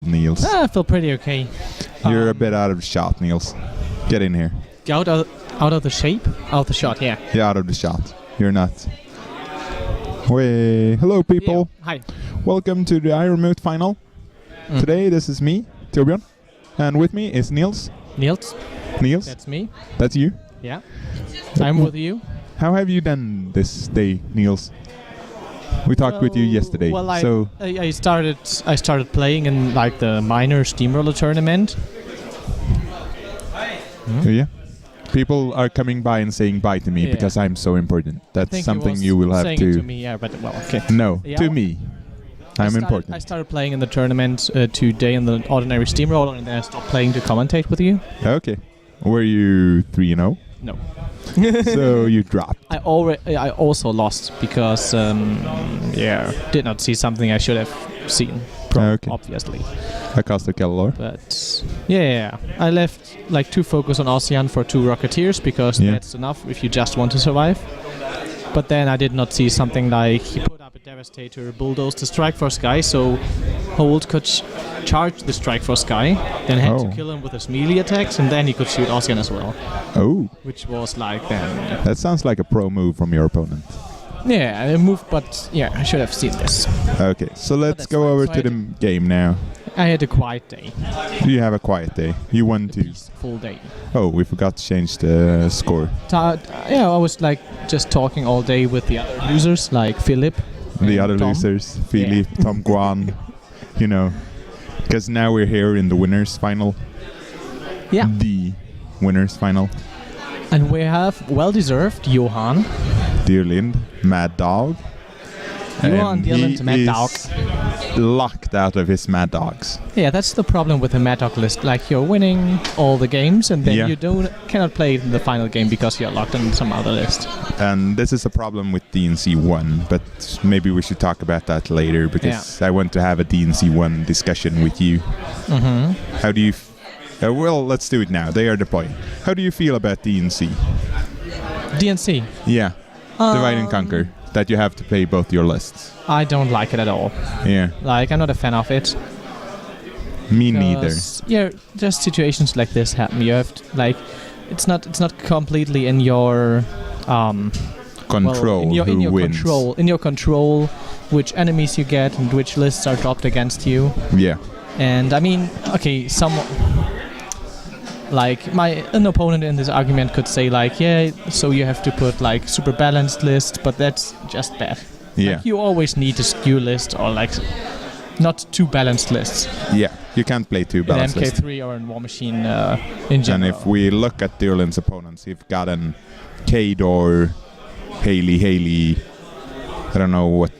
Niels? I feel pretty okay. You're a bit out of shot, Niels. Get in here. Out of the shape? Out of the shot, yeah. You're out of the shot. You're not. Way. Hello, people. Yeah. Hi. Welcome to the Iron Moot final. Today, this is me, Torbjörn. And with me is Niels. Niels? Niels? That's me. That's you? Yeah. I'm with you. How have you done this day, Niels? We talked with you yesterday. Well, so I started playing in like the minor steamroller tournament. Yeah. People are coming by and saying bye to me because I'm so important. That's something you will have saying to. It to me, yeah, but well, okay. No, to me. I'm important. I started playing in the tournament today in the ordinary steamroller, and then I stopped playing to commentate with you. Okay. Were you 3-0? No. So you dropped. I also lost because did not see something I should have seen. Obviously. I cast a Kellar. But I left like 2 focus on Ocean for 2 Rocketeers because that's enough if you just want to survive. But then I did not see something like he put up a Devastator, bulldozed the Strike Force guy, so Hold could charge the Strike Force guy, then had to kill him with his melee attacks, and then he could shoot Ocean as well. Oh. Which was like then. That sounds like a pro move from your opponent. Yeah, I moved, but I should have seen this. Okay, so let's go over to the game now. I had a quiet day. You have a quiet day. You won 2. Full day. Oh, we forgot to change the score. I was like just talking all day with the other losers, like Philip. The other Tom. losers, Philip, Tom Guan, you know. Because now we're here in the winners final. Yeah. The winners final. And we have well-deserved Johan. Dear Lind, Mad Dog. Johan, Dear Lind, Mad Dog. Locked out of his Mad Dogs. Yeah, that's the problem with the Mad Dog list. Like you're winning all the games, and then you cannot play it in the final game because you're locked on some other list. And this is a problem with DNC 1, but maybe we should talk about that later because I want to have a DNC 1 discussion with you. Mm-hmm. How do you? Well, let's do it now. They are the point. How do you feel about DNC? DNC? Yeah. Divide and Conquer. That you have to play both your lists. I don't like it at all. Yeah. Like, I'm not a fan of it. Me neither. Yeah, just situations like this happen. You have to, like, it's not completely in your control. In your control, which enemies you get and which lists are dropped against you. Yeah. And I mean, okay, like an opponent in this argument could say like, so you have to put like super balanced list, but that's just bad. Yeah. Like, you always need a skew list or like not 2 balanced lists. Yeah, you can't play 2 balanced lists. In MK3 or in War Machine in general. And if we look at Deerlin's opponents, he's got an Kador, Haley. I don't know what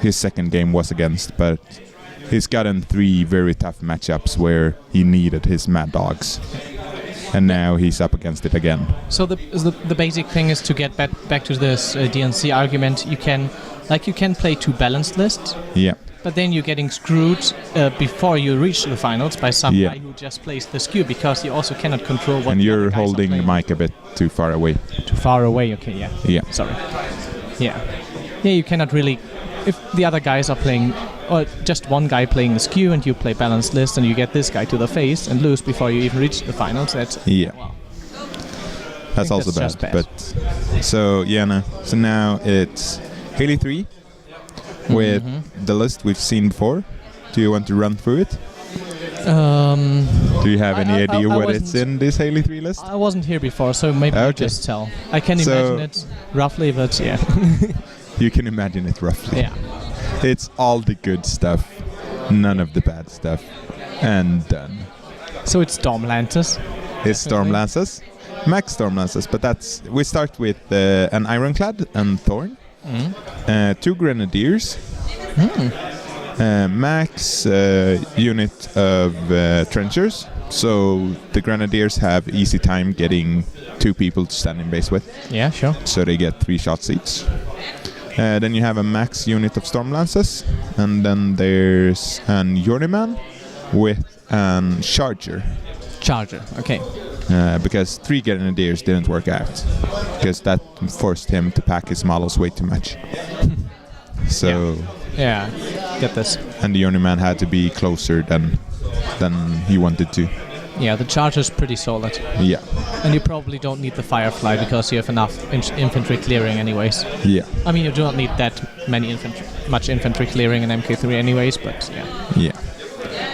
his second game was against, but he's gotten 3 very tough matchups where he needed his Mad Dogs. And now he's up against it again. So the basic thing is to get back to this DNC argument. You can play 2 balanced lists. Yeah. But then you're getting screwed before you reach the finals by some guy who just plays the skew because you also cannot control what. And you're holding the mic a bit too far away. Too far away. Okay. Yeah. Yeah. Sorry. Yeah. Yeah. You cannot really. If the other guys are playing, or just one guy playing the skew and you play balanced list and you get this guy to the face and lose before you even reach the finals, that's that's also bad. But so now it's Haley 3 with the list we've seen before. Do you want to run through it? Do you have any idea what it's in this Haley 3 list? I wasn't here before, so maybe you just tell. I can imagine it roughly, but yeah. You can imagine it roughly. Yeah. It's all the good stuff, none of the bad stuff, and done. So it's Stormlancers. It's Stormlancers, Max Stormlancers, but we start with an Ironclad and Thorn, 2 Grenadiers, max unit of Trenchers, so the Grenadiers have easy time getting 2 people to stand in base with. Yeah, sure. So they get 3 shots each. Then you have a max unit of Stormlances, and then there's an Journeyman with an Charger. Okay. Because 3 Grenadiers didn't work out, because that forced him to pack his models way too much. So Yeah, get this. and the journeyman had to be closer than he wanted to. Yeah, the charger's pretty solid. Yeah. And you probably don't need the Firefly because you have enough infantry clearing anyways. Yeah. I mean, you do not need that much infantry clearing in MK3 anyways, but yeah. Yeah.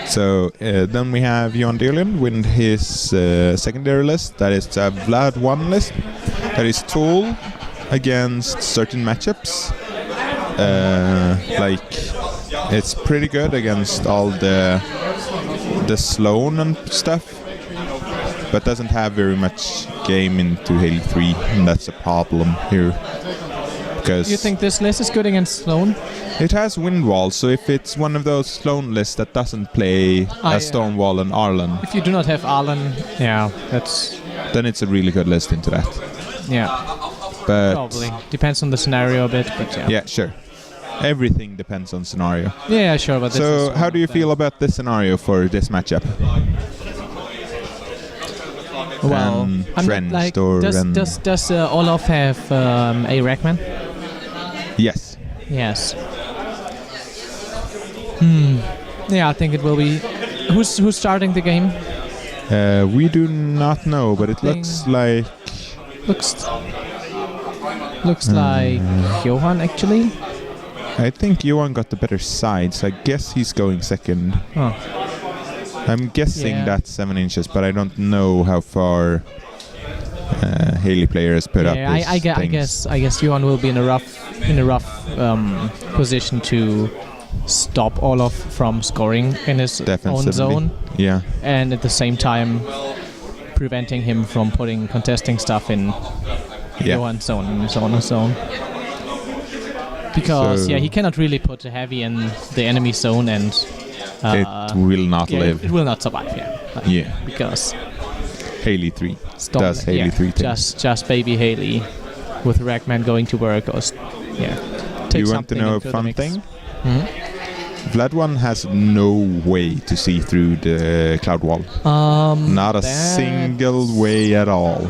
So then we have Johan Dyrlund with his secondary list. That is a Vlad 1 list. That is tool against certain matchups. It's pretty good against all the Sloan and stuff, but doesn't have very much game into Halo 3, and that's a problem here. Because you think this list is good against Sloan? It has wind wall, so if it's one of those Sloan lists that doesn't play Stonewall and Arlen, if you do not have Arlen, then it's a really good list into that. Yeah, but probably depends on the scenario a bit, but yeah. Yeah, sure. Everything depends on scenario. Yeah, sure. But this so, how do you feel about this scenario for this matchup? Well, does Olaf have a Ragman? Yes. Yes. Yeah, I think it will be. Who's starting the game? We do not know, but it looks like like Johan actually. I think Johan got the better side, so I guess he's going second. Oh. I'm guessing that's 7 inches, but I don't know how far Haley player has put up his things. I guess Johan will be in a rough position to stop Olaf from scoring in his own zone. Yeah. And at the same time preventing him from putting contesting stuff in Johan's zone and his own zone. Because he cannot really put a heavy in the enemy zone and it will not live. It will not survive, because Haley 3 does Haley 3 things. Just baby Haley with Ragman going to work or you want to know a fun thing? Mm-hmm. Vlad 1 has no way to see through the cloud wall. Not a single way at all.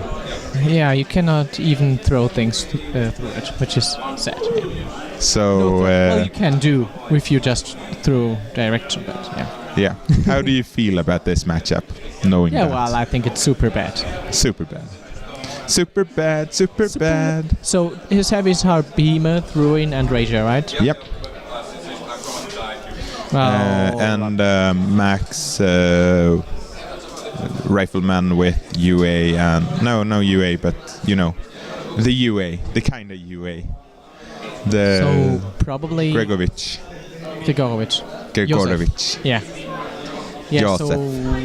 Yeah, you cannot even throw things through it, which is sad. So well, you can do if you just throw direction, but yeah. How do you feel about this matchup, knowing that? Yeah, well, I think it's super bad. Super bad. Super bad. So his heavies are Behemoth, Ruin, and Rager, right? Yep. And Max Rifleman with UA and no UA, but the UA, the kind of UA. So probably Gregorovich. Yeah. Yeah, Joseph. so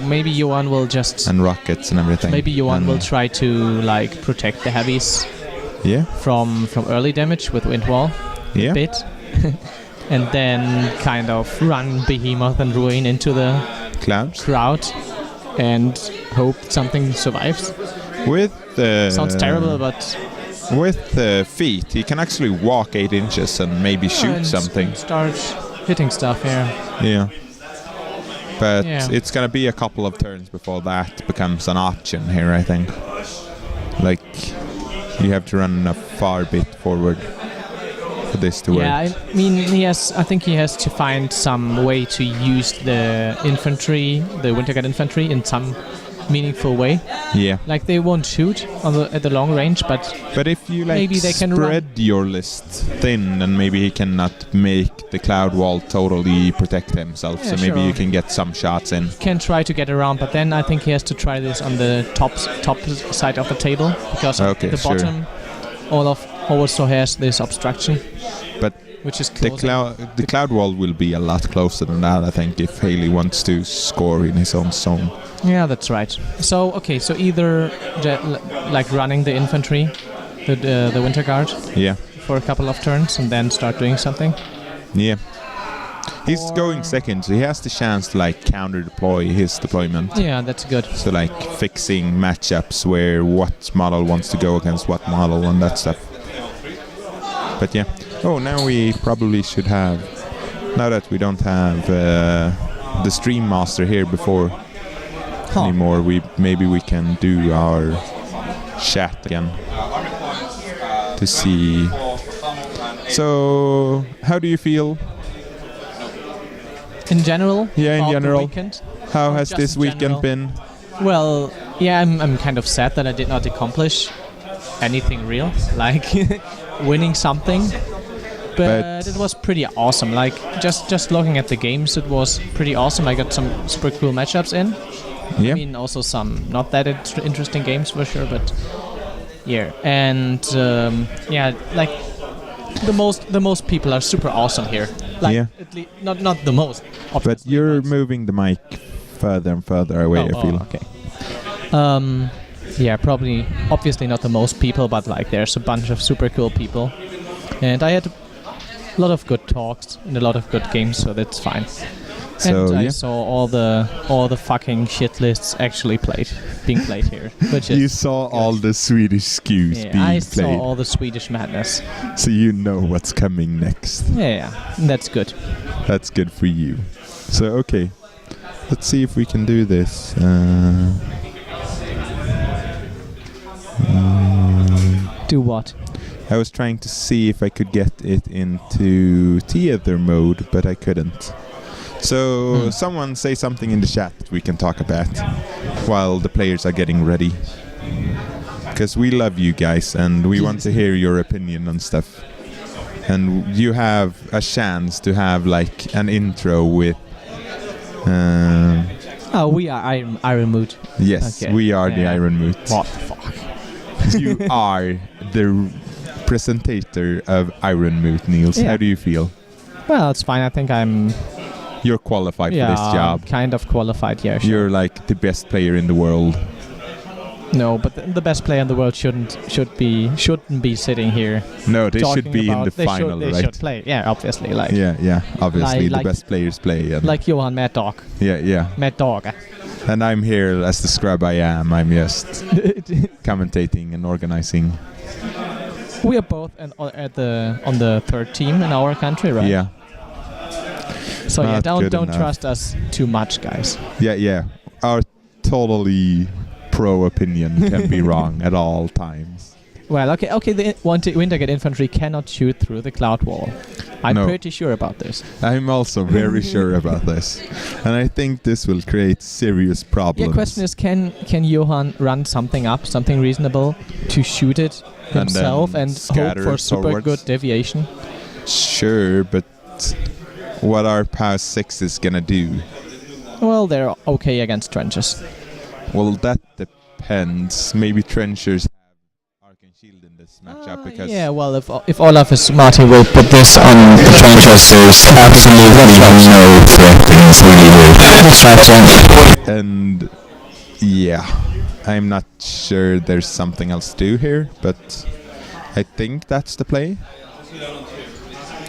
maybe Johan will just and rockets and everything. Maybe Johan will try to protect the heavies. Yeah. From early damage with wind wall. Yeah. A bit. And then kind of run Behemoth and Ruin into the crowd and hope something survives. With sounds terrible, but with feet, he can actually walk 8 inches and maybe shoot something. Start hitting stuff, Yeah. But it's gonna be a couple of turns before that becomes an option here, I think. You have to run a far bit forward for this to work. Yeah, I mean, I think he has to find some way to use the infantry, the Winter Guard infantry, in some meaningful way. Yeah. They won't shoot at the long range, but if you maybe they can spread your list thin, then maybe he cannot make the cloud wall totally protect himself. Yeah, so maybe you can get some shots in. Can try to get around, but then I think he has to try this on the top side of the table, because the bottom Olaf also has this obstruction. But which is the cloud wall will be a lot closer than that, I think, if Haley wants to score in his own zone. Yeah, that's right. So either running the infantry, the Winter Guard, for a couple of turns and then start doing something. Yeah. He's going second, so he has the chance to counter deploy his deployment. Yeah, that's good. So fixing matchups where what model wants to go against what model and that stuff. But yeah. Oh, now we probably should have, now that we don't have the Stream Master here before anymore, maybe we can do our chat again to see. So, how do you feel in general. Yeah, in about the general. weekend. How Or has just this in weekend general. been? Well, yeah, I'm kind of sad that I did not accomplish anything real, like winning something. But it was pretty awesome. Like just looking at the games, it was pretty awesome. I got some super cool matchups in. Yeah. I mean, also some not that interesting games for sure, but yeah. And yeah, like the most people are super awesome here. Like Yeah. not the most. But Obviously, you're moving the mic further and further away, I feel. okay. Yeah, probably obviously not the most people, but like there's a bunch of super cool people, and I had a lot of good talks and a lot of good games, so that's fine. So, and I yeah. saw all the fucking shit lists actually being played here, which is You saw all the Swedish skews yeah, being I played. saw all the Swedish madness. So you know what's coming next. Yeah, that's good. That's good for you. So, okay. Let's see if we can do this. Do what? I was trying to see if I could get it into theater mode, but I couldn't. So, someone say something in the chat that we can talk about while the players are getting ready. Because we love you guys and we want to hear your opinion on stuff. And you have a chance to have like an intro with... Oh, we are Iron Mood. yes, Okay, we are the yeah. Iron Moot. What the fuck? You are the presentator of Iron Moot, Niels. Yeah. How do you feel? Well, it's fine. I think I'm You're qualified for this job. kind of qualified. Yeah, sure. You're like the best player in the world. No, but the best player in the world shouldn't be sitting here. No, they should talking be in about- the final, they right? should play. Yeah, obviously, like Yeah, obviously the Like- best players play. And like Johan Mad Dog. yeah. Mad Dog. And I'm here as the scrub I am. I'm just commentating and organizing. We are both on the third team in our country, right? Yeah, So yeah, Not don't good enough. trust us too much, guys. yeah. Our totally pro opinion can be wrong at all times. Well, okay. The Wintergate infantry cannot shoot through the cloud wall. I'm No. pretty sure about this. I'm also very sure about this, and I think this will create serious problems. Yeah, question is, can Johan run something up, something reasonable, to shoot it And himself then and hope scatter for it super forwards? good deviation? Sure, but what are Power 6 gonna do? Well, they're okay against trenches. Well, that depends. Maybe trenchers have arc and shield in this matchup because Yeah, well, if Olaf is smart, he will Put this on the trenches, there's absolutely no threat against really good strategy. and yeah, I'm not sure there's something else to do here, but I think that's the play.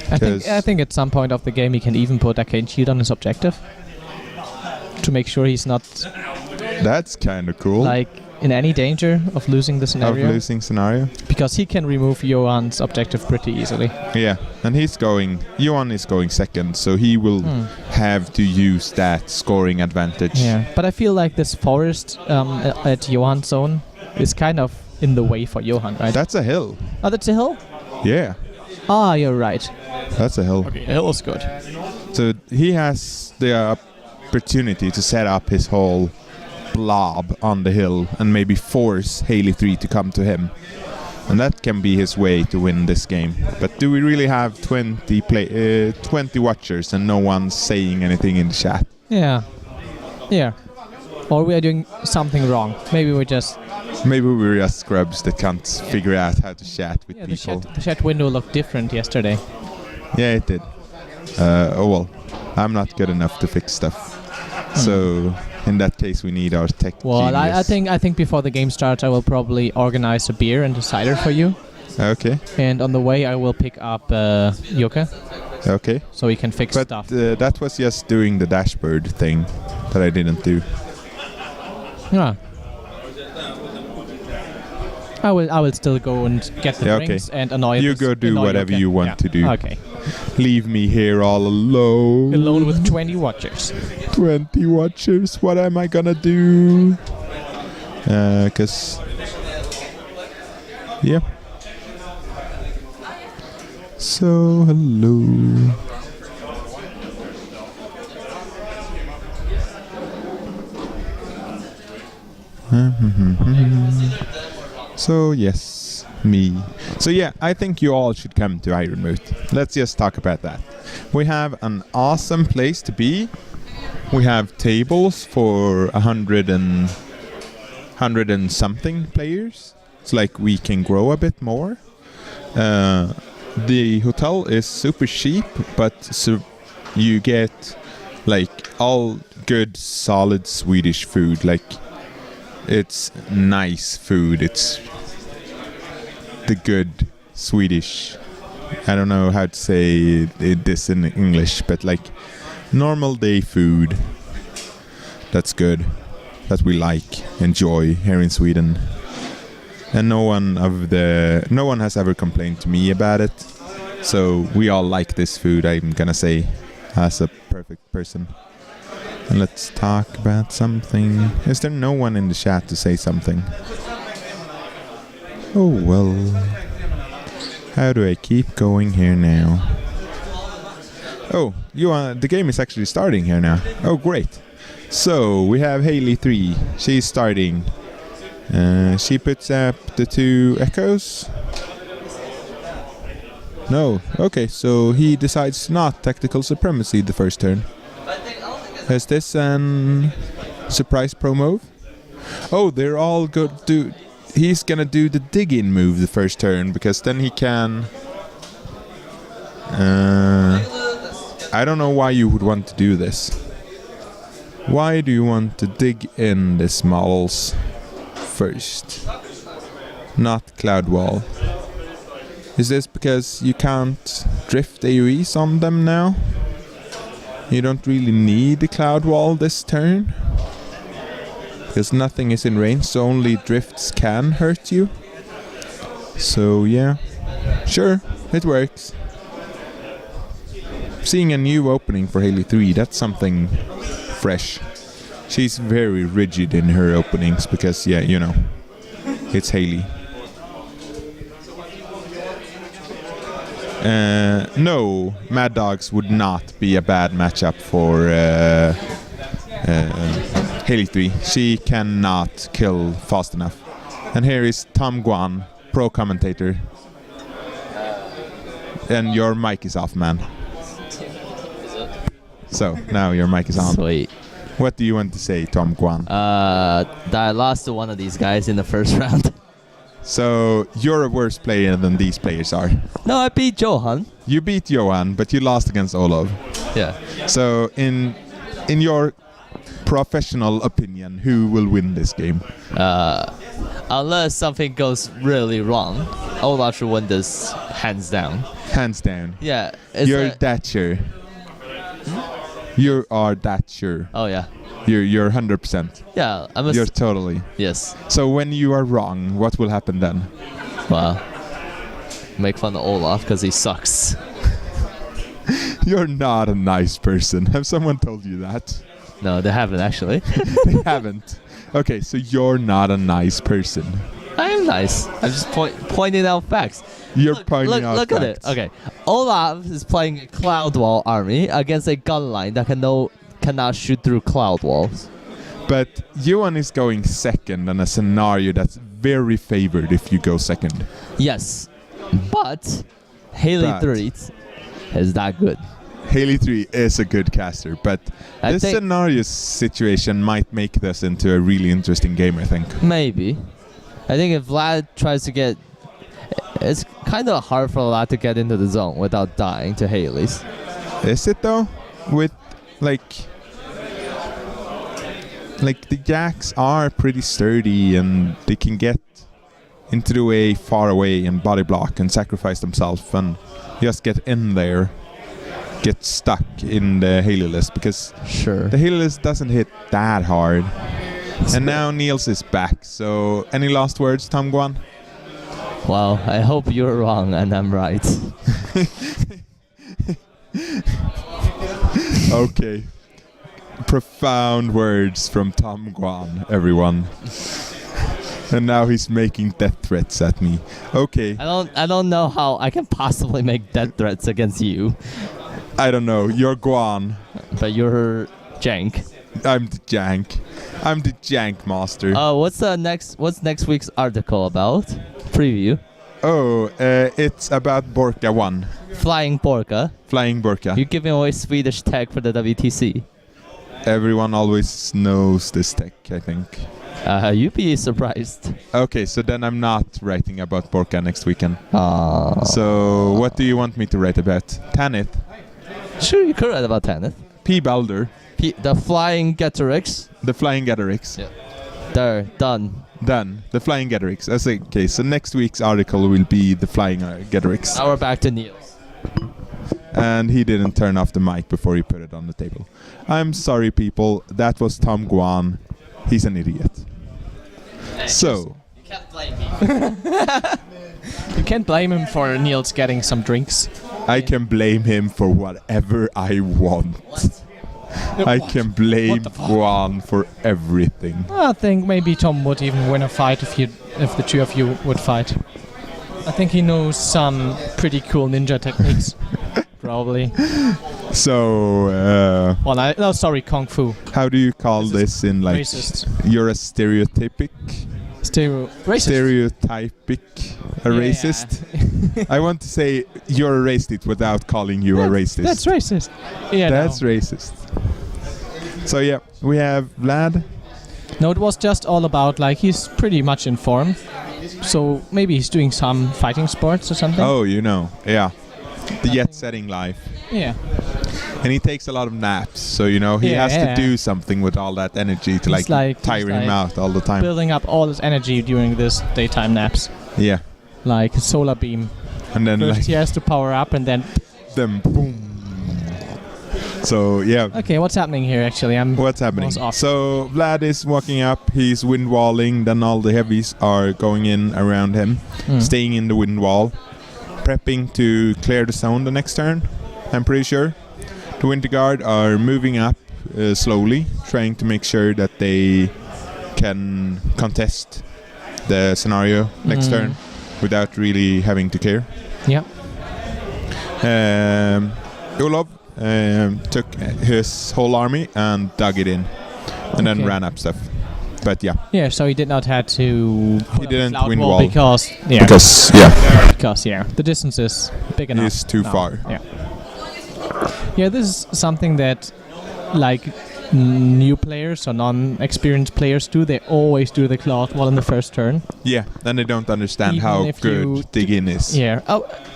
I think at some point of the game he can even put Arcane Shield on his objective to make sure he's not That's kind of cool. like in any danger of losing the of scenario, losing scenario. because he can remove Johan's objective pretty easily. Yeah, and Johan is going second, so he will have to use that scoring advantage. Yeah, but I feel like this forest at Johan's zone is kind of in the way for Johan, right? That's a hill. Oh, that's a hill? Yeah, Ah, you're right. that's a hill. Okay, hill is good. So he has the opportunity to set up his whole blob on the hill and maybe force Haley 3 to come to him. And that can be his way to win this game. But do we really have 20 watchers and no one's saying anything in the chat? Yeah. Or we are doing something wrong. Maybe we're just... Maybe we're just scrubs that can't figure out how to chat with Yeah, people. the chat window looked different yesterday. Yeah, it did. Oh well, I'm not good enough to fix stuff. So in that case, we need our tech Well, genius. I think before the game starts, I will probably organize a beer and a cider for you. Okay, And on the way, I will pick up Yuka, okay. so we can fix But stuff. that was just doing the dashboard thing that I didn't do. Yeah. I will still go and get the Yeah, okay. drinks and annoy You this- go do annoy whatever Yuka. you want Yeah. to do. Okay. Leave me here all alone. Alone with 20 watchers. 20 watchers. What am I gonna do? 'Cause yeah. So hello. So yes, me. So yeah, I think you all should come to Ironmoot. Let's just talk about that. We have an awesome place to be. We have tables for 100 and something players. It's like we can grow a bit more. The hotel is super cheap, but you get like all good solid Swedish food. Like it's nice food. It's the good Swedish. I don't know how to say this in English, but like normal day food. That's good. That we like, enjoy here in Sweden. And no one has ever complained to me about it. So we all like this food, I'm gonna say, as a perfect person. And let's talk about something. Is there no one in the chat to say something? Oh well. How do I keep going here now? Oh, the game is actually starting here now. Oh great. So we have Haley 3. She's starting. She puts up the 2 echoes. No. Okay, so he decides not tactical supremacy the first turn. Is this an surprise pro move? Oh, they're all good. He's gonna do the dig-in move the first turn because then he can. I don't know why you would want to do this. Why do you want to dig in these models first? Not Cloud Wall. Is this because you can't drift AoEs on them now? You don't really need the Cloud Wall this turn? Because nothing is in range, so only drifts can hurt you. So yeah, sure, it works. Seeing a new opening for Haley 3, that's something fresh. She's very rigid in her openings because, yeah, you know, it's Haley. No, Mad Dogs would not be a bad matchup for Haley 3. She cannot kill fast enough. And here is Tom Guan, pro commentator. And your mic is off, man. So, now your mic is on. Sweet. What do you want to say, Tom Guan? That I lost to one of these guys in the first round. So, you're a worse player than these players are. No, I beat Johan. You beat Johan, but you lost against Olof. Yeah. So, in your professional opinion, who will win this game? Unless something goes really wrong, Olaf should win this hands down. Hands down. Yeah. You're that sure. You are that sure. Oh yeah. You're 100%. Yeah, You're totally. Yes. So when you are wrong, what will happen then? Well, make fun of Olaf because he sucks. You're not a nice person. Have someone told you that? No, they haven't actually. They haven't. Okay, so you're not a nice person. I am nice. I'm just pointing out facts. You're pointing out look facts. Look at it. Okay, Olaf is playing a Cloud Wall army against a gun line that cannot shoot through Cloud Walls. But Johan is going second in a scenario that's very favored if you go second. Yes, but Haley 3 is that good. Haley 3 is a good caster, but this scenario situation might make this into a really interesting game, I think. Maybe. I think if Vlad tries to get... It's kind of hard for Vlad to get into the zone without dying to Haley's. Is it though? With, like the Jacks are pretty sturdy and they can get into the way far away and body block and sacrifice themselves and just get in there. Get stuck in the Haley list because the Haley list doesn't hit that hard. And now Niels is back. So, any last words, Tom Guan? Well, I hope you're wrong and I'm right. Okay. Profound words from Tom Guan, everyone. And now he's making death threats at me. Okay. I don't know how I can possibly make death threats against you. I don't know. You're Guan. But you're Jank. I'm the jank. I'm the jank master. What's next week's article about? Preview. It's about Borka 1. Flying Borka. Flying Borka. You're giving away Swedish tech for the WTC. Everyone always knows this tech, I think. You'd be surprised. Okay, so then I'm not writing about Borka next weekend. So what do you want me to write about? Tanith? Sure, you could write about Tanith. P. Balder. The Flying Getorix. The Flying Getorix. Yeah. There, done. Done. The Flying Getorix. Okay, so next week's article will be the Flying Getorix. Now we're back to Niels. And he didn't turn off the mic before he put it on the table. I'm sorry, people. That was Tom Guan. He's an idiot. So... You can't blame me. You can't blame him for Niels getting some drinks. I can blame him for whatever I want. I can blame Guan for everything. I think maybe Tom would even win a fight if the two of you would fight. I think he knows some pretty cool ninja techniques. Probably. So, Kung Fu. how do you call this in like... Racist. You're a stereotypic? Stereotypic? A racist? I want to say you erased it without calling you a racist. That's racist. Yeah, That's racist. So yeah, we have Vlad. No, it was just all about like he's pretty much in form. So maybe he's doing some fighting sports or something. Oh, yeah. The jet-setting life. Yeah. And he takes a lot of naps, so he has to do something with all that energy to tire him out all the time. Building up all his energy during this daytime naps. Yeah. Like a solar beam. And then first he has to power up and then boom. So yeah. Okay, what's happening here actually? What's happening? So Vlad is walking up, he's wind walling, then all the heavies are going in around him, staying in the wind wall, prepping to clear the zone the next turn, I'm pretty sure. The Winter Guard are moving up slowly, trying to make sure that they can contest the scenario next turn without really having to care. Yeah. Olof took his whole army and dug it in, and then ran up stuff. But yeah. Yeah, so he did not have to. He didn't wind wall because the distance is big enough. It's too far. Yeah. Yeah, this is something that, like, new players or non-experienced players do. They always do the cloud wall in the first turn. Yeah, then they don't understand even how good dig in is. Yeah.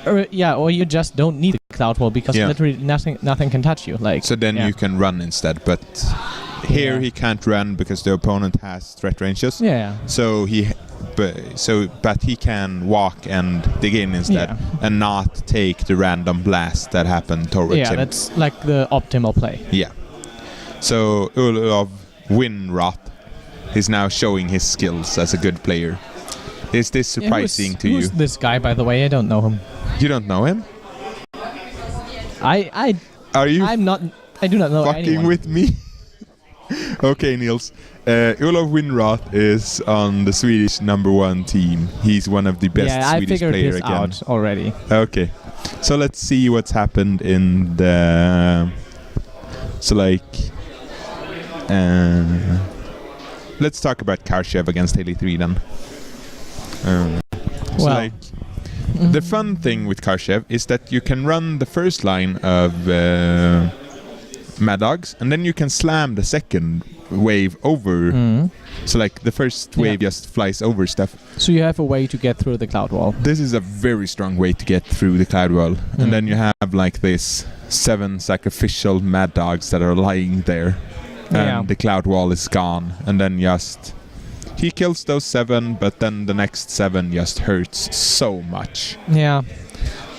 Or you just don't need the cloud wall because literally nothing can touch you. Like. So then you can run instead, but here he can't run because the opponent has threat ranges. Yeah. So but he can walk and dig in instead and not take the random blast that happened towards him. Yeah, that's like the optimal play. Yeah. So Olof Winroth is now showing his skills as a good player. Is this surprising to you? Who's this guy, by the way? I don't know him. You don't know him? Are you? I do not know fucking anyone. with me? Okay, Niels. Olof Winroth is on the Swedish #1 team. He's one of the best Swedish players again. Yeah, I figured this out already. Okay. So let's see what's happened in the... let's talk about Karshev against Haley 3 then. The fun thing with Karshev is that you can run the first line of Mad Dogs, and then you can slam the second wave over. So the first wave just flies over stuff. So you have a way to get through the cloud wall. This is a very strong way to get through the cloud wall. And then you have this 7 sacrificial Mad Dogs that are lying there. And the cloud wall is gone. And then he kills those 7, but then the next 7 just hurts so much. Yeah.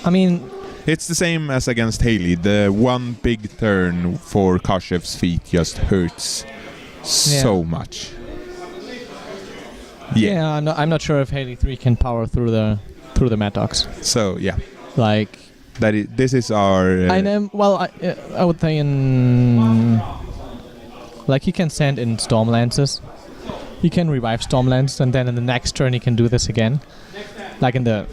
I mean... It's the same as against Haley. The one big turn for Karshev's feet just hurts so much. Yeah, no, I'm not sure if Haley 3 can power through the Mad Dogs. So, yeah. Like... This is our... I would say he can send in Storm Lances. He can revive Storm Lance, and then in the next turn he can do this again. Like in the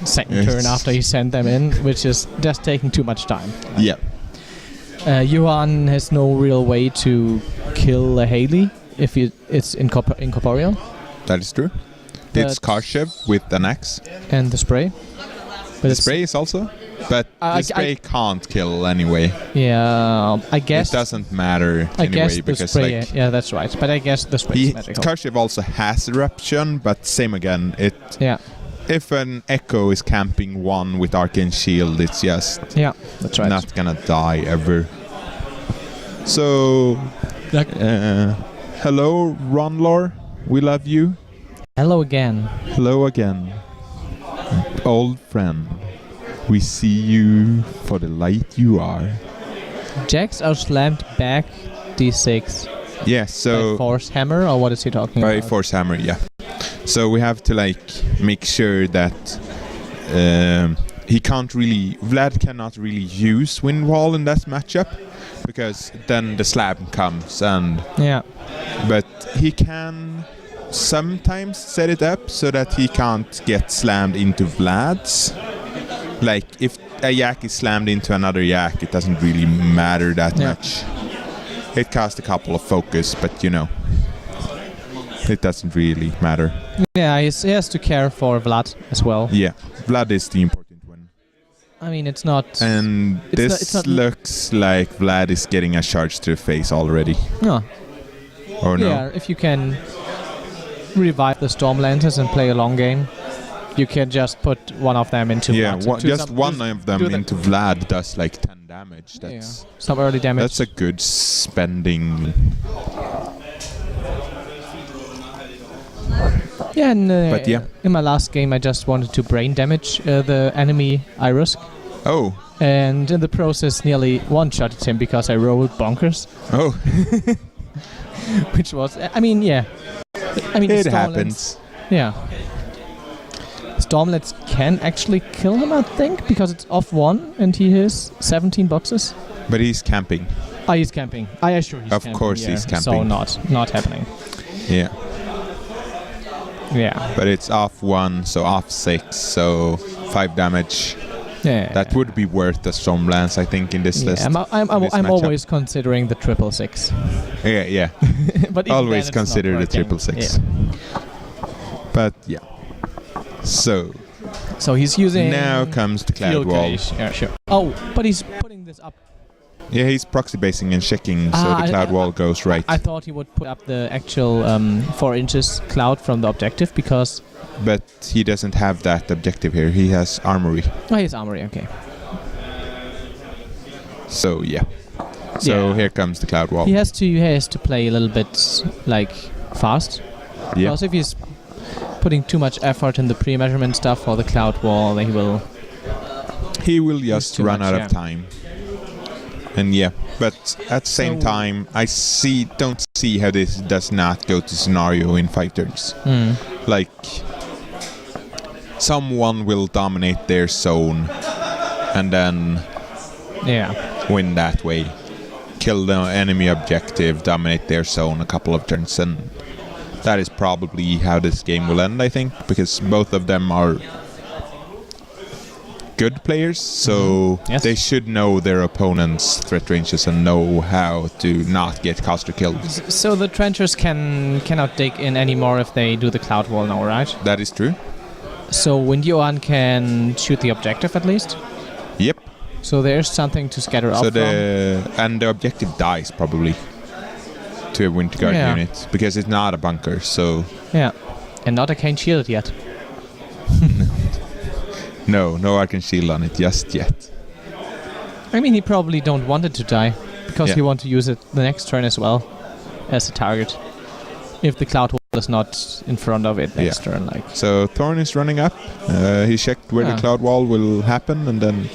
second turn after he sent them in, which is just taking too much time. Yeah. Johan has no real way to kill a Haley if it's incorporeal. That is true. It's Karshev with an axe. And the spray. But The spray is also, but the spray can't kill anyway. Yeah, I guess it doesn't matter I anyway guess the because spray. like Yeah, that's right. But I guess the spray is magical. Karshev also has eruption, but same again. Yeah. If an Echo is camping one with Arcane Shield, it's just that's right. not gonna die ever. So, hello, Ronlor. We love you. Hello again. Hello again. Old friend. We see you for the light you are. Jax are slammed back d6. Yeah, so... By Force Hammer, or what is he talking about? By Force Hammer, yeah. So we have to like make sure that Vlad cannot really use Wind Wall in that matchup, because then the slab comes and... Yeah. But he can sometimes set it up so that he can't get slammed into Vlad's. Like, if a yak is slammed into another yak, it doesn't really matter that much. It costs a couple of focus, but you know, it doesn't really matter. Yeah, he has to care for Vlad as well. Yeah, Vlad is the important one. I mean, it's not... And this looks like Vlad is getting a charge to the face already. No. Or no? Yeah, if you can revive the Stormlances and play a long game, you can just put one of them into Vlad. Just one of them into Vlad does like 10 damage. That's some early damage. That's a good spending. Yeah, and but in my last game I just wanted to brain damage the enemy Irusk. Oh. And in the process nearly one-shotted him because I rolled bonkers. Oh. Which was... I mean, yeah. I mean, it happens. Yeah. Stormlets can actually kill him, I think, because it's off 1 and he has 17 boxes. But he's camping. Oh, he's camping. I assure he's camping. Of course he's camping. So not happening. Yeah. Yeah. But it's off 1, so off 6, so 5 damage. Yeah. That would be worth the Stormlance, I think, in this list. I'm always considering the 666. Yeah. But always consider the 666. Yeah. But yeah. So he's using... Now comes the Cloud Wall. Yeah, sure. Oh, but he's putting this up. Yeah, he's proxy basing and checking, so the Cloud Wall goes right. I thought he would put up the actual 4 inches cloud from the objective, because... But he doesn't have that objective here. He has Armory. Oh, he has Armory, okay. So, yeah. So here comes the Cloud Wall. He has to play a little bit, like, fast. Yeah. Because if he's putting too much effort in the pre-measurement stuff for the Cloud Wall, then he will just run out of time. And yeah, but at the same time, I don't see how this does not go to scenario in 5 turns. Like, someone will dominate their zone and then win that way. Kill the enemy objective, dominate their zone a couple of turns, and that is probably how this game will end, I think, because both of them are good players, so they should know their opponent's threat ranges and know how to not get caster killed. So the trenchers cannot dig in anymore if they do the Cloud Wall now, right? That is true. So Wind-Yoan can shoot the objective at least? Yep. So there's something to scatter off from. And the objective dies probably to a Winter Guard unit, because it's not a bunker, so... Yeah, and not a Cane Shield yet. No Arcane Shield on it just yet. I mean, he probably don't want it to die, because he want to use it the next turn as well as a target. If the Cloud Wall is not in front of it next turn, like. So Thorn is running up. He checked where the Cloud Wall will happen, and then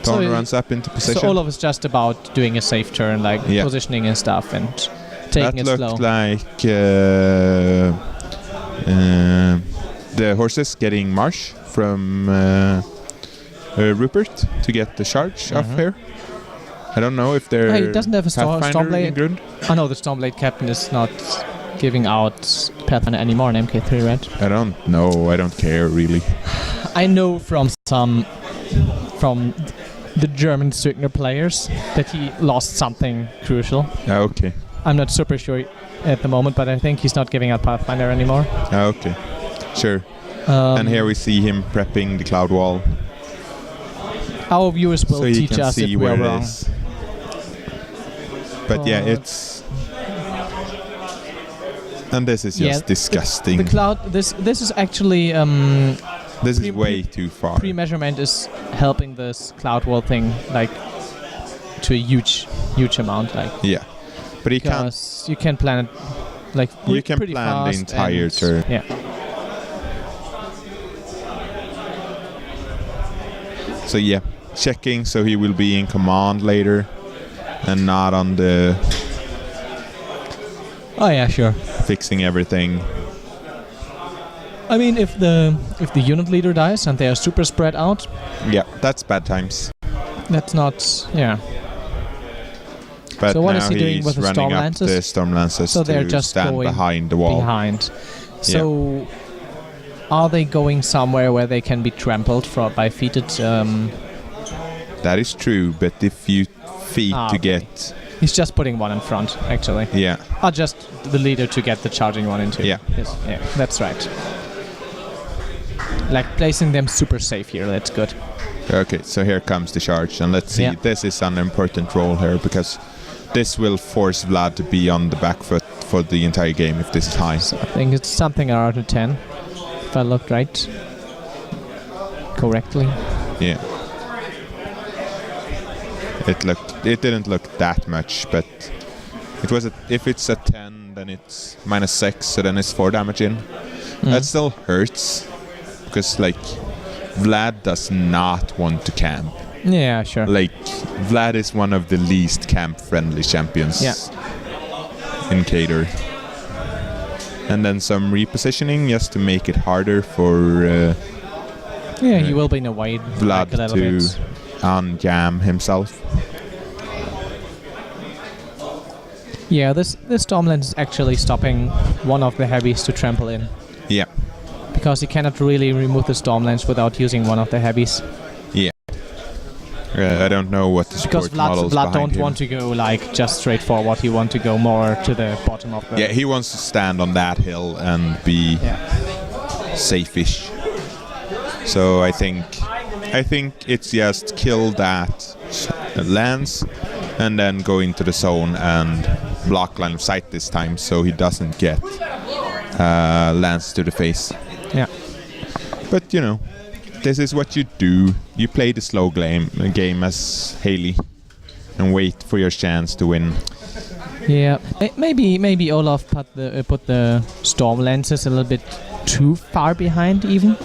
Thorn runs up into position. So all of it's just about doing a safe turn, like positioning and stuff, and taking it slow. That looked like the horses getting Marsh from Rupert to get the charge off here. I don't know if they're... He doesn't have a Stormblade. Oh no, the Stormblade captain is not giving out Pathfinder anymore in MK3, right? I don't know. I don't care, really. I know from the German Stigner players that he lost something crucial. Okay. I'm not super sure at the moment, but I think he's not giving out Pathfinder anymore. Okay, sure. And here we see him prepping the cloud wall. Our viewers will so you teach can us see if we where are it wrong. is. But yeah, it's... And this is just disgusting. The cloud. This is actually this is way too far. pre-measurement is helping this cloud wall thing like to a huge amount. Like Yeah, but you can't. because you can plan it like You can pretty plan the fast entire and- turn. Yeah. So yeah, checking so he will be in command later, and not on the Oh yeah, sure. fixing everything. I mean, if the unit leader dies and they are super spread out, Yeah, that's bad times. that's not. Yeah. But So what now is he doing he's with the running Storm up Lances? the storm lances So they're to just stand going behind the wall. Behind. So, are they going somewhere where they can be trampled by feated? That is true, but if you feed to okay. get, He's just putting one in front, actually. yeah, Or just the leader to get the charging one into. Yeah. Yes, yeah, that's right. Like placing them super safe here. That's good. okay. So here comes the charge, and let's see. Yeah. This is an important role here because this will force Vlad to be on the back foot for the entire game if this is high. So I think it's something around a 10, if I looked right. Correctly. Yeah. It didn't look that much, but it was if it's a 10, then it's -6, so then it's 4 damage in. That still hurts because like Vlad does not want to camp. Yeah, sure. Like Vlad is one of the least camp friendly champions in Cater. And then some repositioning just to make it harder for Yeah, he will be in a wide Vlad like a little to bit. unjam himself. Yeah, this Stormland is actually stopping one of the heavies to trample in. Yeah. Because you cannot really remove the Stormlands without using one of the heavies. I don't know what the Because support models Vlad behind don't him. want to go like just straightforward. He want to go more to the bottom of the. Yeah, he wants to stand on that hill and be safe-ish. So I think it's just kill that lance and then go into the zone and block line of sight this time so he doesn't get lance to the face. Yeah. But you know, this is what you do. You play the slow game as Haley and wait for your chance to win. Yeah. Maybe Olaf put the storm lances a little bit too far behind even.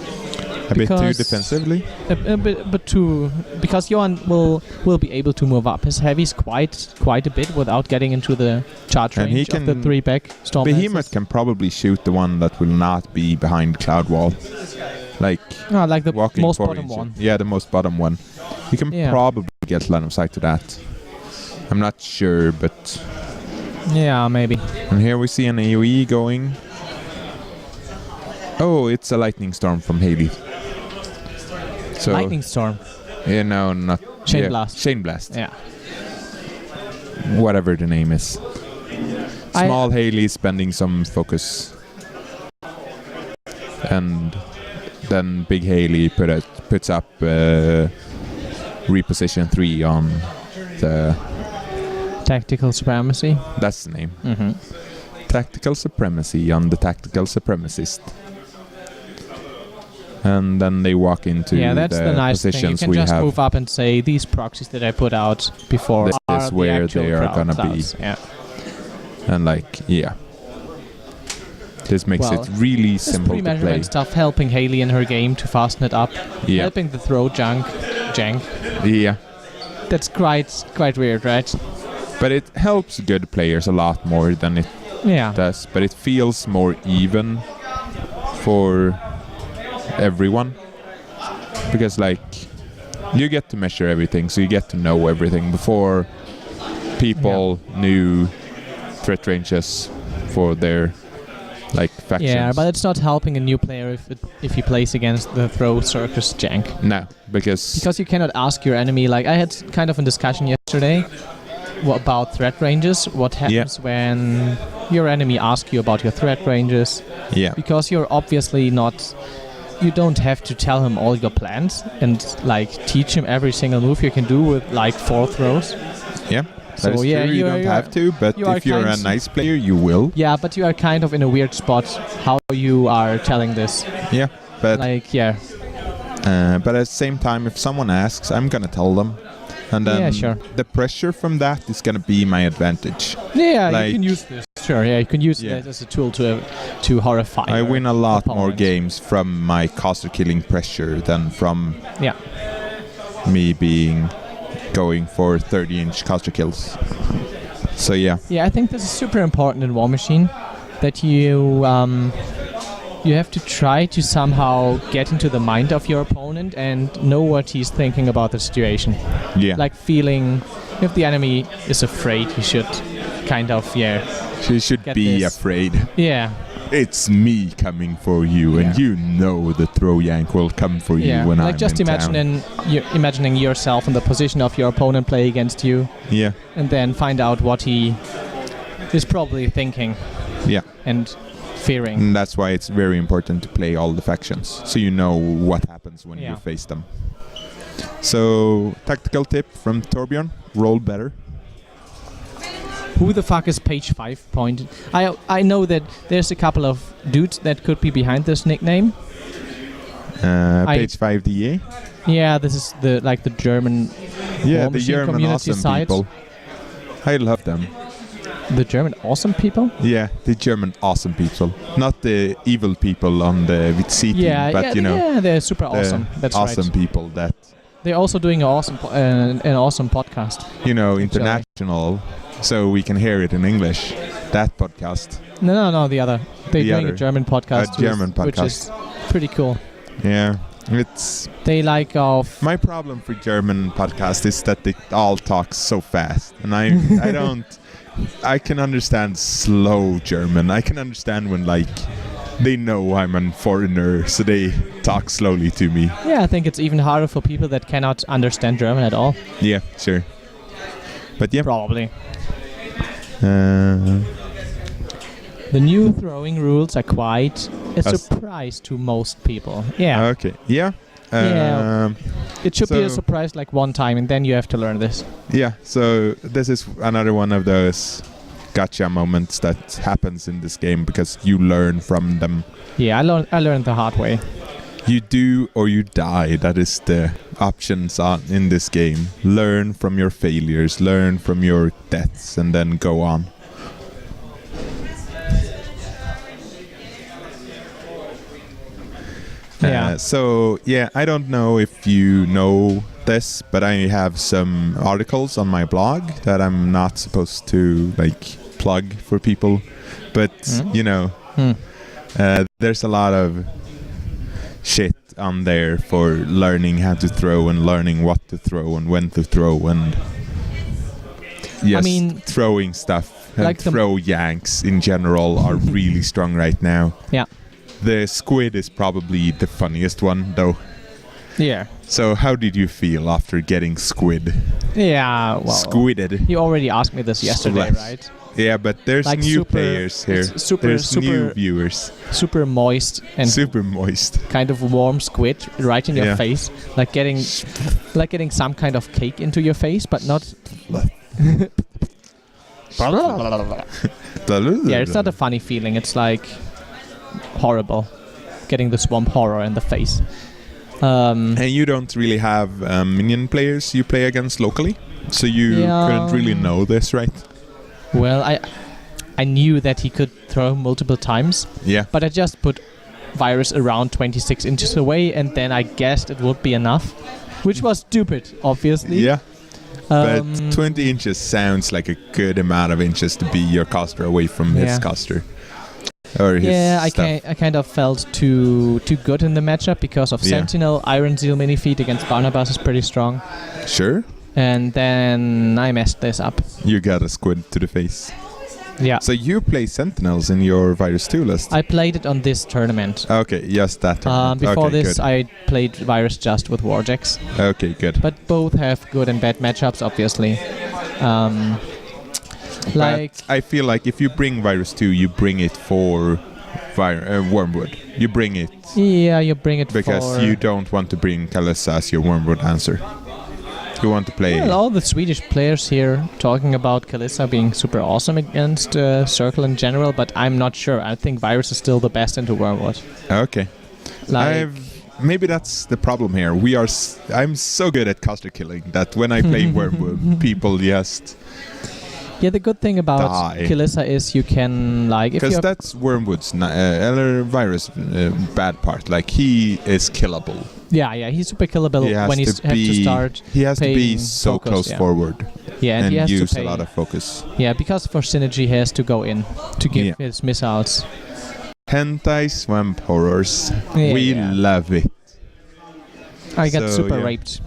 A bit too defensively. A bit too, because Johan will be able to move up his heavies quite a bit without getting into the charge And he range of the can- 3 back storm Behemoth lances. can probably shoot the one that will not be behind cloud wall. Like Like the walking most 4 bottom inches. one. Yeah, the most bottom one. You can Yeah. probably get line of sight to that. I'm not sure, but... Yeah, maybe. And here we see an AoE going. Oh, it's a lightning storm from Haley. So, Lightning storm. Yeah, no, not... Chain blast. Chain blast. Yeah. Whatever the name is. Small Haley spending some focus. And then Big Haley puts up reposition 3 on the... Tactical supremacy. That's the name. Mm-hmm. Tactical supremacy on the tactical supremacist. And then they walk into Yeah, that's the nice thing. You positions can we just have. move up and say these proxies that I put out before This are is the where actual they are cloud gonna clouds. be. Yeah. And like, yeah. This makes Well, it really This simple to play. pre-measurement stuff helping Haley in her game to fasten it up. Yeah. Helping the throw jank. Yeah. That's quite weird, right? But it helps good players a lot more than it Yeah. does. But it feels more even for everyone. Because like, you get to measure everything, so you get to know everything before people knew threat ranges for their like factions. Yeah, but it's not helping a new player if he plays against the throw circus jank. No, because Because you cannot ask your enemy. Like I had kind of a discussion yesterday about threat ranges. What happens when your enemy asks you about your threat ranges? Yeah. Because you're obviously not. You don't have to tell him all your plans and like teach him every single move you can do with like 4 throws. Yeah. So That is yeah, true. You don't have to, but if you're a nice player, you will. Yeah, but you are kind of in a weird spot how you are telling this. Yeah, but Like, yeah. but at the same time, if someone asks, I'm gonna tell them, and then the pressure from that is gonna be my advantage. Yeah, Like, you can use this. Sure, yeah, you can use it as a tool to horrify. I win a lot more opponent. games from my caster killing pressure than from me going for 30-inch caster kills. So yeah. Yeah, I think this is super important in War Machine, that you have to try to somehow get into the mind of your opponent and know what he's thinking about the situation. Yeah. Like feeling if the enemy is afraid, he should kind of She should be this. afraid. Yeah. It's me coming for you, and you know the throw yank will come for you when I'm like just in town. imagining yourself in the position of your opponent play against you. Yeah. And then find out what he is probably thinking. Yeah. And fearing. And that's why it's very important to play all the factions, so you know what happens when you face them. So, tactical tip from Torbjorn: roll better. Who the fuck is page 5 point? I know that there's a couple of dudes that could be behind this nickname. Page 5 DA. Yeah, this is the German. Yeah, War the Machine German community awesome site. people. I love them. The German awesome people? Yeah, the German awesome people, not the evil people on the VC team, but you know. Yeah, they're super awesome. That's awesome right. people that. They're also doing an awesome podcast. You know, international. So we can hear it in English. That podcast. No, the other. They're doing a German podcast. Which is pretty cool. Yeah, it's. They like of. My problem for German podcast is that they all talk so fast, and I don't. I can understand slow German. I can understand when they know I'm a foreigner, so they talk slowly to me. Yeah, I think it's even harder for people that cannot understand German at all. Yeah, sure. But yeah. Probably. The new throwing rules are quite a surprise to most people. Yeah. Okay. Yeah. It should be a surprise like one time, and then you have to learn this. Yeah. So this is another one of those gotcha moments that happens in this game because you learn from them. Yeah, I learned the hard way. You do or you die. That is the options in this game. Learn from your failures, learn from your deaths, and then go on. I don't know if you know this, but I have some articles on my blog that I'm not supposed to plug for people. But there's a lot of shit on there for learning how to throw and learning what to throw and when to throw and throwing stuff and throw yanks in general are really strong right now. Yeah. The squid is probably the funniest one though. Yeah. So how did you feel after getting squid? Yeah, well, squidded. You already asked me this yesterday, right? Yeah, but there's new players here. There's new viewers. Super moist and kind of warm squid right in your face, like getting some kind of cake into your face, but not. Yeah, it's not a funny feeling. It's like horrible, getting the swamp horror in the face. And you don't really have minion players you play against locally, so you couldn't really know this, right? Well, I knew that he could throw multiple times. Yeah. But I just put virus around 26 inches away, and then I guessed it would be enough, which was stupid, obviously. Yeah. But 20 inches sounds like a good amount of inches to be your caster away from his caster. Or his stuff. I kind of felt too good in the matchup because of Sentinel. Iron Zeal mini feat against Barnabas is pretty strong. Sure. And then I messed this up. You got a squid to the face. Yeah. So you play Sentinels in your Virus 2 list? I played it on this tournament. Okay, just that tournament. Before okay, this, good. I played Virus just with Warjacks. Okay, good. But both have good and bad matchups, obviously. Like, But I feel like if you bring Virus 2, you bring it for Wormwood. You bring it yeah, you bring it because for... you don't want to bring Kalissa as your Wormwood answer. You want to play... Well, all the Swedish players here talking about Kalissa being super awesome against Circle in general, but I'm not sure. I think Virus is still the best into Wormwood. Okay. Like, Maybe that's the problem here. I'm so good at caster killing that when I play Wormwood, people just yeah, the good thing about die. Kalissa is you can, like... Because that's Wormwood's Virus bad part. Like, he is killable. Yeah, he's super killable when he has to start. He has to be paying so focus, close yeah. forward Yeah, and he has use to pay, a lot of focus. Yeah, because for synergy he has to go in to give his missiles. Hentai swamp horrors. Yeah, We love it. I got So, super yeah. raped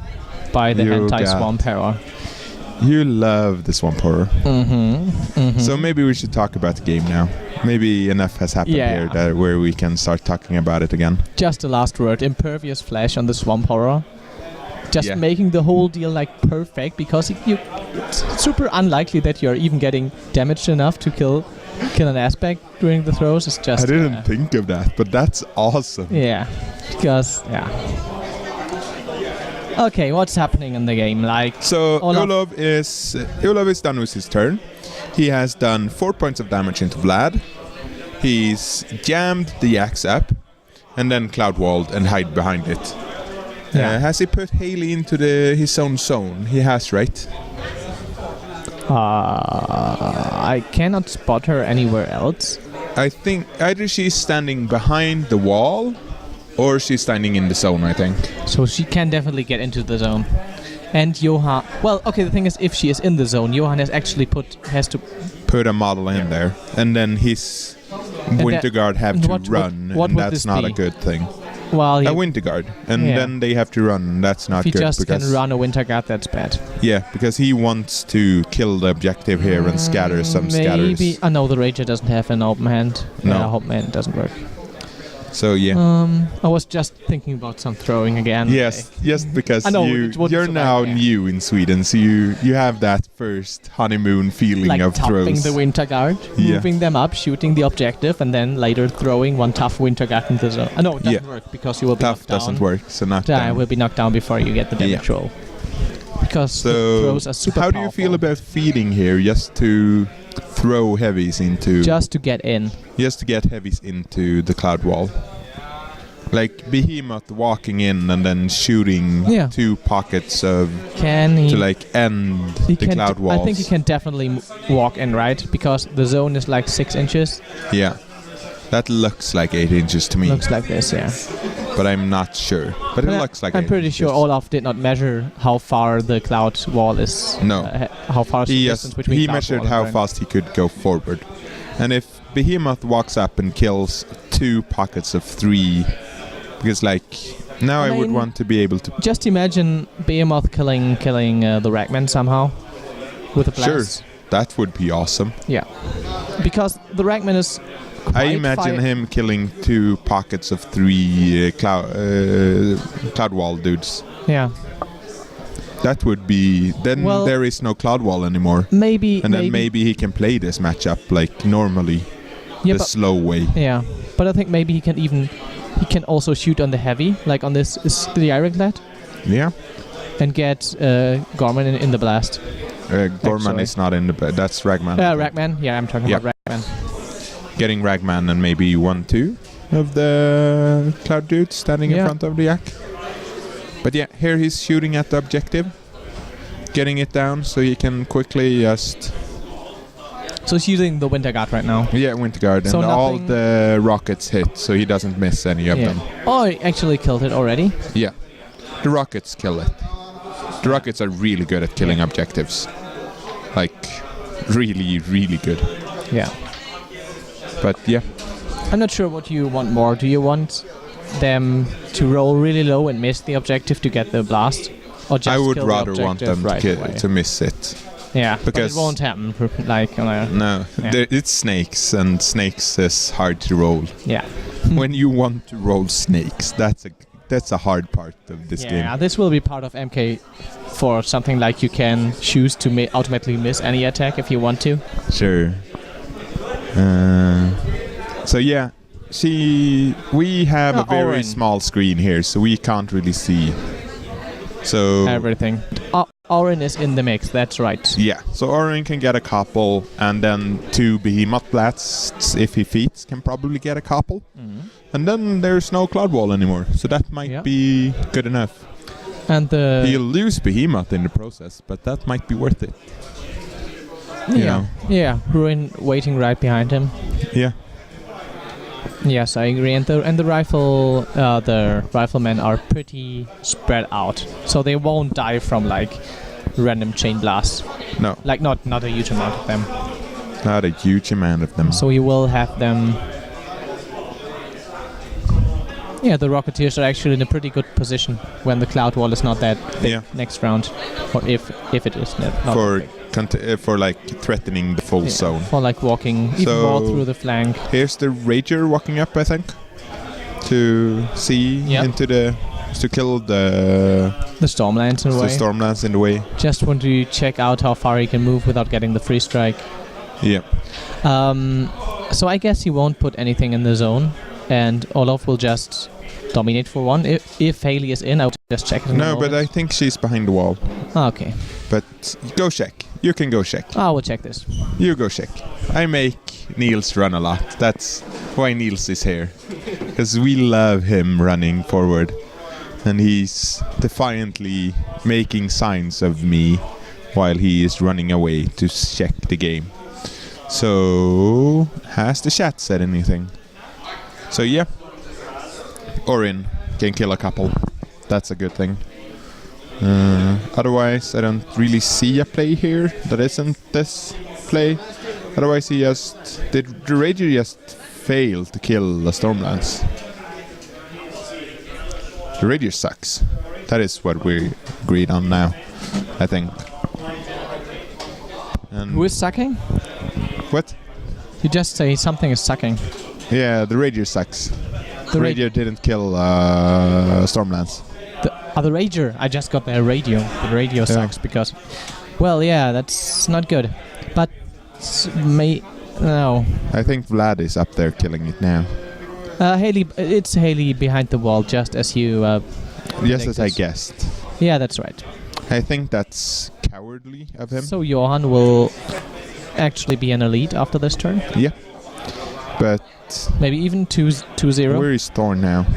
by the You hentai got- swamp terror. You love the swamp horror. Mm-hmm. So maybe we should talk about the game now. Maybe enough has happened Yeah. here where we can start talking about it again. Just the last word, impervious flash on the swamp horror. Just Yeah. making the whole deal like perfect, because it's super unlikely that you're even getting damaged enough to kill an aspect during the throws. It's just I didn't think of that, but that's awesome. yeah, because Okay, what's happening in the game? Like, So Olaf- Olaf is done with his turn. He has done 4 points of damage into Vlad. He's jammed the axe up and then cloud walled and hide behind it. Yeah. Has he put Haley into his own zone? He has, right? I cannot spot her anywhere else. I think either she's standing behind the wall or she's standing in the zone, I think. So she can definitely get into the zone. And Johan... Well, okay, the thing is, if she is in the zone, Johan has to... Put a model in there. And then his Winter Guard have to run, what and would that's this not be? a good thing. Well, A Winter Guard. And Yeah. then they have to run, and that's not if he good. just because can run a Winter Guard, that's bad. Yeah, because he wants to kill the objective here and scatter some scatters. Maybe... no, the Rager doesn't have an open hand. No. Open hand doesn't work. So yeah. I was just thinking about some throwing again. Yes, just because I know, it wouldn't you're survive, now yeah. new in Sweden, so you have that first honeymoon feeling Like of topping throws. the Winter Guard, Yeah. moving them up, shooting the objective, and then later throwing one tough Winter Guard into the zone. No, it doesn't work, because you will be Tough knocked down. doesn't work, so not Yeah, down. will be knocked down before you get the damage roll. Because the So throws are super how do you feel powerful. about feeding here, just to throw heavies into, Just to get in. just to get heavies into the cloud wall? Like Behemoth walking in and then shooting Yeah. 2 pockets of Can he... to like end he the can cloud walls. I think he can definitely walk in, right? Because the zone is like 6 inches. Yeah, that looks like 8 inches to me, Looks like this, yeah. but I'm not sure. But it looks like I'm 8 pretty sure inches. Olaf did not measure how far the cloud wall is. No. How far is the He, distance between he cloud measured wall how and fast he could go forward, and if Behemoth walks up and kills 2 pockets of 3, because like now I I would mean, want to be able to. just imagine Behemoth killing the Ragman somehow with a blast. Sure, that would be awesome. Yeah, because the Ragman is. I quite imagine him killing 2 pockets of 3 cloud wall dudes. Yeah, That would be. Then Well, there is no cloud wall anymore, maybe. and then maybe he can play this matchup like normally, Yeah, the but, slow way. yeah, but I think maybe he can also shoot on the heavy, like on this is the Ironclad, Yeah, and get Gorman in the blast. Gorman Actually. is not in the. That's Ragman. Ragman. Yeah, I'm talking Yeah. about Ragman. Getting Ragman and maybe 1-2 of the cloud dudes standing in Yeah. front of the yak. But yeah, here he's shooting at the objective, getting it down so he can quickly just So he's using the Winter Guard right now. Winter Guard, So and all nothing- the rockets hit, so he doesn't miss any of them. Oh, he actually killed it already. Yeah, the rockets kill it. The rockets are really good at killing objectives, like really, really good. Yeah. But yeah, I'm not sure what you want more. Do you want them to roll really low and miss the objective to get the blast? Or just I would kill the rather want objective them right away? to miss it. Yeah, but because- it won't happen. Like, No, Yeah. it's snakes, and snakes is hard to roll. yeah. When you want to roll snakes, that's a that's a hard part of this game. Yeah, this will be part of MK for something like you can choose to automatically miss any attack if you want to. Sure. So yeah, we have a very Orin. small screen here, so we can't really see. So Everything. Orin is in the mix, that's right. yeah, so Orin can get a couple, and then 2 Behemoth Blasts, if he feats, can probably get a couple. And then there's no Cloud Wall anymore, so that might be good enough. And He'll lose Behemoth in the process, but that might be worth it. You know? Yeah, Ruin waiting right behind him. Yeah. Yes, I agree. And the riflemen are pretty spread out, so they won't die from like random chain blasts. No. Like not a huge amount of them. Not a huge amount of them. So you will have them. Yeah, the Rocketeers are actually in a pretty good position when the Cloud Wall is not that big next round, or if it is not for like threatening the full zone. For like walking even more through the flank. Here's the Rager walking up, I think, to see into to kill the Stormlands in the way. The Stormlands in the way. Just want to check out how far he can move without getting the free strike. Yeah. So I guess he won't put anything in the zone, and Olaf will just dominate for one. If Haley is in, I'll just check it. No, but I think she's behind the wall. Okay. But go check. You can go check. I will check this. You go check. I make Niels run a lot. That's why Niels is here. Because we love him running forward. And he's defiantly making signs of me while he is running away to check the game. So, has the chat said anything? So yeah, Orin can kill a couple. That's a good thing. Otherwise, I don't really see a play here that isn't this play. Otherwise, did the Rager just fail to kill the Stormlands? The Rager sucks. That is what we agreed on now, I think. And who is sucking? What? You just say something is sucking. Yeah, the Rager sucks. The Rager didn't kill Stormlands. The Rager. I just got the radio. The radio sucks because... Well, yeah, that's not good. But... No. I think Vlad is up there killing it now. Haley... It's Haley behind the wall, just as you... Just as I guessed. Yeah, that's right. I think that's cowardly of him. So Johan will actually be an elite after this turn? Yeah. But... Maybe even 2-0? Where is Thorn now?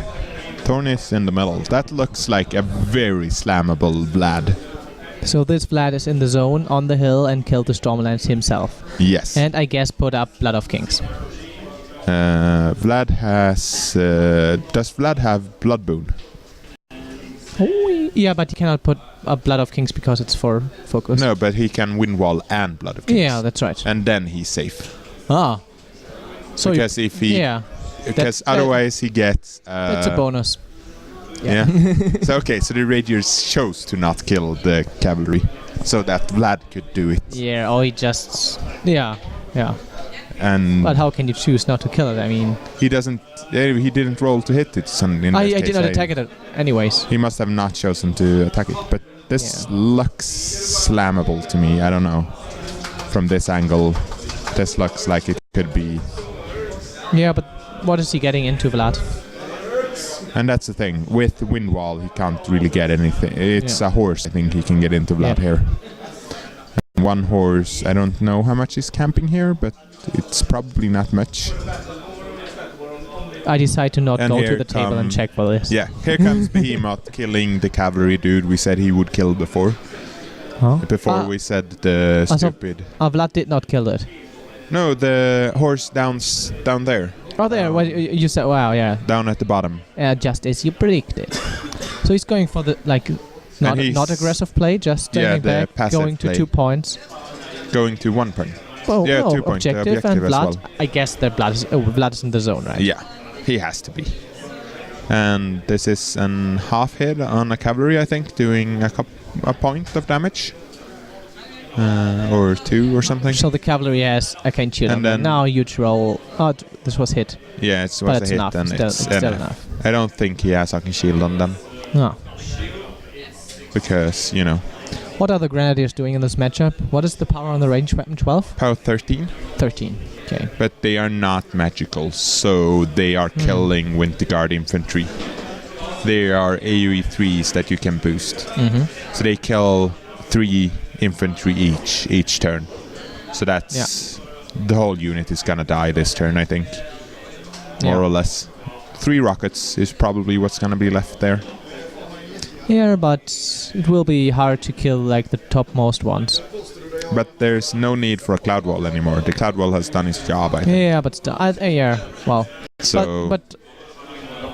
Thorn is in the middle. That looks like a very slammable Vlad. So this Vlad is in the zone, on the hill, and killed the Stormlands himself. Yes. And I guess put up Blood of Kings. Vlad has... does Vlad have Blood Boon? Oh, yeah, but he cannot put up Blood of Kings because it's for focus. No, but he can win wall and Blood of Kings. Yeah, that's right. And then he's safe. Ah. So because if he... Yeah. Because otherwise he gets... it's a bonus. Yeah. So okay, so the Ragers chose to not kill the cavalry, so that Vlad could do it. Yeah, or he just... Yeah. And but how can you choose not to kill it? I mean... He didn't roll to hit it. I did not attack it anyways. He must have not chosen to attack it, but this looks slammable to me. I don't know. From this angle, this looks like it could be... Yeah, but what is he getting into, Vlad? And that's the thing. With the wind wall, he can't really get anything. It's a horse, I think he can get into Vlad here. And one horse, I don't know how much is camping here, but it's probably not much. I decide to not go to the table and check for this. Yeah, here comes Behemoth killing the cavalry dude we said he would kill before. Huh? Before we said the stupid... Vlad did not kill it. No, the horse down there. Oh, there. What you said? Wow, yeah. Down at the bottom. Just as you predicted. So he's going for the not aggressive play, just standing back, going to 2 points. Going to 1 point. Well, yeah, no, 2 points. Objective and Vlad. Well. I guess that Vlad is in the zone, right? Yeah, he has to be. And this is an half hit on a cavalry, I think, doing a point of damage. or 2 or something. So the cavalry has I can shoot And them. then- Now you throw. Oh, this was hit. Yeah, it was But a it's hit, enough. and It's it's still enough. enough. I don't think he has Hawking Shield on them No. because What are the grenadiers doing in this matchup? What is the power on the range weapon? 12? power 13, 13. Okay. but they are not magical, so they are killing Winter Guard infantry. They are AoE 3s that you can boost. Mm-hmm. So they kill 3 infantry each turn. So that's the whole unit is gonna die this turn, I think, more or less. 3 rockets is probably what's gonna be left there. Yeah, but it will be hard to kill like the topmost ones. But there's no need for a cloud wall anymore. The cloud wall has done its job, I think. Yeah, but still, well, So but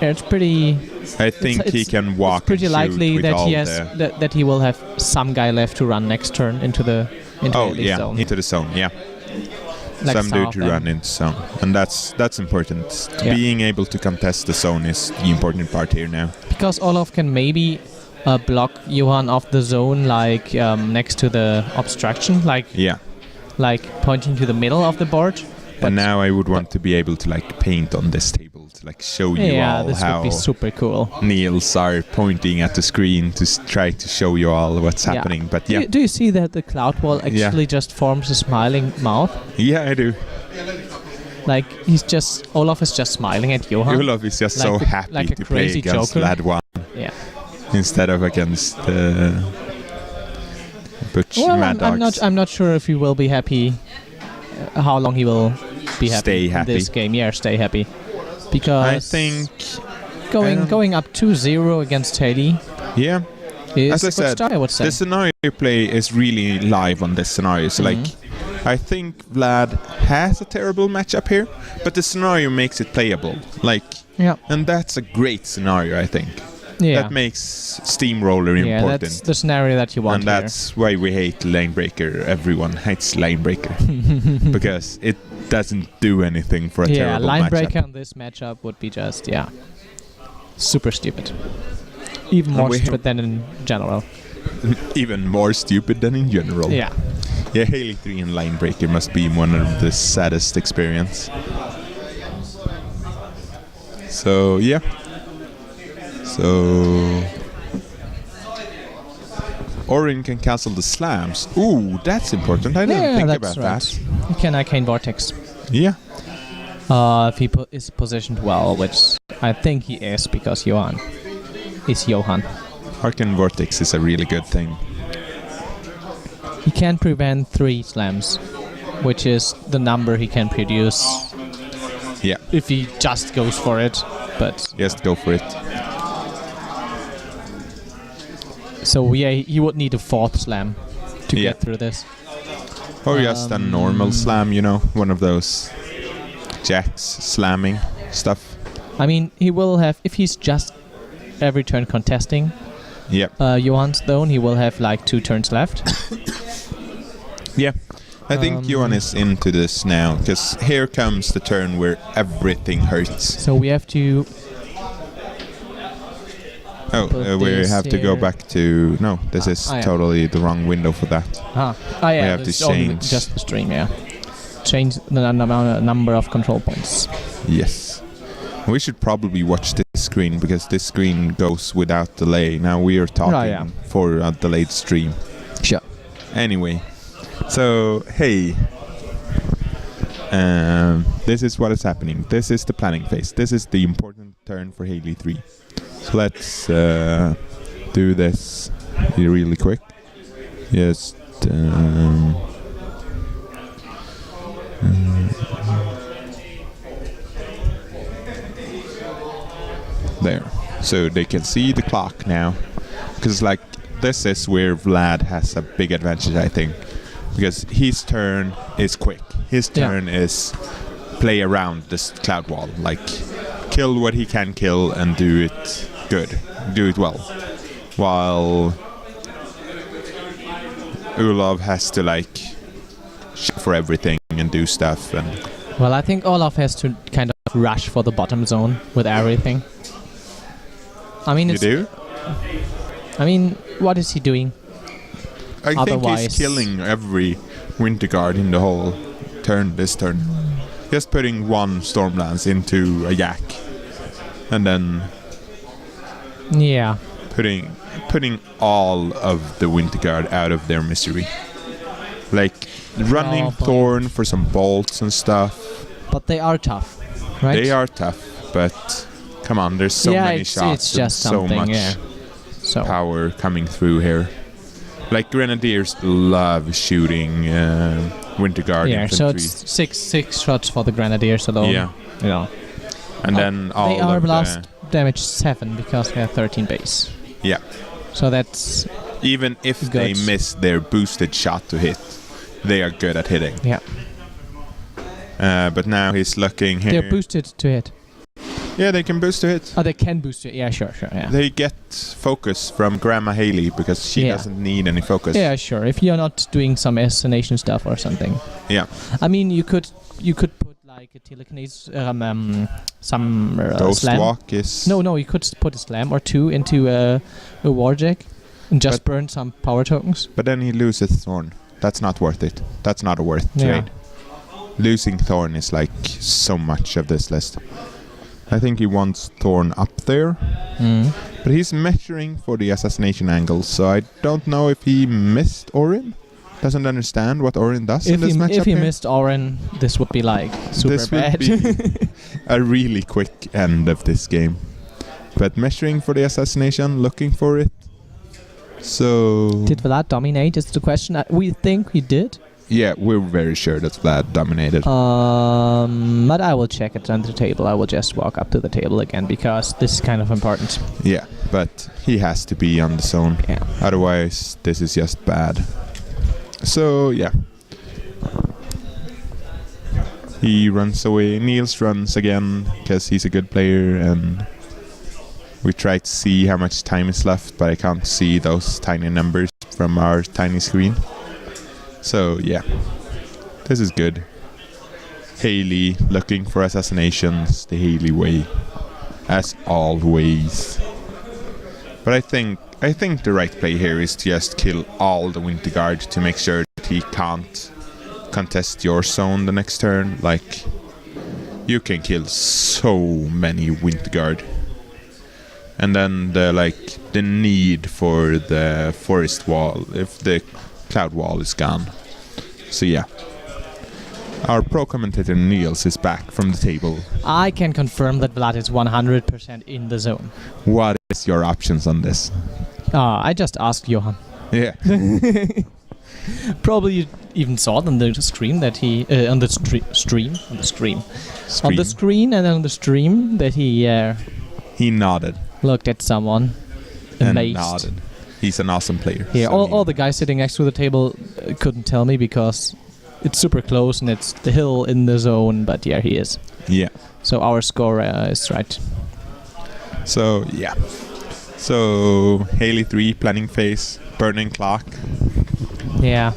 yeah, it's pretty. I think he can walk. It's pretty and shoot likely with that all he has that he will have some guy left to run next turn into the zone. into the zone. Yeah, Like some dude south to then. run into zone, and that's important. Yeah. Being able to contest the zone is the important part here now. Because Olaf can maybe block Johan off the zone, like next to the obstruction, Yeah, like pointing to the middle of the board. But and now I would want to be able to like paint on this table to like show you all this how would be super cool. Niels are pointing at the screen to try to show you all what's happening. But yeah, Do you see that the cloud wall actually just forms a smiling mouth? yeah, I do. Like Olaf is just smiling at Johan. Olaf is just Like so the- happy like a to play crazy against Joker. Lad 1 Yeah. instead of against Butch Well, Mad Dogs. I'm not sure if he will be happy. How long he will be happy Stay in happy. this game? Yeah, stay happy. Because I think, going up 2-0 against Haley yeah, is as I a good said, start, I would say. the scenario play is really live on this scenario. So like, I think Vlad has a terrible matchup here, but the scenario makes it playable. Like, Yeah. and that's a great scenario, I think. Yeah. That makes Steamroller Yeah, important. that's the scenario that you want And that's why we hate Lanebreaker. Everyone hates Lanebreaker because it doesn't do anything for a here. Yeah, terrible line matchup. breaker on this matchup would be just super stupid. Even more we- stupid than in general. Even more stupid than in general. Yeah. Yeah, Haley 3 and Linebreaker must be one of the saddest experience. So, yeah. So... Orin can cancel the slams. Ooh, that's important. I didn't think about that. He can Arcane Vortex. Yeah. If he is positioned well, which I think he is because Johan is Johan. Arcane Vortex is a really good thing. He can prevent 3 slams, which is the number he can produce Yeah, if he just goes for it. But just go for it. so yeah, he would need a 4th slam to Yeah. get through this. Or just a normal slam, you know, one of those jacks slamming stuff. I mean, he will have, if he's just every turn contesting Yep. Johan's zone, he will have like 2 turns left. Yeah. I think Johan is into this now, because here comes the turn where everything hurts. So we have to... Oh, Put we this have to go here. back to... No, this is yeah. totally the wrong window for that. Oh yeah, have to it's only change. just the stream, yeah. Change the number of control points. Yes. We should probably watch this screen, because this screen goes without delay. Now we are talking for a delayed stream. Sure. Anyway, so hey, this is what is happening. This is the planning phase. This is the important turn for Haley 3. So let's do this really quick. Just there, so they can see the clock now, because like this is where Vlad has a big advantage, I think, because his turn is quick. His turn is play around this cloud wall, like kill what he can kill and do it good, do it well, while Olav has to like for everything and do stuff. And Well, I think Olaf has to kind of rush for the bottom zone with everything. I mean, you it's, do? I mean, what is he doing? I think Otherwise- he's killing every Winter Guard in the whole turn this turn. Just putting one Stormlance into a Yak, and then Yeah. putting all of the Winter Guard out of their misery. Like running but- Thorn for some bolts and stuff. But they are tough, right? They are tough, but come on, there's so many shots It's just and so something, much yeah. So power coming through here. Like Grenadiers love shooting Winter Guard yeah, so infantry. it's six shots for the Grenadiers alone. Yeah, You know. and then all They are of blast the, damage 7 because they have 13 base. yeah. So that's Even if they Good. miss their boosted shot to hit, they are good at hitting. yeah. But now he's looking here. They're boosted to hit. Yeah, they can boost to hit. Oh, they can boost it. Yeah, sure, yeah. They get focus from Grandma Haley because she Yeah. doesn't need any focus. Yeah, sure. If you're not doing some assassination stuff or something. Yeah. I mean, you could put like a telekinesis, some Ghost slam. Walk is... No, you could put a slam or two into a warjack and just But- burn some power tokens. But then he loses Thorn. That's not worth it. That's not a worth Yeah. trade. Losing Thorn is like so much of this list. I think he wants Thorn up there, but he's measuring for the assassination angle, so I don't know if he missed Orin. Doesn't understand what Orin does in this matchup If he here. missed Oren, this would be like super This bad. would be a really quick end of this game. But measuring for the assassination, looking for it. So... Did Vlad dominate is the question. We think he did. yeah, we're very sure that Vlad dominated. But I will check it on the table. I will just walk up to the table again because this is kind of important. Yeah, but he has to be on the zone. Yeah. Otherwise, this is just bad. So, yeah. He runs away. Niels runs again because he's a good player, and we try to see how much time is left, but I can't see those tiny numbers from our tiny screen. So, yeah. This is good. Haley looking for assassinations the Haley way, as always. But I think the right play here is to just kill all the Winter Guard to make sure that he can't contest your zone the next turn. Like, you can kill so many Winter Guard. And then the need for the forest wall, if the cloud wall is gone. So yeah. Our pro commentator Niels is back from the table. I can confirm that Vlad is 100% in the zone. What is your options on this? I just asked Johan. Yeah. Probably you even saw it on the screen that he on the screen and on the stream that He nodded looked at someone and amazed. nodded. He's an awesome player. Yeah, so all the guys sitting next to the table couldn't tell me because it's super close and it's the hill in the zone. But yeah, he is. Yeah. So our score is right. So yeah. So Haley 3 planning phase, burning clock. Yeah,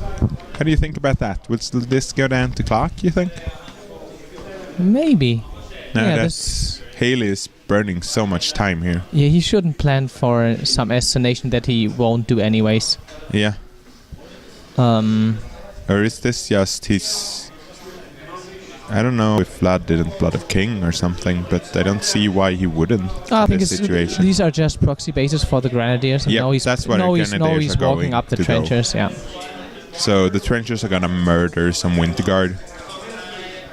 How do you think about that? Will this go down to clock, you think? maybe. No, Yeah, that's Haley is burning so much time here. Yeah, he shouldn't plan for some assassination that he won't do anyways. Yeah. Um, Or is this just his... I don't know if Vlad didn't Blood of King or something, but I don't see why he wouldn't I in think this it's, situation. these are just proxy bases for the Grenadiers. And Yeah, now he's, that's what the now Grenadiers he's are going walking up the to go. trenches, yeah. So the trenches are gonna murder some Winter Guard.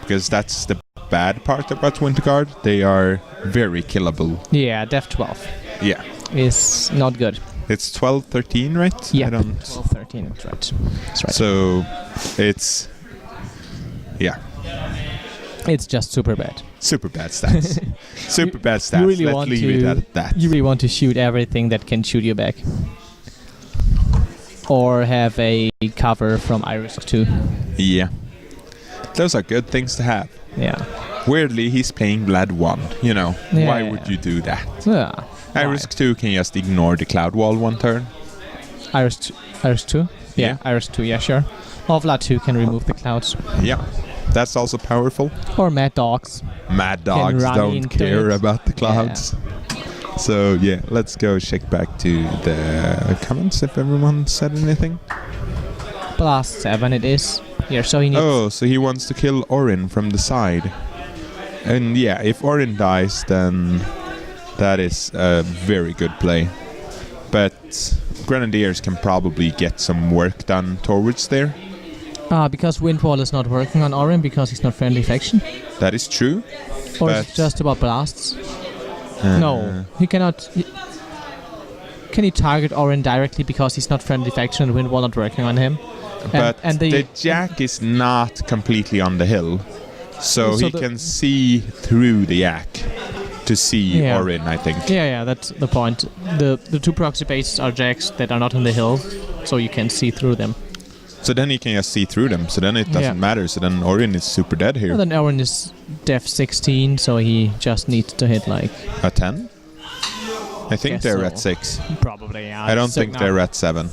Because that's the bad part about Winter Guard. They are very killable. Yeah, Def 12 Yeah. is not good. It's 12-13, right? Yeah, I don't... 12-13, that's right. That's right. So it's... Yeah. It's just super bad. Super bad stats. Super bad stats. You really Let's want leave it to- at that. You really want to shoot everything that can shoot you back. Or have a cover from Iris 2. Yeah. Those are good things to have. Yeah. Weirdly, he's playing Vlad 1, you know. Yeah, Why yeah, would yeah. you do that? Yeah. Iris 2 can just ignore the cloud wall one turn. Iris 2? Yeah, Yeah. Iris 2, yeah, sure. Or Vlad 2 can remove the clouds. Yeah. That's also powerful. Or Mad Dogs. Mad dogs run don't into care it. about the clouds. So yeah, let's go check back to the comments if everyone said anything. Blast 7 it is. Here, so he needs... Oh, so he wants to kill Orin from the side. And yeah, if Orin dies, then that is a very good play. But Grenadiers can probably get some work done towards there. Because Windwall is not working on Orin because he's not friendly faction? That is true. Or but is it just about blasts? No, he cannot... Can he target Orin directly because he's not friendly faction and Windwall not working on him? But the Jack is not completely on the hill. So he can see through the Yak to see Orin, I think. Yeah, that's the point. The two proxy bases are Jacks that are not on the hill, so you can see through them. So then he can just see through them, so then it doesn't matter. So then Orin is super dead here. Well, then Orin is def 16, so he just needs to hit like... A 10? I think they're at 6. Probably, yeah. I don't think they're at 7.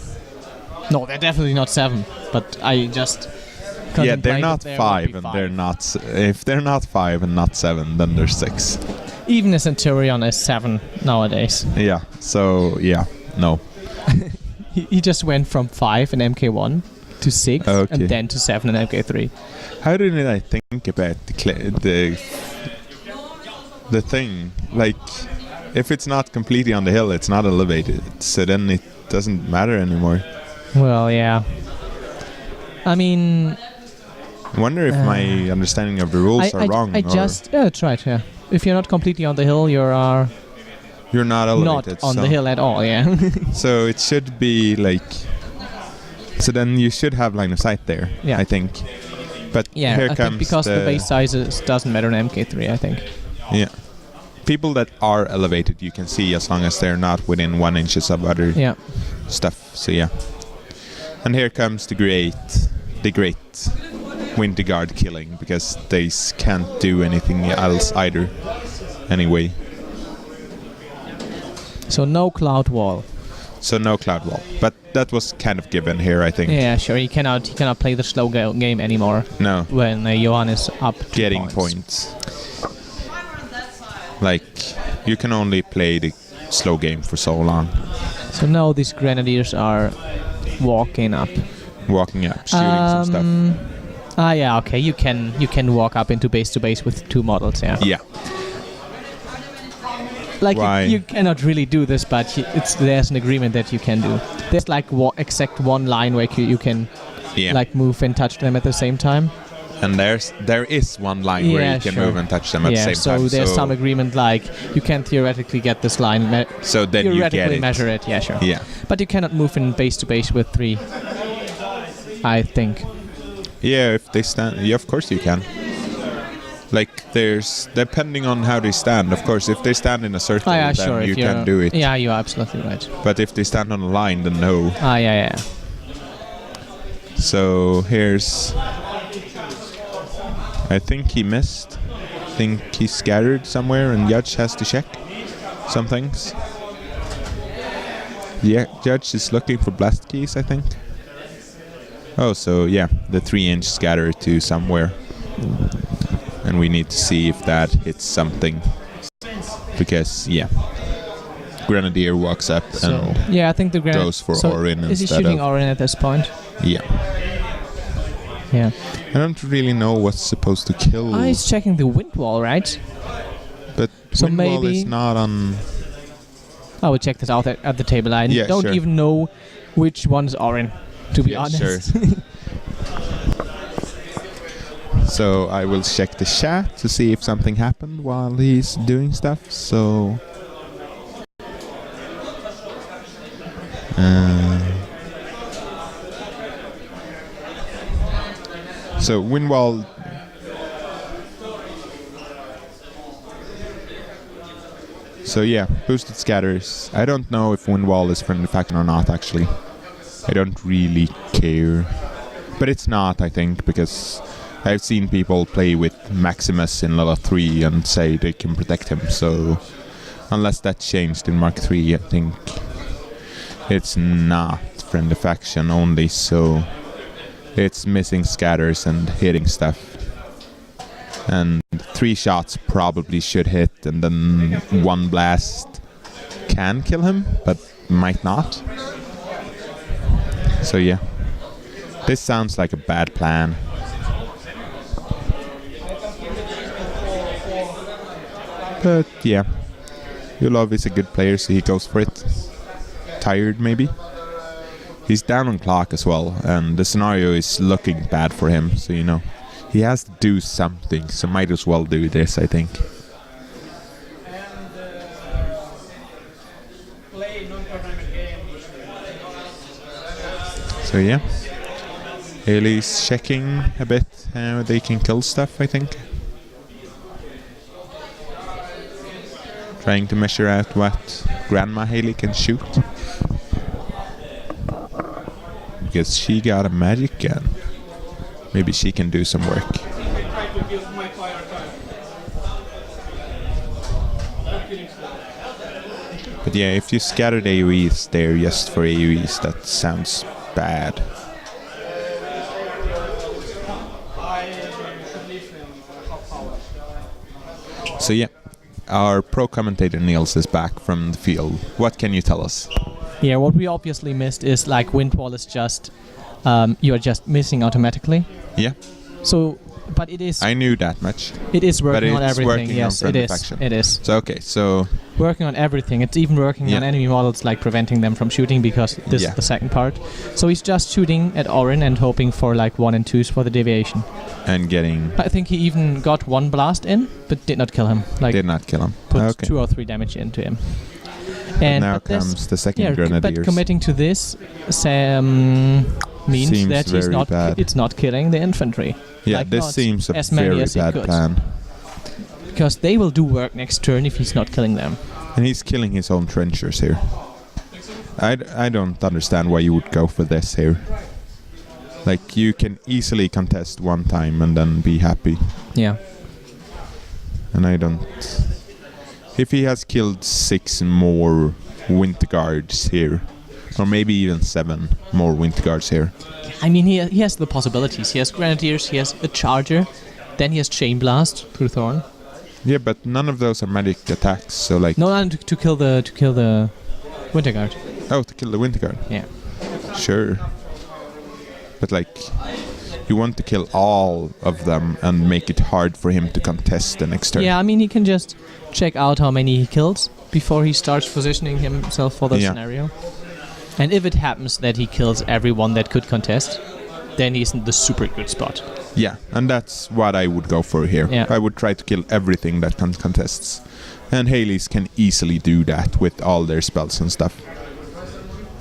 No, they're definitely not 7, but I just... Yeah, they're not 5, and they're not... If they're not 5 and not 7, then they're 6. Even a Centurion is 7 nowadays. Yeah, so, yeah, no. He just went from 5 in MK1 to 6, and then to 7 in MK3. How did I think about the thing? Like, if it's not completely on the hill, it's not elevated, so then it doesn't matter anymore. Well, yeah. I mean... I wonder if my understanding of the rules are wrong. That's right, yeah. If you're not completely on the hill, you're not elevated. Not on the hill at all, yeah. So it should be like... So then you should have line of sight there, I think. But here I comes think because the base sizes doesn't matter in MK3, I think. Yeah. People that are elevated you can see as long as they're not within 1 inches of other stuff. So yeah. And here comes the great Winter Guard killing, because they can't do anything else either. Anyway. So no Cloud Wall. But that was kind of given here, I think. Yeah, sure. He cannot play the slow game anymore. No. When Johan is up getting points. Like, you can only play the slow game for so long. So now these Grenadiers are walking up, shooting some stuff. Yeah, okay. You can walk up into base to base with 2 models. Yeah. Like you cannot really do this, but there's an agreement that you can do. There's like exact one line where you can like move and touch them at the same time. And there is one line where you can move and touch them at the same time. So there's some agreement, like you can theoretically get this line. So then you get it. Measure it. Yeah, sure. Yeah. But you cannot move in base to base with 3. I think. Yeah, if they stand. Yeah, of course you can. Like, there's depending on how they stand. Of course, if they stand in a circle, then you can do it. Yeah, you're absolutely right. But if they stand on a line, then no. Yeah. So here's. I think he missed. I think he scattered somewhere, and Judge has to check some things. Yeah, Judge is looking for blast keys, I think. Oh, so yeah, the 3-inch scatter to somewhere. And we need to see if that hits something. Because, yeah. Grenadier walks up and I think the goes for Orin instead of... Is he shooting Orin at this point? Yeah. Yeah. I don't really know what's supposed to kill... he's checking the wind wall, right? But so wind wall is not on... I will check this out at the table. I don't even know which one's Orin, to be honest. Sure. So I will check the chat to see if something happened while he's doing stuff. So... So Windwall. So yeah, boosted scatters. I don't know if Windwall is friendly faction or not, actually. I don't really care. But it's not, I think, because I've seen people play with Maximus in level 3 and say they can protect him, so unless that changed in Mark 3, I think it's not friendly faction only, so it's missing scatters and hitting stuff. And 3 shots probably should hit, and then 1 blast can kill him, but might not. So yeah. This sounds like a bad plan. But yeah, Yulov is a good player, so he goes for it. Tired, maybe? He's down on clock as well, and the scenario is looking bad for him, so you know. He has to do something, so might as well do this, I think. So yeah, Haley's checking a bit how they can kill stuff, I think. Trying to measure out what Grandma Haley can shoot. Because she got a magic gun. Maybe she can do some work. But yeah, if you scattered AoEs there just for AoEs, that sounds bad. So yeah, our pro commentator Niels is back from the field. What can you tell us? Yeah, what we obviously missed is like Windwall is just you are just missing automatically. Yeah. So, but it is. I knew that much. It is working on it's everything. working Yes, on it is. faction. It is So okay, so working on everything. It's even working on enemy models, like preventing them from shooting, because this is the second part. So he's just shooting at Orin and hoping for like 1 and 2s for the deviation. and getting I think he even got 1 blast in, but did not kill him. Like did not kill him. put Okay. 2 or 3 damage into him. And now but this- comes the second yeah, Grenadiers. but committing to this means Seems that he's very not. bad. It's not killing the infantry. Yeah, like this not seems a as many very as he bad could. plan. Because they will do work next turn if he's not killing them. And he's killing his own trenchers here. I don't understand why you would go for this here. Like, you can easily contest one time and then be happy. Yeah. And I don't... If he has killed 6 more Winter Guards here, or maybe even 7 more Winter Guards here. I mean, he has the possibilities. He has Grenadiers, he has a Charger, then he has Chain Blast through Thorn. Yeah, but none of those are magic attacks, so like... No, to kill the Winter Guard. Oh, to kill the Winter Guard. Yeah. Sure. But like, you want to kill all of them and make it hard for him to contest the next turn. Yeah, I mean, he can just check out how many he kills before he starts positioning himself for the scenario. And if it happens that he kills everyone that could contest, then he's in the super good spot. Yeah, and that's what I would go for here. Yeah. I would try to kill everything that contests. And Haley's can easily do that with all their spells and stuff.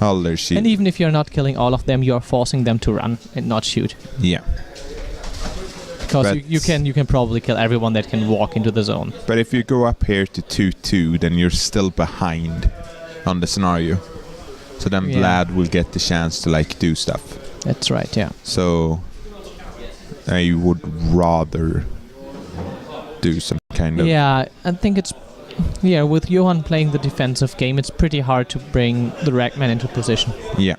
All their shield. And even if you're not killing all of them, you're forcing them to run and not shoot. Yeah. Because you can probably kill everyone that can walk into the zone. But if you go up here to 2-2, then you're still behind on the scenario. So then Vlad will get the chance to like do stuff. That's right, yeah. So I would rather do some kind of... Yeah, I think it's... Yeah, with Johan playing the defensive game, it's pretty hard to bring the Ragman into position. Yeah.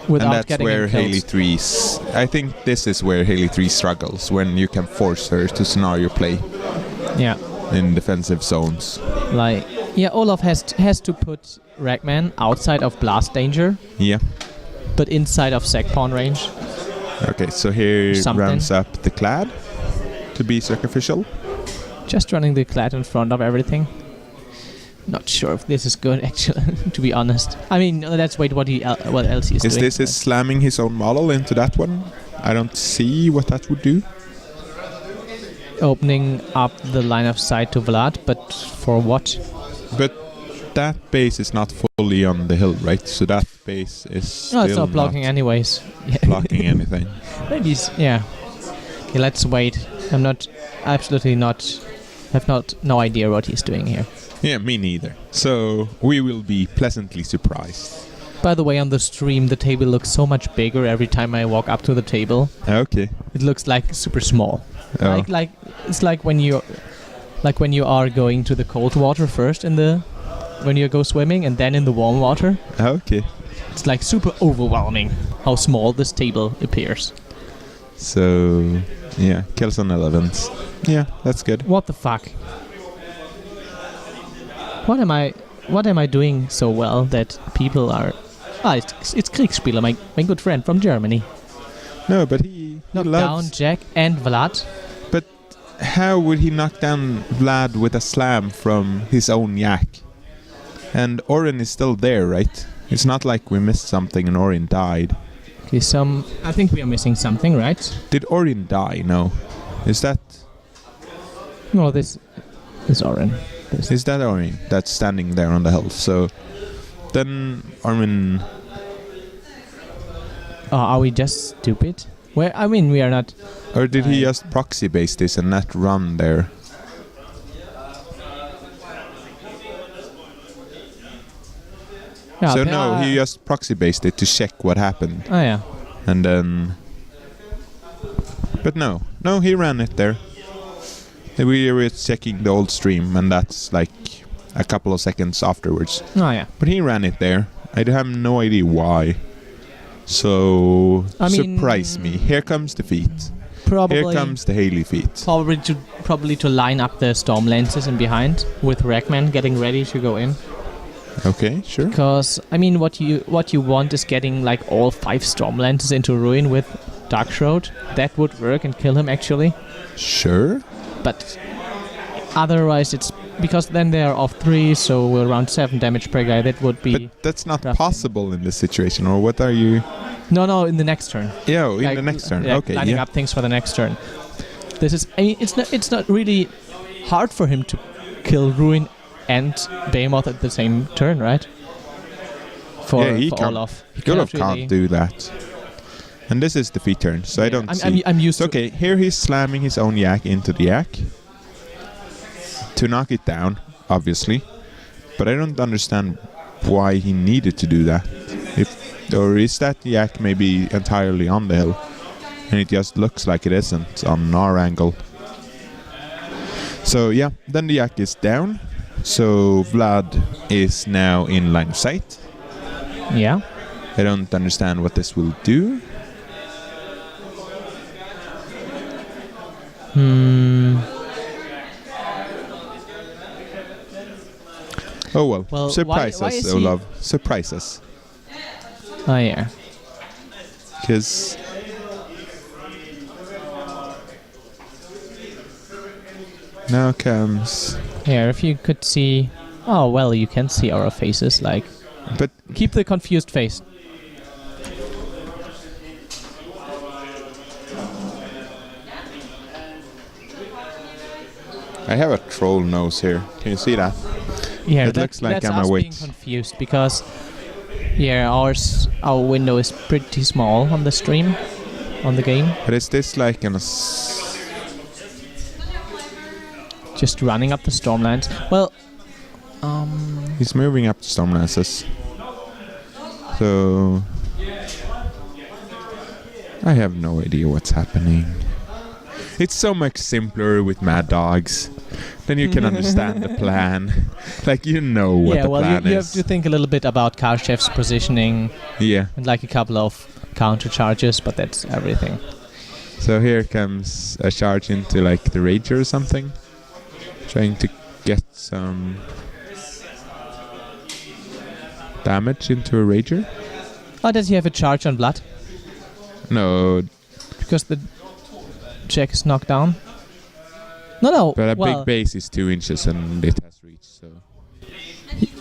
Without and that's getting where him killed. Haley 3's... I think this is where Haley 3 struggles, when you can force her to scenario play. Yeah. In defensive zones. Like... Yeah, Olaf has to put Ragman outside of blast danger. Yeah. But inside of sec pawn range. Okay, so here Something. runs up the Clad to be sacrificial. Just running the Clad in front of everything. Not sure if this is good, actually, to be honest. I mean, let's wait what else he's doing. Is this his slamming his own model into that one? I don't see what that would do. Opening up the line of sight to Vlad, but for what? But that base is not fully on the hill, right? So that base is No, it's still not blocking anyways. blocking anything. Maybe yeah. Okay, let's wait. I'm not... Absolutely not... Have no idea what he's doing here. Yeah, me neither. So we will be pleasantly surprised. By the way, on the stream, the table looks so much bigger every time I walk up to the table. Okay. It looks like super small. Oh. Like it's like when you are going to the cold water first when you go swimming, and then in the warm water. Okay. It's like super overwhelming how small this table appears. So yeah, kills on 11s. Yeah, that's good. What the fuck? What am I doing so well that people are... it's Kriegsspieler, my good friend from Germany. No, but he knocked down loves... Jack and Vlad. But how would he knock down Vlad with a slam from his own yak? And Orin is still there, right? It's not like we missed something and Orin died. Okay, I think we are missing something, right? Did Orin die? No. Is that... No, this is Orin. Is that Orin that's standing there on the hill? So then Orin... Are we just stupid? We are not... Or did he just proxy base this and not run there? Yeah, so no, he just proxy based it to check what happened. Oh yeah. And then... But no, he ran it there. We were checking the old stream and that's like a couple of seconds afterwards. Oh yeah. But he ran it there. I have no idea why. So, surprise me. Here comes the feet. Probably. Here comes the Haley feet. Probably to line up the storm lenses in behind with Ragman getting ready to go in. Okay, sure. Because what you want is getting like all 5 storm lenses into ruin with Dark Shroud. That would work and kill him actually. Sure. But otherwise it's because then they are off 3, so around 7 damage per guy. That would be. But that's not possible in this situation, or what are you? No, in the next turn. Yeah, in the next turn. Okay, lining up things for the next turn. This is. It's not really hard for him to kill Ruin and Behemoth at the same turn, right? For Olaf. Olaf can't do that. And this is the feet turn, so I don't see. I'm used to. Okay, here he's slamming his own yak into the yak to knock it down, obviously. But I don't understand why he needed to do that. Or is that yak maybe entirely on the hill? And it just looks like it isn't on our angle. So yeah, then the yak is down. So Vlad is now in line of sight. Yeah. I don't understand what this will do. Oh well, surprise us, Olav. Surprise us. Oh yeah. Because now comes... Yeah, if you could see... Oh well, you can see our faces, like... But keep the confused face. I have a troll nose here. Can you see that? Yeah, it looks like I'm awake. Being confused because our window is pretty small on the stream, on the game. But is this like an... Just running up the Stormlands. Well, he's moving up the Stormlands. So I have no idea what's happening. It's so much simpler with Mad Dogs. Then you can understand the plan. Like, you know what the plan is. You have to think a little bit about Karchev's positioning. Yeah. And like a couple of counter charges, but that's everything. So here comes a charge into like the Rager or something. Trying to get some damage into a Rager. Oh, does he have a charge on Blood? No. Because the Jack is knocked down? No. But a big base is 2 inches and it has reach, so...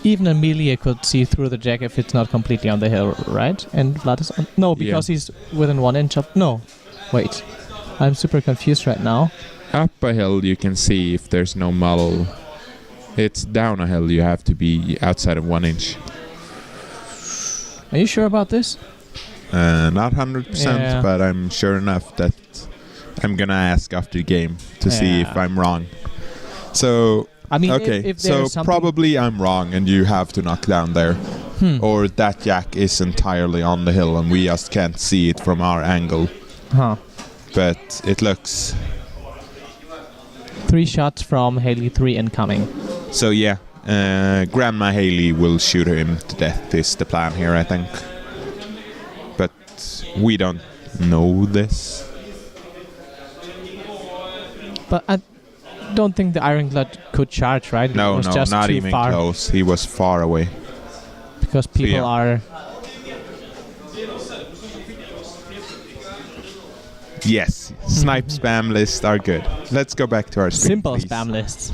Even Amelia could see through the Jack if it's not completely on the hill, right? And Vlad is on... No, because he's within 1 inch of... No. Wait. I'm super confused right now. Up a hill you can see if there's no model. It's down a hill you have to be outside of 1 inch. Are you sure about this? Not 100%, but I'm sure enough that I'm gonna ask after the game to see if I'm wrong. So, I mean, okay, if so probably I'm wrong and you have to knock down there. Or that Jack is entirely on the hill and we just can't see it from our angle. But it looks... 3 shots from Haley, 3 incoming. So yeah, Grandma Haley will shoot him to death is the plan here, I think. But we don't know this. But I don't think the Ironclad could charge, right? No, not even close. He was far away. Because people are... Yes, snipe spam lists are good. Let's go back to our screen, Simple please. spam lists.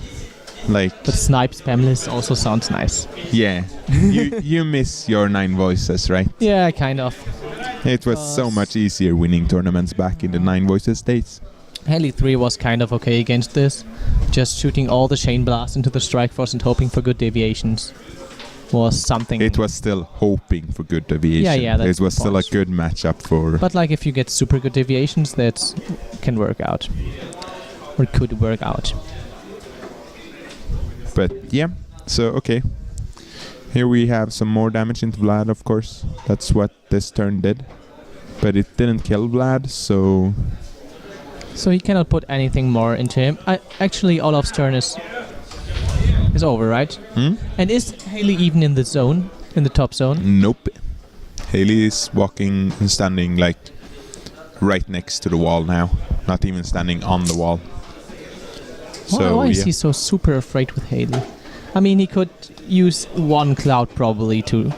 Like, But snipe spam list also sounds nice. yeah, you miss your 9 voices, right? Yeah, kind of. It was so much easier winning tournaments back in the 9 voices days. Heli 3 was kind of okay against this. Just shooting all the chain blasts into the strike force and hoping for good deviations was something. It was still hoping for good deviation. Yeah, that's it was the still a point. good matchup for... But like if you get super good deviations, that can work out. Or could work out. But yeah, so okay. Here we have some more damage into Vlad, of course. That's what this turn did. But it didn't kill Vlad, so... So he cannot put anything more into him. Actually, Olaf's turn is over, right? Hmm? And is Haley even in the zone? In the top zone? Nope. Haley is walking and standing like right next to the wall now. Not even standing on the wall. Why is he so super afraid with Haley? I mean, he could use one cloud probably to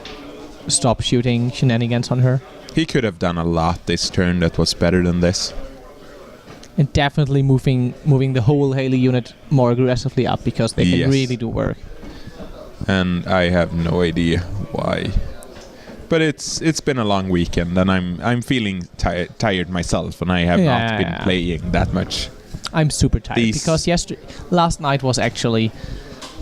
stop shooting shenanigans on her. He could have done a lot this turn that was better than this. And definitely moving the whole Haley unit more aggressively up because they can really do work. And I have no idea why. But it's been a long weekend and I'm feeling tired myself and I have not been playing that much. I'm super tired because last night was actually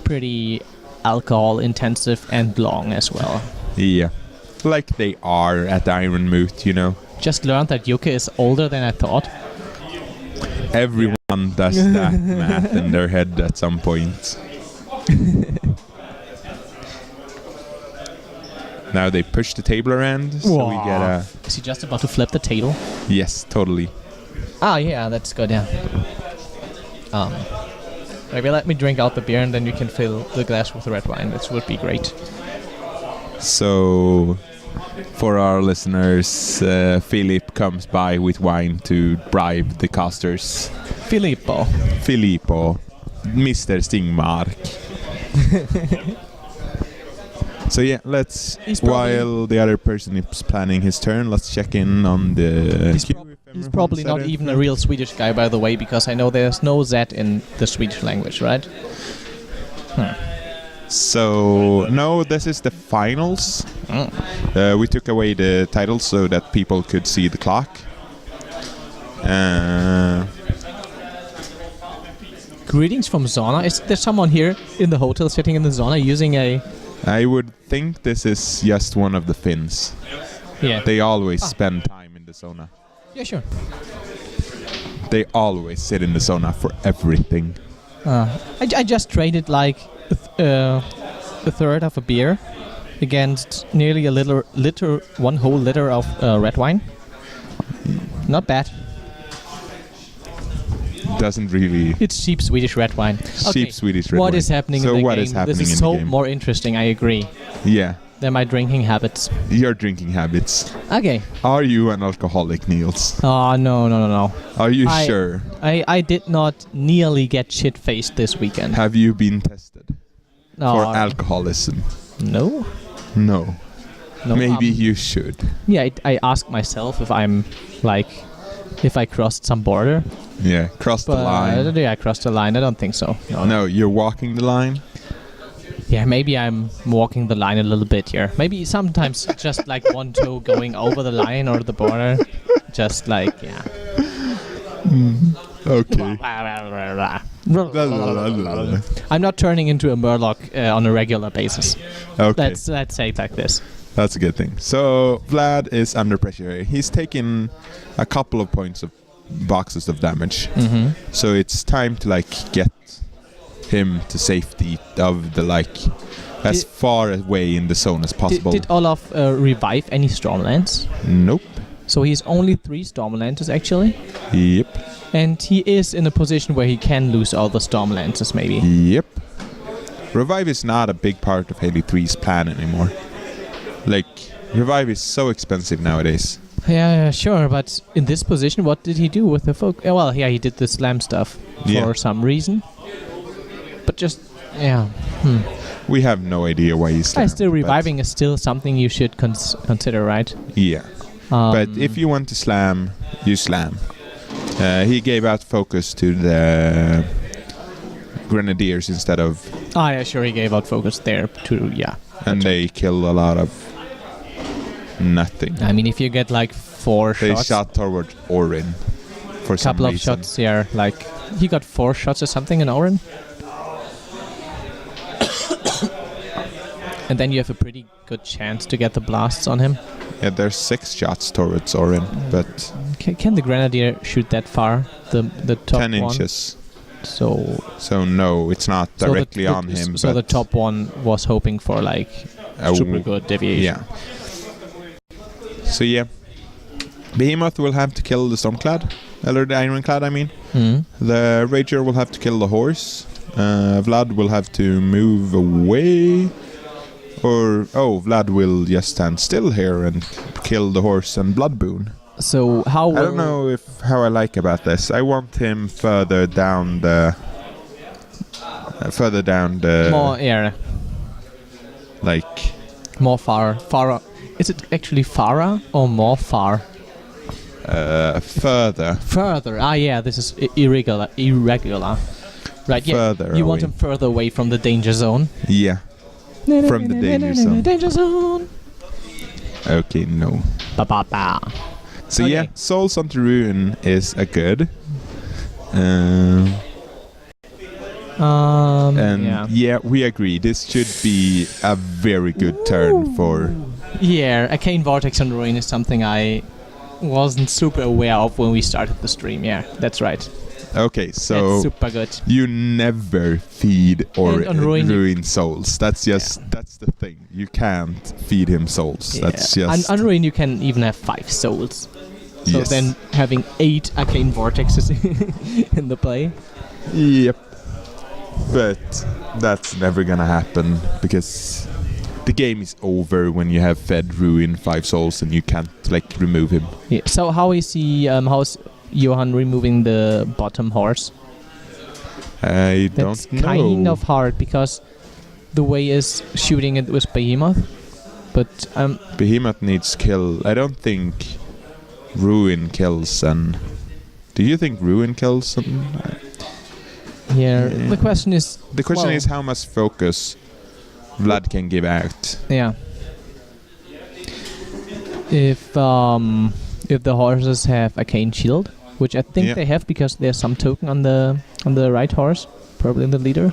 pretty alcohol intensive and long as well. Yeah. Like they are at Iron Moot, you know. Just learned that Yuka is older than I thought. Everyone does that math in their head at some point. Now they push the table around, so we get a... Is he just about to flip the table? Yes, totally. Oh yeah, that's good, yeah. Maybe let me drink out the beer and then you can fill the glass with red wine. This would be great. So, for our listeners, Philip comes by with wine to bribe the casters. Filippo, Mr. Stingmark. So yeah, while the other person is planning his turn, let's check in on the... He's probably not even a real Swedish guy, by the way, because I know there's no Z in the Swedish language, right? So, no, this is the finals. We took away the titles so that people could see the clock. Greetings from Zona. Is there someone here in the hotel sitting in the Zona using a... I would think this is just one of the Finns. Yeah. They always spend time in the sauna. Yeah, sure. They always sit in the sauna for everything. I just traded like a third of a beer against nearly one whole liter of red wine. Not bad. Doesn't really... It's cheap Swedish red wine. Cheap Swedish red wine. What is happening in the game? Is happening this is so more interesting, I agree. Yeah. Than my drinking habits. Your drinking habits. Okay. Are you an alcoholic, Niels? Oh, no. Are you sure? I did not nearly get shit-faced this weekend. Have you been tested for No. alcoholism? No. No. Maybe you should. Yeah, I asked myself if I'm like... if I crossed some border. Yeah, crossed the line. Yeah, I crossed the line. I don't think so. No, you're walking the line? Yeah, maybe I'm walking the line a little bit here. Maybe sometimes just like one toe going over the line or the border. Just like, yeah. Okay. I'm not turning into a Murloc on a regular basis. Okay. Let's say it like this. That's a good thing. So Vlad is under pressure. He's taken a couple of points of boxes of damage. Mm-hmm. So it's time to like get him to safety of the as far away in the zone as possible. Did Olaf revive any Stormlands? Nope. So he's only 3 Stormlands actually. Yep. And he is in a position where he can lose all the Stormlands maybe. Yep. Revive is not a big part of Haley 3's plan anymore. Like, Revive is so expensive nowadays. Yeah, sure, but in this position, what did he do with the folk? Well, yeah, he did the slam stuff for some reason. But just, yeah. We have no idea why he's still reviving is still something you should consider, right? Yeah. But if you want to slam, you slam. He gave out focus to the Grenadiers instead of... Ah, yeah, sure, he gave out focus there too, yeah. And they kill a lot of nothing. I mean, if you get like 4 They shots... shot toward Orin for some couple of reason. shots, yeah, like... He got 4 shots or something in Orin. And then you have a pretty good chance to get the blasts on him. Yeah, there's 6 shots towards Orin, but... Can the Grenadier shoot that far? The top 10 one? inches. So no, it's not directly on him. So the top one was hoping for like super good deviation. Yeah. So yeah, Behemoth will have to kill the Stormclad, or the Ironclad, I mean. The Rager will have to kill the horse. Vlad will have to move away. Or, Vlad will just stand still here and kill the horse and Bloodboon. So how will... I don't know how I like about this. I want him further down the... More air. Like... More far. Is it actually far or more far? Further. Further. Ah, yeah, this is irregular. Right, yeah. Further You want away. him further away from the danger zone. Yeah. From the danger zone. Danger zone. Okay, no. Ba. So Okay. yeah, Souls on the Ruin is a good. And yeah. we agree. This should be a very good turn for... Yeah, Arcane Vortex on Ruin is something I wasn't super aware of when we started the stream. Yeah, that's right. Okay, so That's super good. you never feed or And on Ruin ruin souls. That's just that's the thing. You can't feed him souls. Yeah. That's just... On Ruin you can even have 5 souls. So Yes. then having 8 Arcane Vortexes in the play. Yep. But that's never gonna happen because the game is over when you have fed Ruin 5 souls and you can't like remove him. Yeah. So how is he? How's Johan removing the bottom horse? I That's don't know. kind of hard because the way is shooting it with Behemoth, but Behemoth needs kill. I don't think Ruin kills and... Do you think Ruin kills and... yeah. The question is. The question well, is how much focus Vlad can give out. Yeah. If the horses have Arcane Shield, which I think they have because there's some token on the right horse, probably in the leader.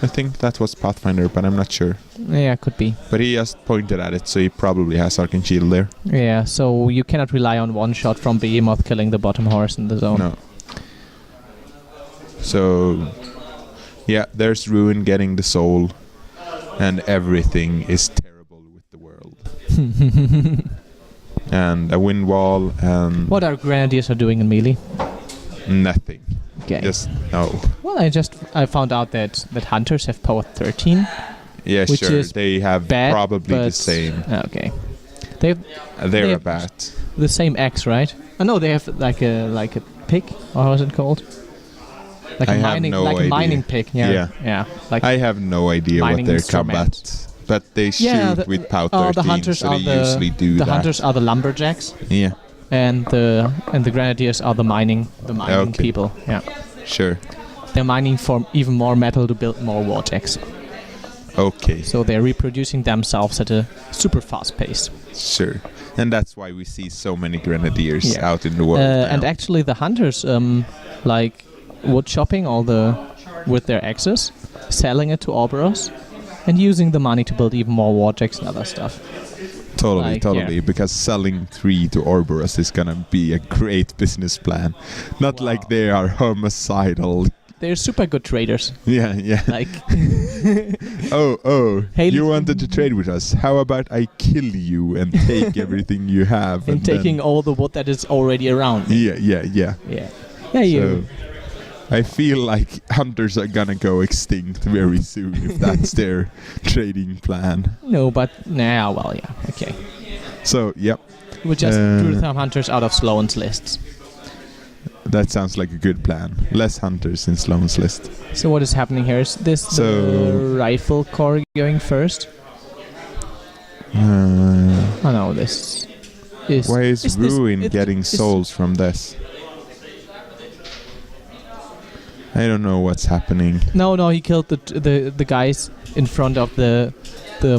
I think that was Pathfinder, but I'm not sure. Yeah, could be. But he just pointed at it, so he probably has Arcane Shield there. Yeah, so you cannot rely on one shot from Behemoth killing the bottom horse in the zone. No. So, yeah, there's Ruin getting the soul, and everything is terrible with the world. And a wind wall, and... What our Grenadiers are doing in melee? Nothing. Okay. Just no. Well, I found out that Hunters have power 13. Yeah, Which sure. is They have bad, probably the but- same. Okay. They've They're they a have bat. the same axe, right? No, they have like a pick, or how's it called? Like I a have mining, no like idea. a mining pick. Yeah. Yeah. Like I have no idea what mining their instrument. combat, but they shoot Yeah, the- with POW 13, the hunters so are they usually do the that. hunters are the lumberjacks, Yeah, and the Grenadiers are the mining Okay. people. Yeah, sure. they're mining for even more metal to build more vortex. Okay, So they're reproducing themselves at a super fast pace. sure. And that's why we see so many Grenadiers Yeah. out in the world now. And actually, the hunters like wood chopping with their axes, selling it to Orboros, and using the money to build even more vortex and other stuff. Totally, yeah. because selling 3 to Orboros is gonna be a great business plan. Not Wow. like they are homicidal. They're super good traders. Yeah. Like, Hey, you wanted to trade with us. How about I kill you and take everything you have? and taking all the wood that is already around. Yeah. Yeah. Yeah, you. So, I feel like hunters are gonna go extinct very soon if that's their trading plan. No, but well, yeah, okay. So, yep, We just drew some hunters out of Sloan's lists. that sounds like a good plan. Less hunters in Sloan's list. So what is happening here? Is this the rifle corps going first? Oh no, this is. Why is this- Ruin it- getting is- souls from this? I don't know what's happening. No, he killed the guys in front of the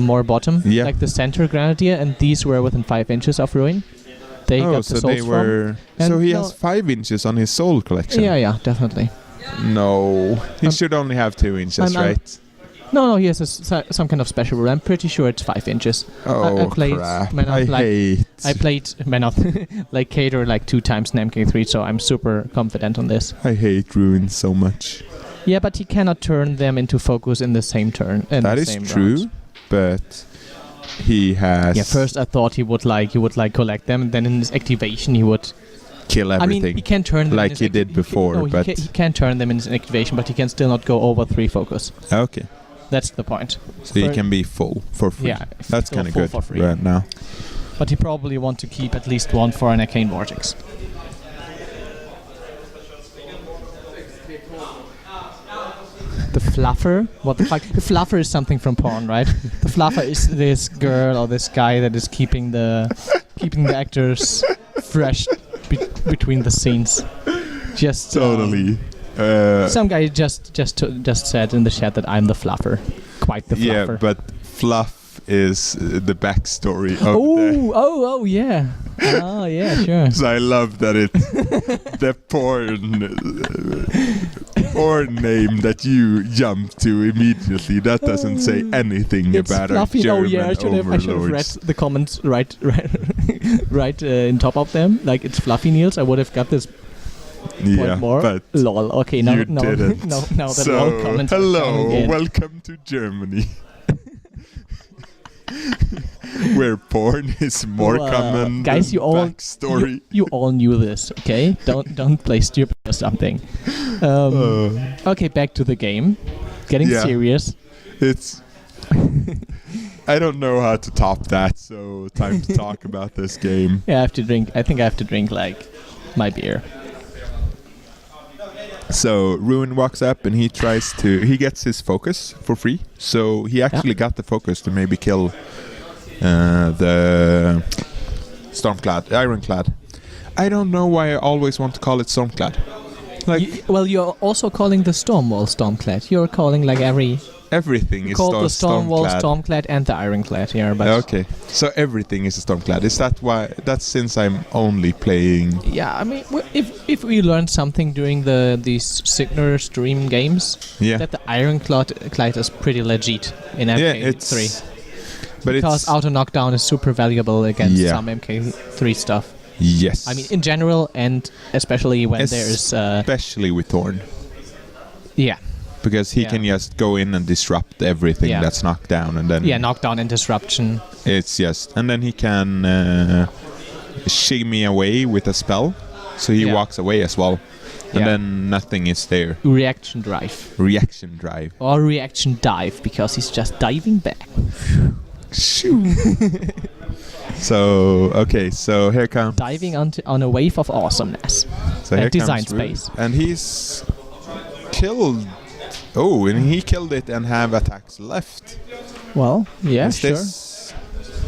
more bottom, Yeah. like the center grenadier, and these were within 5 inches of ruin. They got the so souls they were. from. So And he no- has 5 inches on his soul collection. Yeah, definitely. No, he Um, should only have 2 inches, I'm- right? No, he has some kind of special rule. I'm pretty sure it's 5 inches. Oh I played crap! Man of I I played Man of like Cater like 2 times in MK3, so I'm super confident on this. hate ruins so much. Yeah, but he cannot turn them into focus in the same turn. In That the is same true, round. but he has. Yeah, first I thought he would collect them, and then in his activation he would. kill everything. I mean, he can turn them Like in his he did before, no, but- he can turn them in his activation, but he can still not go over 3 focus. Okay, That's the point. so he For- can be full for free. Yeah, That's go kind of full good for free. right now. But he probably want to keep at least one for an arcane vortex. The fluffer? What the fuck? The fluffer is something from porn, right? The fluffer is this girl or this guy that is keeping the actors fresh between the scenes. Just Totally. some guy just said in the chat that I'm the fluffer. Quite the fluffer. Yeah, but fluff is the backstory of the. Oh, yeah. Oh, yeah, sure. So I love that it's the porn name that you jump to immediately. That doesn't say anything It's about our fluffy. German Oh, yeah, I should have read overlords. the comments right in top of them. Like, it's fluffy Niels. I would have got this Yeah, point more. but Lol. Okay, now you didn't. no, the so, lol comments are coming hello, in. welcome to Germany. Where porn is more Well, common guys, than you all- backstory. You all knew this, okay? Don't play stupid or something. Okay, back to the game. Getting Yeah. serious. It's. I don't know how to top that, so time to talk about this game. Yeah, I think I have to drink like my beer. So Ruin walks up and he gets his focus for free. So he actually got the focus to maybe kill the Stormclad, Ironclad. I don't know why I always want to call it Stormclad. Like You're also calling the Stormwall Stormclad. You're calling like everything is called the Stormwall Stormclad. Stormclad and the Ironclad here, but Okay, so everything is a Stormclad. Is that why? That's since I'm only playing. yeah, I mean, if we learned something during these Signer stream games, Yeah, that the Ironclad is pretty legit in MK3. But Because it's auto knockdown is super valuable against Yeah. some MK3 stuff. yes. I mean, in general, and especially when there's especially with Thorn, yeah, because he Yeah. can just go in and disrupt everything Yeah. that's knocked down, and then knockdown and disruption. it's just, and then he can shimmy away with a spell, so he Yeah. walks away as well, and Yeah. then nothing is there. Reaction drive Reaction drive. or reaction dive because he's just diving back. So okay, so here comes. Diving on a wave of awesomeness. So and here design comes Ruin, space. and he's killed. Oh, and he killed it and have attacks left. Well, yeah, Is sure. this-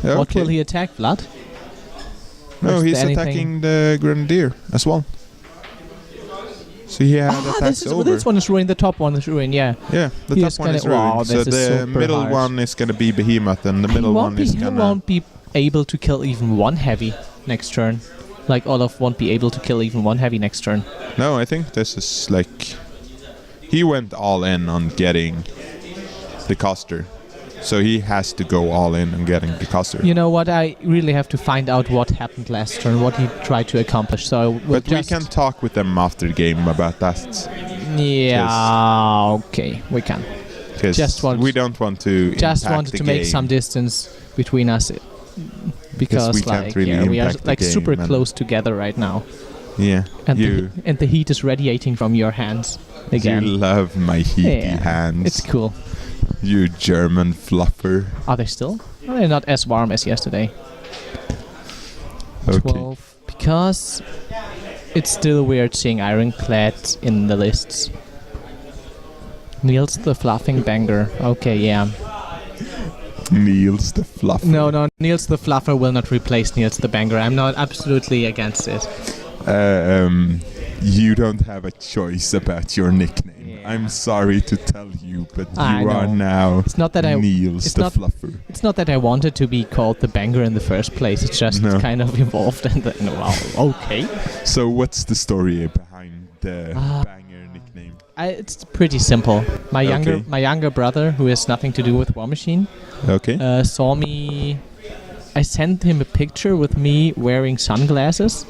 What Okay. will he attack, Vlad? No, Is he's there anything- attacking the Grenadier as well. So he had attacks over. this one is ruined. The top one is ruined. Yeah. Yeah, the He top is one gonna- is ruined. wow, So this is the super middle hard. one is gonna be Behemoth, and the middle he one is he gonna. won't be able to kill even one heavy next turn. Like Olaf won't be able to kill even one heavy next turn. No, I think this is like. He went all in on getting the caster, so he has to go all in on getting the caster. You know what? I really have to find out what happened last turn, what he tried to accomplish. So we'll But we can talk with them after game about that. Yeah. Okay, we can. Because Just want- we don't want to. Just impact wanted the to make game. some distance between us, because we can't like really yeah, we are impact the like super game and- close together right now, Yeah, and you. the heat is radiating from your hands again. You love my heaty Yeah, hands. It's cool. You German fluffer. Are they still? Oh, they're not as warm as yesterday. Okay. 12. Because it's still weird seeing Ironclad in the lists. Niels the Fluffing Banger. Okay, yeah. Niels the fluffer. No, Niels the Fluffer will not replace Niels the Banger. I'm not absolutely against it. You don't have a choice about your nickname. I'm sorry to tell you, but I you are know. now It's not that Niels it's the not- Fluffer. It's not that I wanted to be called the banger in the first place. It's just No. kind of evolved, and then wow, okay. So what's the story behind the Ah. banger nickname? It's pretty simple. My Okay. younger brother, who has nothing to do with War Machine, Okay. saw me. I sent him a picture with me wearing sunglasses,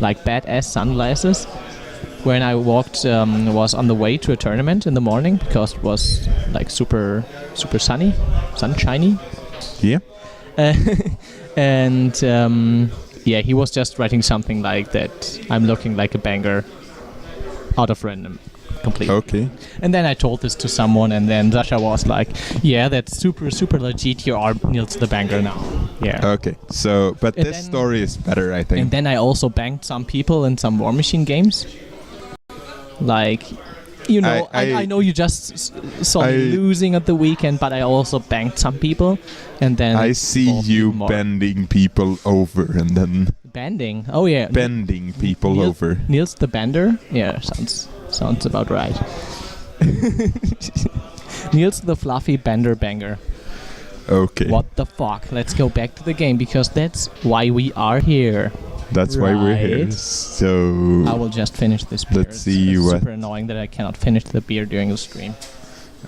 like badass sunglasses, when I was on the way to a tournament in the morning because it was like super sunshiny. Yeah. And he was just writing something like that. I'm looking like a banger, out of random, completely. Okay. And then I told this to someone, and then Sasha was like, "Yeah, that's super legit. You are Niels the Banger now." Yeah. Okay. So, but And this then- story is better, I think. And then I also banged some people in some War Machine games. Like, you know, I know you just saw me losing at the weekend, but I also banged some people, and then I see evolved you more. bending people over and then Bending. Oh yeah. bending people Niels- over. Niels the Bender. Yeah, sounds about right. Niels the Fluffy Bender Banger. Okay. What the fuck? Let's go back to the game because that's why we are here. That's why we're here. Right. So I will just finish this beer. Let's see it's what- super annoying that I cannot finish the beer during the stream.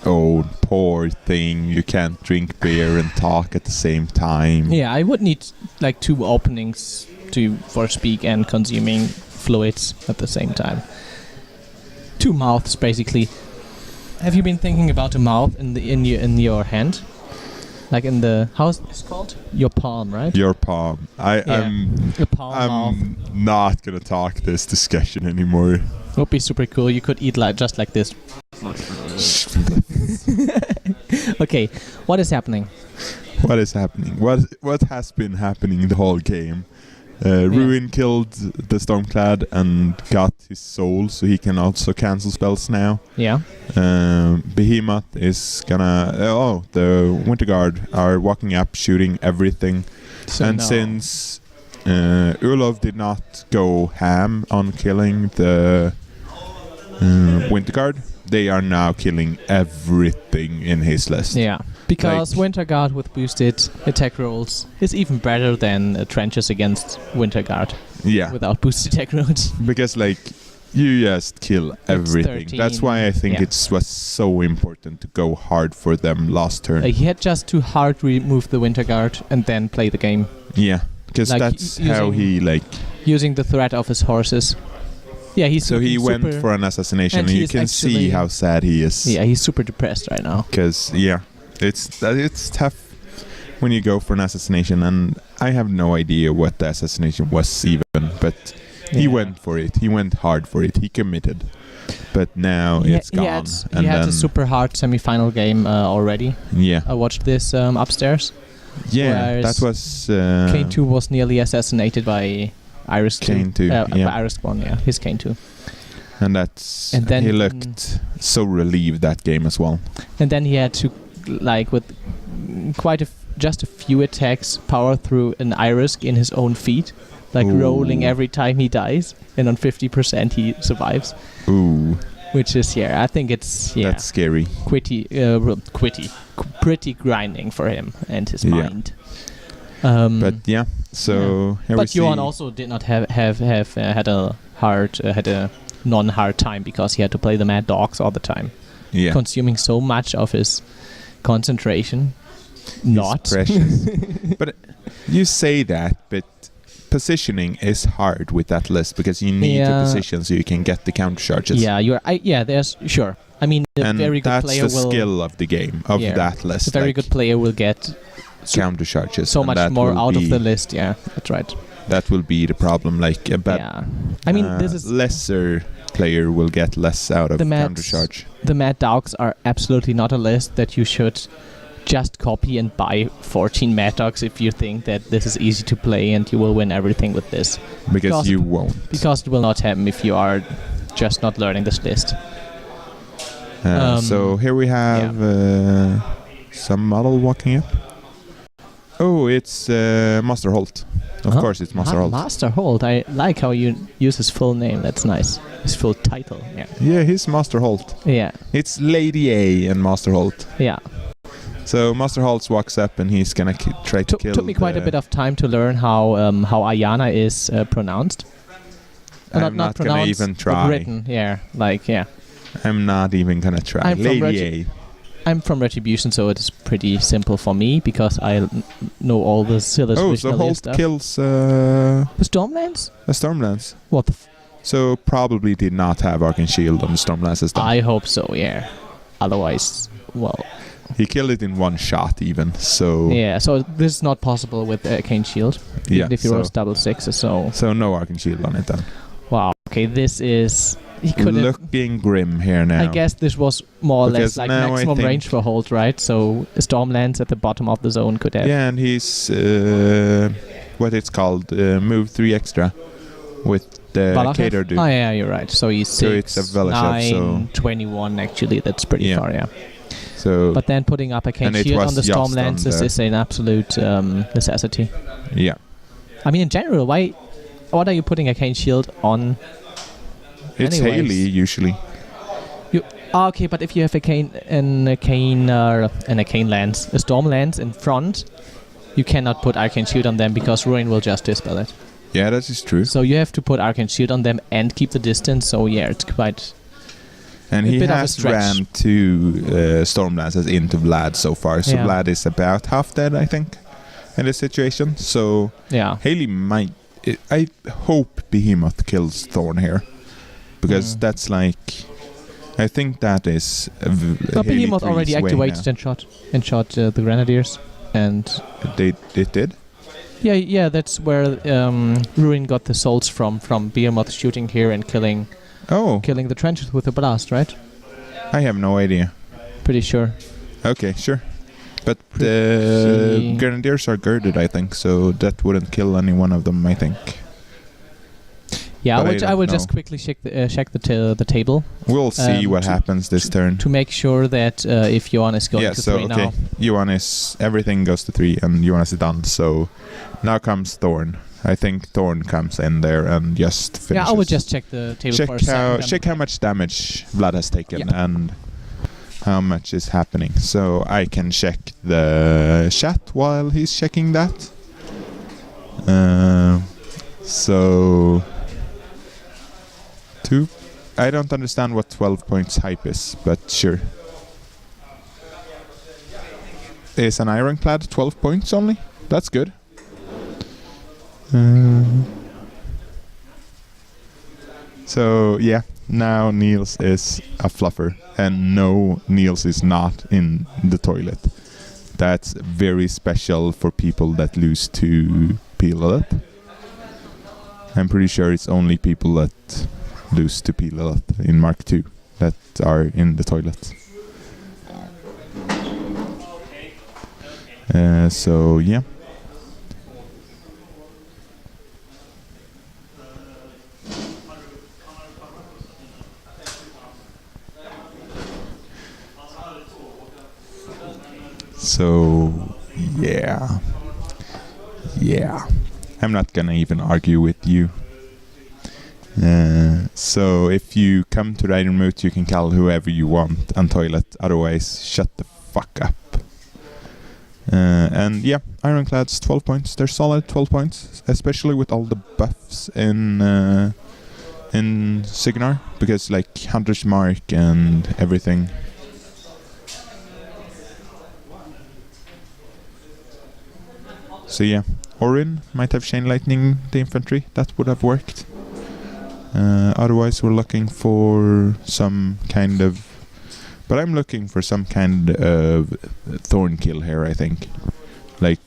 oh, poor thing. You can't drink beer and talk at the same time. Yeah, I would need like 2 openings for speak and consuming fluids at the same time. 2 mouths basically. Have you been thinking about a mouth in your hand? Like in the how's this called? Your palm, right? Your palm. Yeah. The palm mouth. I'm not gonna talk this discussion anymore. Would be super cool. You could eat just like this. Okay, what is happening? What is happening? What has been happening the whole game? Ruin killed the Stormclad and got his soul, so he can also cancel spells now. Yeah. Behemoth is gonna... the Winter Guard are walking up, shooting everything. So And no. since Ulov did not go ham on killing the Winter Guard, they are now killing everything in his list. Yeah, because Like- Winter Guard with boosted attack rolls is even better than trenches against Winter Guard Yeah, without boosted attack rolls. because like you just kill everything. 13, That's why I think yeah. it was so important to go hard for them last turn. He had just to hard remove the Winter Guard and then play the game Yeah, because like that's how he like. using the threat of his horses. Yeah, he's So he super, went for an assassination, and and you he's can see actually- how sad he is. Yeah, he's super depressed right now. Because it's tough when you go for an assassination, and I have no idea what the assassination was even, but he Yeah. went for it. He went hard for it. He committed. But now it's gone. He had a super hard semi-final game already. Yeah, I watched this upstairs. yeah. whereas That was Kane 2 was nearly assassinated by Iris 2. Kane 2, yeah. By Iris 1, yeah. His Kane 2. and that's And then- he looked so relieved that game as well. And then he had to, like, with just a few attacks, power through an Iris in his own feet. Like, Ooh. rolling every time he dies. And on 50% he survives. Ooh, Which is, I think it's, that's scary. pretty grinding for him and his Yeah. mind. But yeah, so here we But see. Johan also did not have had a non-hard time because he had to play the Mad Dogs all the time, yeah, consuming so much of his concentration. Not It's precious. But you say that, but positioning is hard with that list because you need to Yeah. position so you can get the counter charges. there's sure. I mean, a and very good that's player the will. skill of the game of Yeah. that list. A very like good player will get counter charges. so and much that more will out of be- the list. Yeah, that's right. That will be the problem. Like a bad, Yeah, I mean, this is lesser player will get less out of The Mad- counter charge. the Mad Dogs are absolutely not a list that you should just copy and buy 14 Mad Dogs if you think that this is easy to play and you will win everything with this. Because you won't. Because it will not happen if you are just not learning this list. So here we have some model walking up. Oh, it's Master Holt. Of course, it's Master Holt. Master Holt. I like how you use his full name. That's nice. His full title. Yeah. Yeah, he's Master Holt. Yeah. It's Lady A and Master Holt. Yeah. So Master Holt walks up and he's gonna try to kill. Took me quite a bit of time to learn how Ayana is pronounced. I'm not gonna pronounced, even but try. written. Yeah. Like yeah. I'm not even gonna try. I'm from Lady A. I'm from Retribution, so it's pretty simple for me because I know all the Silas Oh, so Holt stuff. kills The Stormlands? a Stormlance. What the So probably did not have Arc and Shield on the Stormlances then. I hope so, yeah. Otherwise, well... He killed it in one shot even, so... Yeah, so this is not possible with Arcane Shield. Yeah, even if you rolls double sixes, so... So no Arc and Shield on it then. Wow, okay, this is... He could looking grim here now. I guess this was more or Because less like now I maximum think- range for Holt, right? So Stormlands at the bottom of the zone could have... Yeah, and he's... what it's called, move 3 extra with the Valachev? Cater dude. Oh yeah, you're right. So he's 6, So it's a Valachev, 9, 21 actually. That's pretty Yeah. far, yeah. So But then putting up a Arcane And it Shield was on the just on Stormlands is an absolute necessity. yeah. I mean, in general, what are you putting a Arcane Shield on? It's Anyways. Haley usually. Okay, but if you have an Arcane Lance, a Storm Lance in front, you cannot put Arcane Shield on them because Ruin will just dispel it. Yeah, that is true. So you have to put Arcane Shield on them and keep the distance. So yeah, it's quite... And a he bit of a has stretch. ran 2 Stormlances into Vlad so far. So Yeah. Vlad is about half dead, I think, in this situation. So Yeah. Haley might... I hope Behemoth kills Thorn here. Because that's like... I think that is... But Behemoth already activated and shot the Grenadiers. And... It did? Yeah, that's where Ruin got the souls from Behemoth shooting here and killing the trenches with a blast, right? I have no idea. Pretty sure. Okay, sure. But the Grenadiers are girded, I think, so that wouldn't kill any one of them, I think. Yeah, But I will don't just know. quickly check the table We'll see what happens this turn. to make sure that if Johan is going to 3 now. Yuan is... Everything goes to 3 and Yuan is done, so... Now comes Thorn. I think Thorn comes in there and just finishes. Yeah, I will just check the table for a second. Check how much damage Vlad has taken and how much is happening. So I can check the chat while he's checking that. So... 2. I don't understand what 12 points hype is, but sure. Is an Ironclad 12 points only? That's good. So yeah, now Niels is a fluffer, and no, Niels is not in the toilet. That's very special for people that lose to Pilot. I'm pretty sure it's only people that lose to Pilot in Mark II that are in the toilet. So yeah. So, yeah. I'm not gonna even argue with you. So, if you come to the Iron Moot, you can call whoever you want on toilet. Otherwise, shut the fuck up. And yeah, Ironclad's 12 points. They're solid 12 points, especially with all the buffs in Signar, because like Hunter's Mark and everything. So yeah, Orin might have Chain Lightning the infantry. That would have worked. Otherwise, we're looking for some kind of... But I'm looking for some kind of Thorn kill here, I think. Like,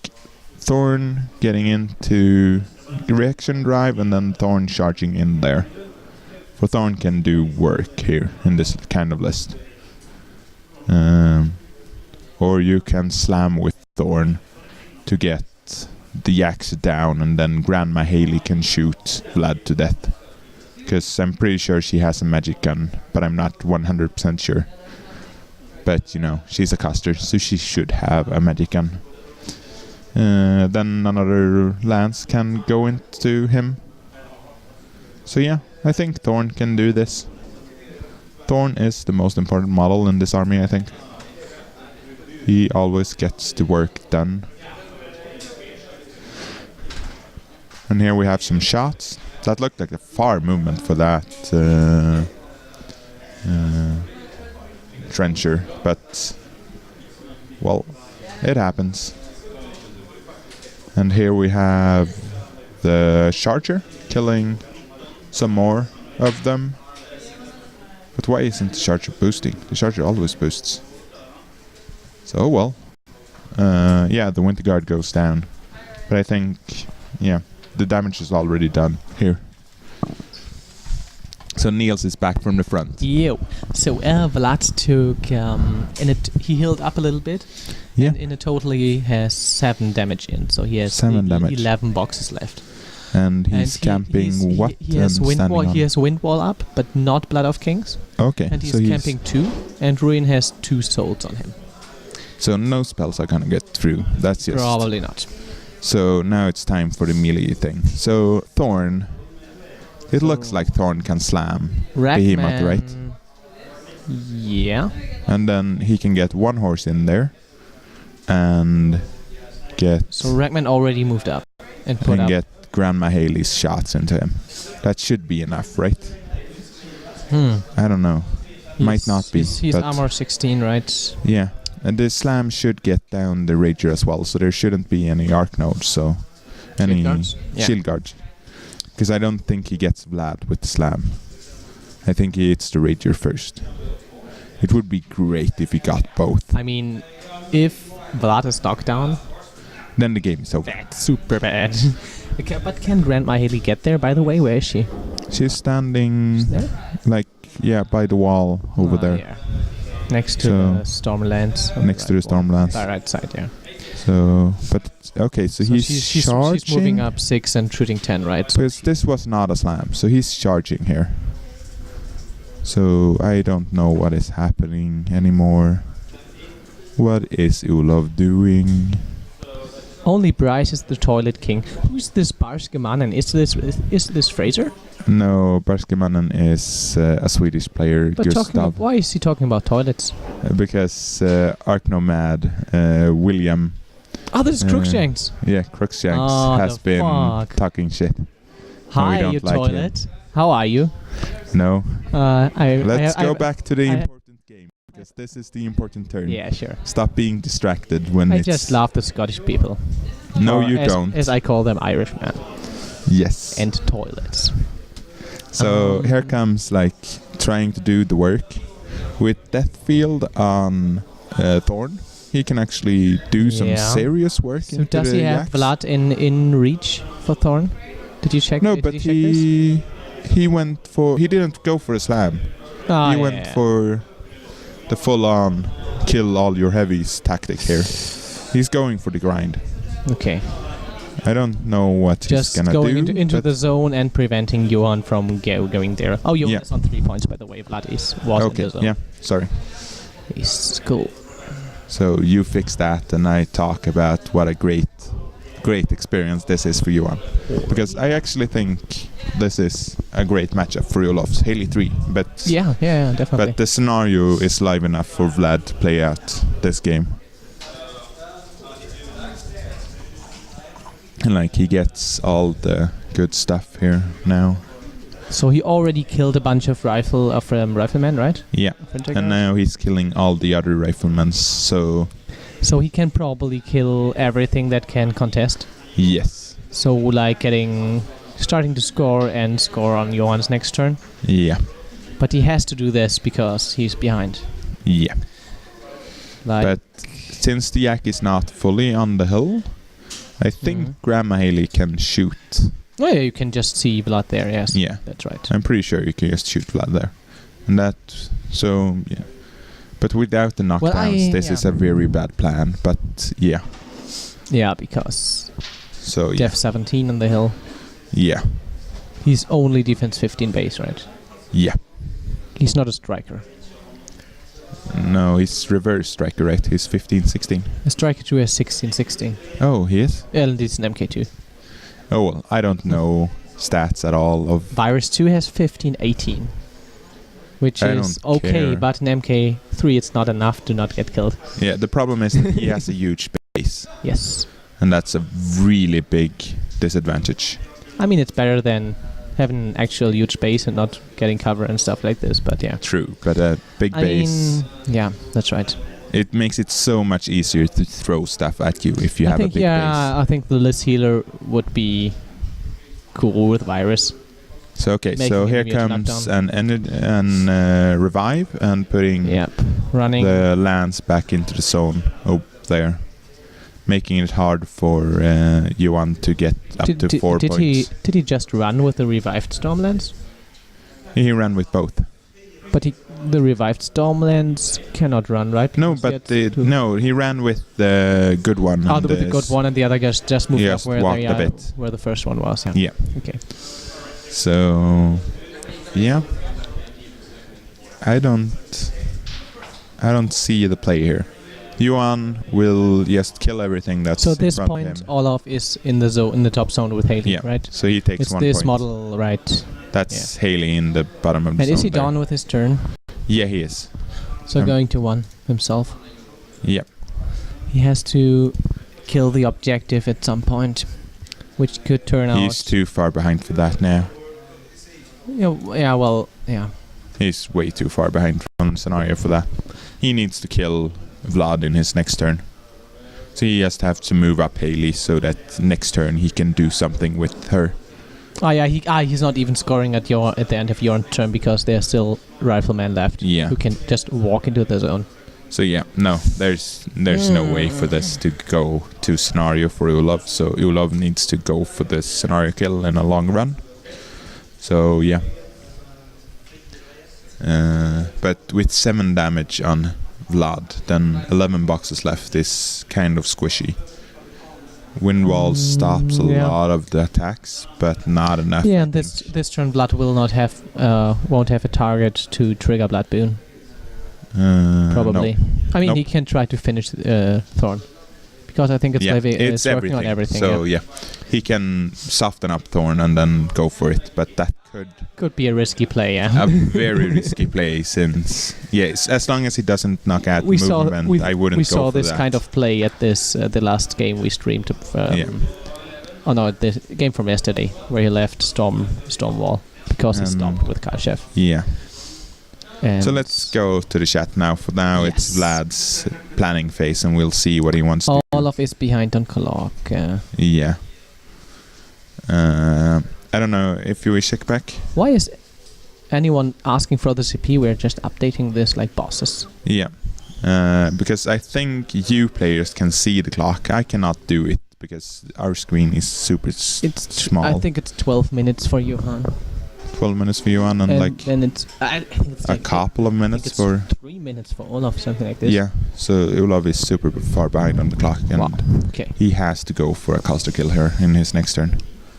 Thorn getting into reaction drive and then Thorn charging in there. For Thorn can do work here in this kind of list. Or you can slam with Thorn to get the axe down, and then Grandma Haley can shoot Vlad to death. Because I'm pretty sure she has a magic gun, but I'm not 100% sure. But, you know, she's a caster, so she should have a magic gun. then another lance can go into him. So yeah, I think Thorn can do this. Thorn is the most important model in this army, I think. He always gets the work done. And here we have some shots. That looked like a far movement for that trencher, but well, it happens. And here we have the charger killing some more of them. But why isn't the charger boosting? The charger always boosts. So oh well. Yeah, the Winter Guard goes down. But I think, yeah, the damage is already done here. So Niels is back from the front. Yo. So Vlad took he healed up a little bit. Yeah. And in a total he has 7 damage in. So he has 7 damage. 11 boxes left. And he's camping what? He has and standing on? He has Wind Wall up, but not Blood of Kings. Okay. And he's so camping 2, and Ruin has 2 souls on him. So no spells are gonna get through. That's just Probably not. So now it's time for the melee thing. So Thorn, it looks like Thorn can slam Behemoth, right? Yeah. And then he can get 1 horse in there, and get So Ragman already moved up and put up. get Grandma Haley's shots into him. That should be enough, right? I don't know. Might not be. He's but armor 16, right? yeah. And the slam should get down the Rager as well, so there shouldn't be any arc nodes, so any shield guards. Because I don't think he gets Vlad with the slam. I think he hits the Rager first. It would be great if he got both. I mean, if Vlad is knocked down, Then the game is over. that's super bad. Okay, but can Grandma Haley get there, by the way? Where is she? She's standing, There? like, yeah, by the wall over there. Yeah. Next to So, the Stormlands. next to the Stormlands. By right side, yeah. So, but, okay, so he's charging. She's moving up 6 and shooting 10, right? So Because this was not a slam, so he's charging here. So I don't know what is happening anymore. What is Ulov doing? only Bryce is the toilet king. Who's this Barskemannen? Is this Fraser? No, Barskemannen is a Swedish player, But Gustav. why is he talking about toilets? Because Arknomad, William. Oh, this is Crookshanks. Yeah, Crookshanks Oh, has the been fuck. talking shit. Hi, don't you like toilet. How are you? No. Let's go I- back to the I- important game, because this is the important turn. Yeah, sure. Stop being distracted when I it's... just love the Scottish people. No, Or you as, don't. As I call them, Irishmen. Yes. And toilets. So here comes like trying to do the work with Deathfield on Thorn. He can actually do some Yeah. serious work. So into does the he have Yaks. blood in reach for Thorn? Did you check? No, did but you check this? he went for, he didn't go for a slam. Ah, He yeah, went yeah. for the full-on kill all your heavies tactic here. He's going for the grind. Okay. I don't know what Just he's gonna going do. into but the zone and preventing Johan from going there. Oh, Johan Yeah. is on 3 points, by the way. Blood was in okay, the zone. yeah, sorry. He's cool. So you fix that, and I talk about what a great experience this is for Johan. Because I actually think this is a great matchup for Olof's Haley 3. But Yeah, definitely. but the scenario is live enough for Vlad to play out this game. And like he gets all the good stuff here now. So he already killed a bunch of riflemen, right? Yeah. And now he's killing all the other riflemen, so So he can probably kill everything that can contest. yes. So like starting to score on Johan's next turn. Yeah. But he has to do this because he's behind. Yeah. Like, But since the Yak is not fully on the hill, I think Grandma Haley can shoot. oh yeah, you can just see blood there. Yes. Yeah. That's right. I'm pretty sure you can just shoot Vlad there. And that, so, yeah. But without the knockdowns, this is a very bad plan. But, yeah. Yeah, because So, yeah. Def 17 on the hill. Yeah. He's only defense 15 base, right? Yeah. He's not a striker. No, he's reverse striker, right? He's 15-16. Striker 2 has 16-16. Oh, he is? And it's an MK2. Oh, well, I don't know stats at all of... Virus 2 has 15-18. Which I is don't okay, care. but in MK3 it's not enough to not get killed. Yeah, the problem is that he has a huge base. Yes. And that's a really big disadvantage. I mean, it's better than having an actual huge base and not getting cover and stuff like this, but yeah. True, but a big base... yeah, that's right. It makes it so much easier to throw stuff at you if you have a big base. I think the Liz healer would be cool with Virus. So okay, Making so here immune to comes knockdown. an revive and putting Yep, running. the lance back into the zone there, making it hard for Johan to get up to 4 points. Did he just run with the revived Stormlands? He ran with both. But the revived Stormlands cannot run, right? No, Because but he ran with the good one. Oh, and with the good one, and the other guys just moved Just up where walked they a are, bit. where the first one was. Yeah. Yeah. Okay. So, yeah, I don't see the play here. Johan will just kill everything that's So at this in front point, of him. Olaf is in the zone, in the top zone with Haley, Yeah. right? So he takes It's 1 this point. model, right? That's Haley in the bottom of the And zone is he there. done with his turn? Yeah, he is. So going to 1 himself. Yeah. He has to kill the objective at some point, which could turn He's out. too far behind for that now. Yeah. He's way too far behind from the scenario for that. He needs to kill Vlad in his next turn. So he just have to move up Haley so that next turn he can do something with her. Oh yeah, he's not even scoring at the end of your turn because there's still riflemen left. Yeah. Who can just walk into the zone. So yeah, no, there's no way for this to go to scenario for Olaf. So Olaf needs to go for this scenario kill in a long run. So yeah. But with 7 damage on Vlad, then 11 boxes left is kind of squishy. Wind wall stops a lot of the attacks, but not enough. Yeah, and this turn Blood will not have won't have a target to trigger Blood Boon. Probably. No. I mean, Nope. he can try to finish Thorn. Because I think it's it's working on everything. So yeah, he can soften up Thorn and then go for it, but that could be a risky play, yeah. a very risky play since yes, as long as he doesn't knock out movement, I wouldn't go for that. We saw this kind of play at this the last game we streamed. Oh no, the game from yesterday where he left Stormwall because he stopped with Kashev. Yeah. And So let's go to the chat now. For now, it's Vlad's planning phase, and we'll see what he wants to do. Olaf is behind on Kalak. Yeah. I don't know if you wish check back. Why is anyone asking for the CP? We're just updating this like bosses. Yeah. Because I think you players can see the clock. I cannot do it because our screen is super small. I think it's 12 minutes for Johan. 12 minutes for Johan and like then it's I think it's a like couple of minutes for 3 minutes for Olaf, something like this. yeah. So Olaf is super far behind on the clock, and Okay. he has to go for a caster kill here in his next turn.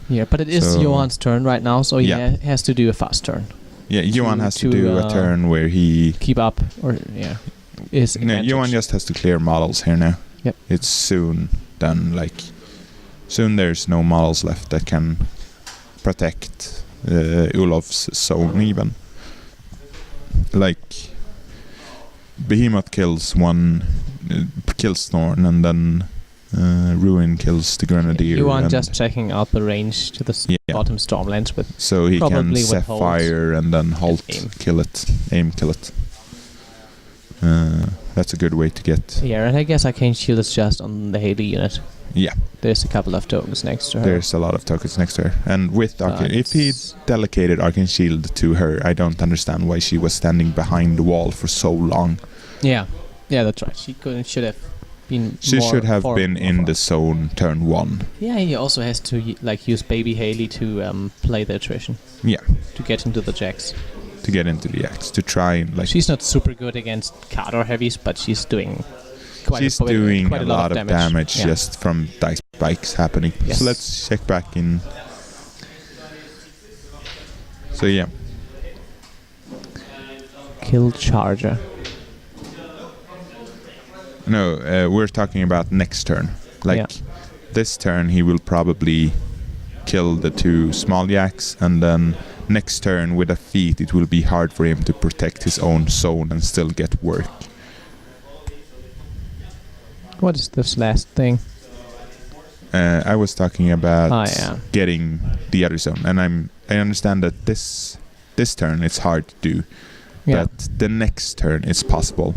Yeah, but it is So- Johan's turn right now, so he Yeah. has to do a fast turn. Yeah, Johan has to to, do a turn where he Keep up, or is no, advantage. Johan just has to clear models here now. Yep. It's soon done. Like soon, there's no models left that can protect Olaf's zone even. Like Behemoth kills one, kills Thorn, and then Ruin kills the Grenadier. Johan and just checking out the range to the bottom Stormlands with so he can probably set with hold fire and then halt, aim. kill it, aim kill it. That's a good way to get. Yeah, and I guess Arcane Shield is just on the Haley unit. Yeah, There's a couple of tokens next to her. there's a lot of tokens next to her, and with Arcane, But if he delegated Arcane Shield to her, I don't understand why she was standing behind the wall for so long. Yeah, that's right. Should have been. She more should have far- been more in far. the zone turn 1. Yeah, he also has to use Baby Haley to play the attrition. Yeah, To get into the jacks. to get into the X, to try and like. She's not super good against Cardor heavies, but she's doing quite She's a, doing quite a lot of damage Yeah. just from dice spikes happening. Yes. So let's check back in. So yeah, Kill Charger. No, we're talking about next turn. Like this turn, he will probably kill the 2 small yaks, and then next turn with a feat, it will be hard for him to protect his own zone and still get work. What is this last thing? I was talking about getting the other zone, and I understand that this turn it's hard to do, but the next turn it's possible.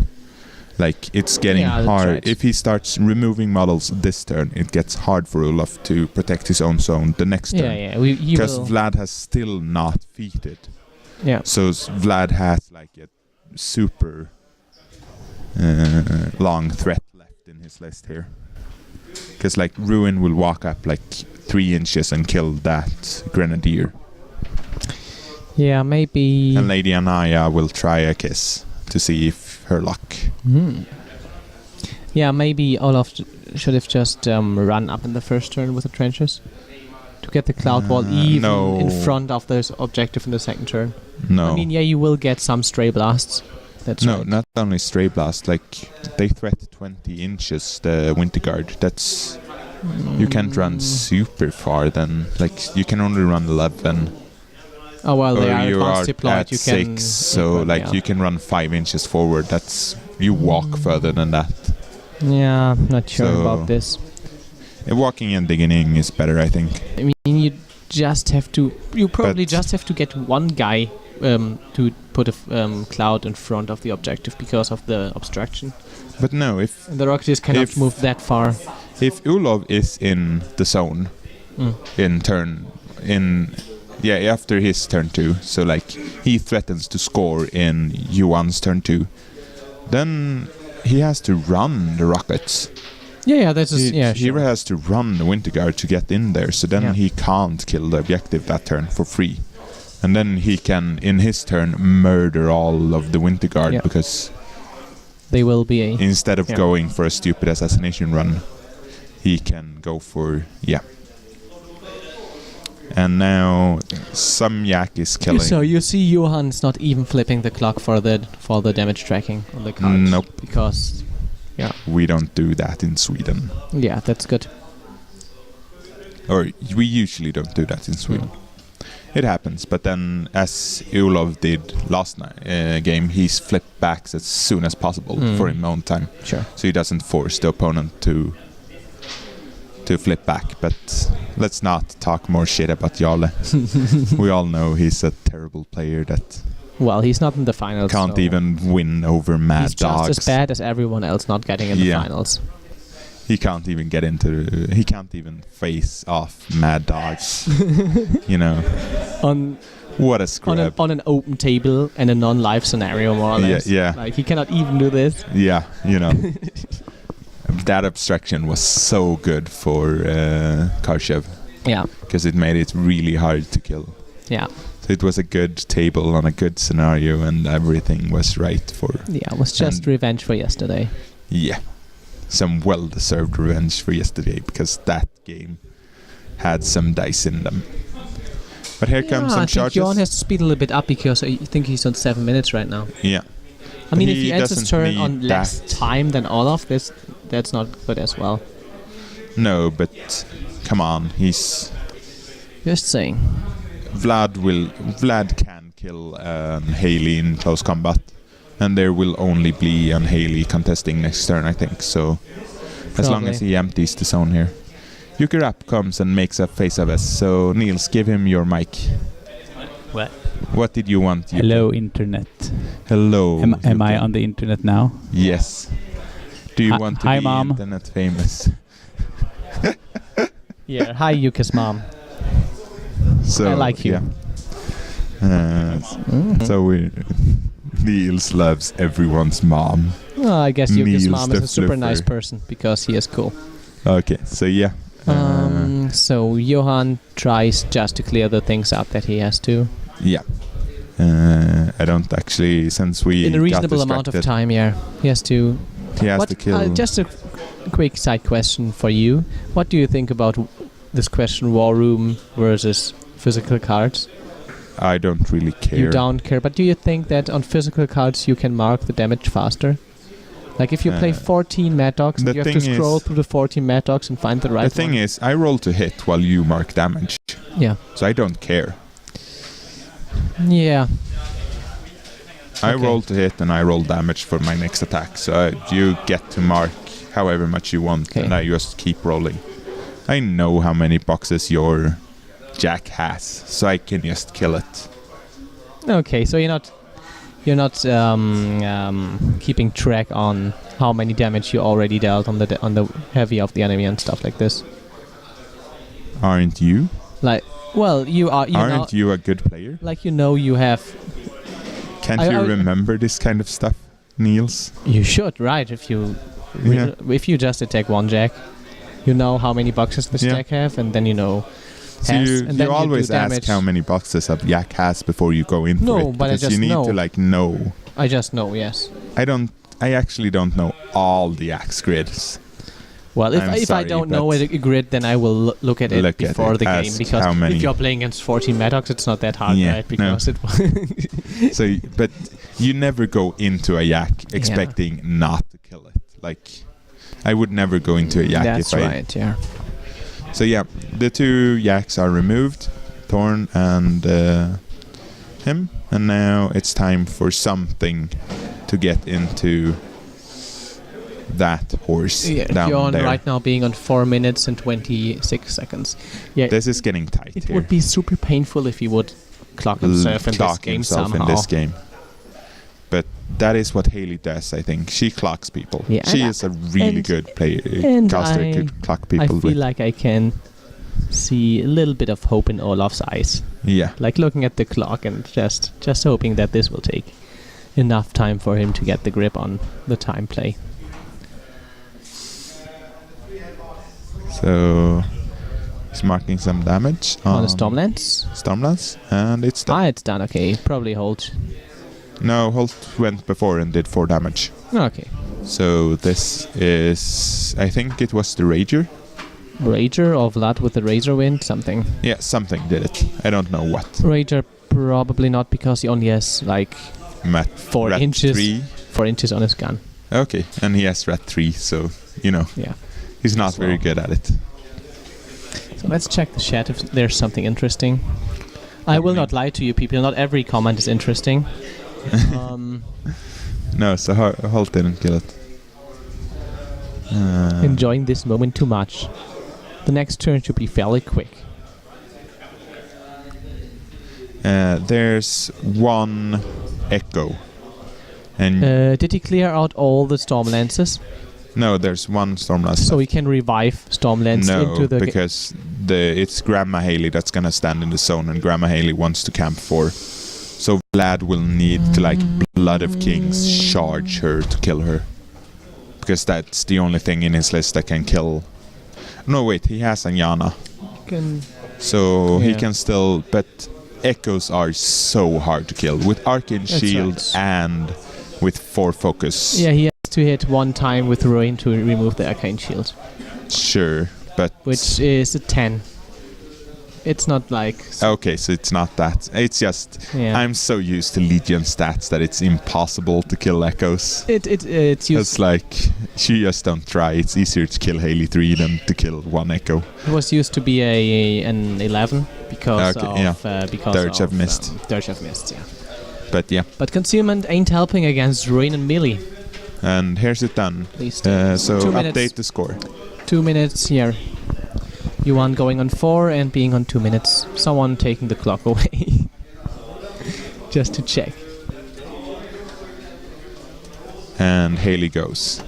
Like it's getting hard. Right. If he starts removing models this turn, it gets hard for Olaf to protect his own zone the next turn. Because Vlad has still not feated. Yeah. So Vlad has like a super long threat left in his list here. Because like Ruin will walk up like 3 inches and kill that Grenadier. Yeah, maybe. And Lady Anaya will try a kiss to see if her luck. Yeah, maybe Olaf should have just run up in the first turn with the trenches to get the cloud wall even in front of this objective in the second turn. No. I mean, you will get some stray blasts. That's right. Not only stray blast. Like they threat 20 inches the Winter Guard. That's you can't run super far. Then like you can only run 11. Oh well, they are advanced deployed. At 6, so like you can run 5 inches forward. That's you walk further than that. Yeah, not sure about this. Walking and digging is better, I think. I mean, you just have to. You probably just have to get one guy to put a cloud in front of the objective because of the obstruction. But no, if the Rocketeers cannot move that far. If Ulov is in the zone after his turn 2, so like he threatens to score in Yuan's turn 2, then he has to run the rockets. He has to run the Winter Guard to get in there, so then he can't kill the objective that turn for free. And then he can, in his turn, murder all of the Winter Guard because they will be instead of going for a stupid assassination run, he can go for And now some yak is killing. So you see Johan's not even flipping the clock for the damage tracking on the cards. Nope. Because we don't do that in Sweden. Yeah, that's good. Or we usually don't do that in Sweden. It happens, but then as Ulov did last game, he's flipped backs as soon as possible for his own time. Sure. So he doesn't force the opponent to flip back. But let's not talk more shit about Jarle. We all know he's a terrible player that... Well, he's not in the finals. Can't even win over Mad Dogs. He's just as bad as everyone else not getting in the finals. He can't even get into... He can't even face off Mad Dogs. You know. What a scrub. On an open table and a non-live scenario, more or less. Yeah. Like, he cannot even do this. Yeah, you know. That abstraction was so good for Karshev. Yeah. Because it made it really hard to kill. Yeah. So it was a good table on a good scenario and everything was right for... Yeah, it was just revenge for yesterday. Yeah. Some well-deserved revenge for yesterday because that game had some dice in them. But here comes some charges. I think Johan has to speed a little bit up because I think he's on 7 minutes right now. Yeah. I mean, if he ends his turn on less time than Olaf, that's not good as well. No, but come on, he's... Just saying. Vlad can kill Haley in close combat. And there will only be an Haley contesting next turn, I think. So, as long as he empties the zone here. Yukarap comes and makes a face of us. So, Niels, give him your mic. What? What did you want? Hello, internet. Hello. Am I on the internet now? Yes. Do you want to be Mom. internet famous? Yeah. Hi, Yuka's mom. So, I like you. Yeah. So Niels loves everyone's mom. Well, I guess Yuka's mom is a super flipper. nice person because he is cool. Okay, so yeah. So Johan tries just to clear the things up that he has to. Yeah. I don't actually, since we in a reasonable amount of time, he has to. He has to kill. Just a quick side question for you. What do you think about this question: War Room versus physical cards? I don't really care. You don't care, but do you think that on physical cards you can mark the damage faster? Like if you play 14 Mad Dogs, the you have to thing scroll is- through the 14 Mad Dogs and find the right The thing one. is, I roll to hit while you mark damage, Yeah. so I don't care. Yeah. I Okay. roll to hit and I roll damage for my next attack, so you get to mark however much you want, Okay. and I just keep rolling. I know how many boxes your Jack has, so I can just kill it. Okay, so you're not keeping track on how many damage you already dealt on the heavy of the enemy and stuff like this. Aren't you? Like, well, you are. You know, Aren't you a good player? like you have. Can't I- you I- remember this kind of stuff, Niels? You should, right? If you just attack one Jack, you know how many boxes this Yeah. Jack have, and then you know. So has, you, and then you always do ask damage. how many boxes a Jack has before you go into No, it. but I because just you need know. to like know. I just know, yes. I actually don't know all the axe grids. Well, if I'm I sorry, don't know but a grid, then I will look at it look at before it, the game, ask because how many- if you're playing against 14 Maddox, it's not that hard, Yeah, right? Because no. So, but you never go into a yak expecting not to kill it. Like, I would never go into a yak That's if I. right, yeah. So yeah, the two yaks are removed, Thorn and him, and now it's time for something to get into that horse Yeah, down you're on there. right now being on 4 minutes and 26 seconds. Yeah, This is getting tight it here. would be super painful if he would clock himself in this Clock game himself somehow. in this game. But that is what Haley does, I think. She clocks people. Yeah, She and is a really and- good player. and Caster I- could clock I people feel with. like I can see a little bit of hope in Olaf's eyes. Yeah. Like looking at the clock and just hoping that this will take enough time for him to get the grip on the time play. So he's marking some damage On the Stormlands. Stormlands, and it's done. It's done. Okay, probably hold. No, Holt went before and did 4 damage. Okay. So this is, I think it was the Rager. Rager or Vlad with the Razor Wind, something. Yeah, something did it. I don't know what. Rager probably not, because he only has like Matt 4 Rat inches 3. 4 inches on his gun. Okay, and he has Rat 3, so, you know, Yeah. he's not very So- good at it. So let's check the chat if there's something interesting. I will not lie to you people, not every comment is interesting. No, so Holt didn't kill it. Enjoying this moment too much. The next turn should be fairly quick. There's one Echo. And Did he clear out all the Stormlances? no, there's one Stormlance. So he can revive Stormlance No, into the because it's Grandma Haley that's gonna stand in the zone, and Grandma Haley wants to camp for. So Vlad will need to, like, Blood of Kings charge her to kill her. Because that's the only thing in his list that can kill. No, wait, he has Anyana. So he Yeah. can still. But Echoes are so hard to kill. With Arcane That's Shield right. and with 4 focus. Yeah, he has to hit one time with Ruin to remove the Arcane Shield, Sure, but. which is a 10. It's not like... Okay, so it's not that. It's just. Yeah. I'm so used to Legion stats that it's impossible to kill Echoes. It's used, It's like, you just don't try. It's easier to kill Haley 3 than to kill 1 Echo. it was used to be an 11 because Okay, of yeah. because Dirge of Mist. Dirge of Mist, yeah. But yeah, But Concealment ain't helping against Ruin and Melee. and here's it done. Please So 2 minutes. update the score. 2 minutes here. Yuan going on 4 and being on 2 minutes. Someone taking the clock away. Just to check. And Haley goes.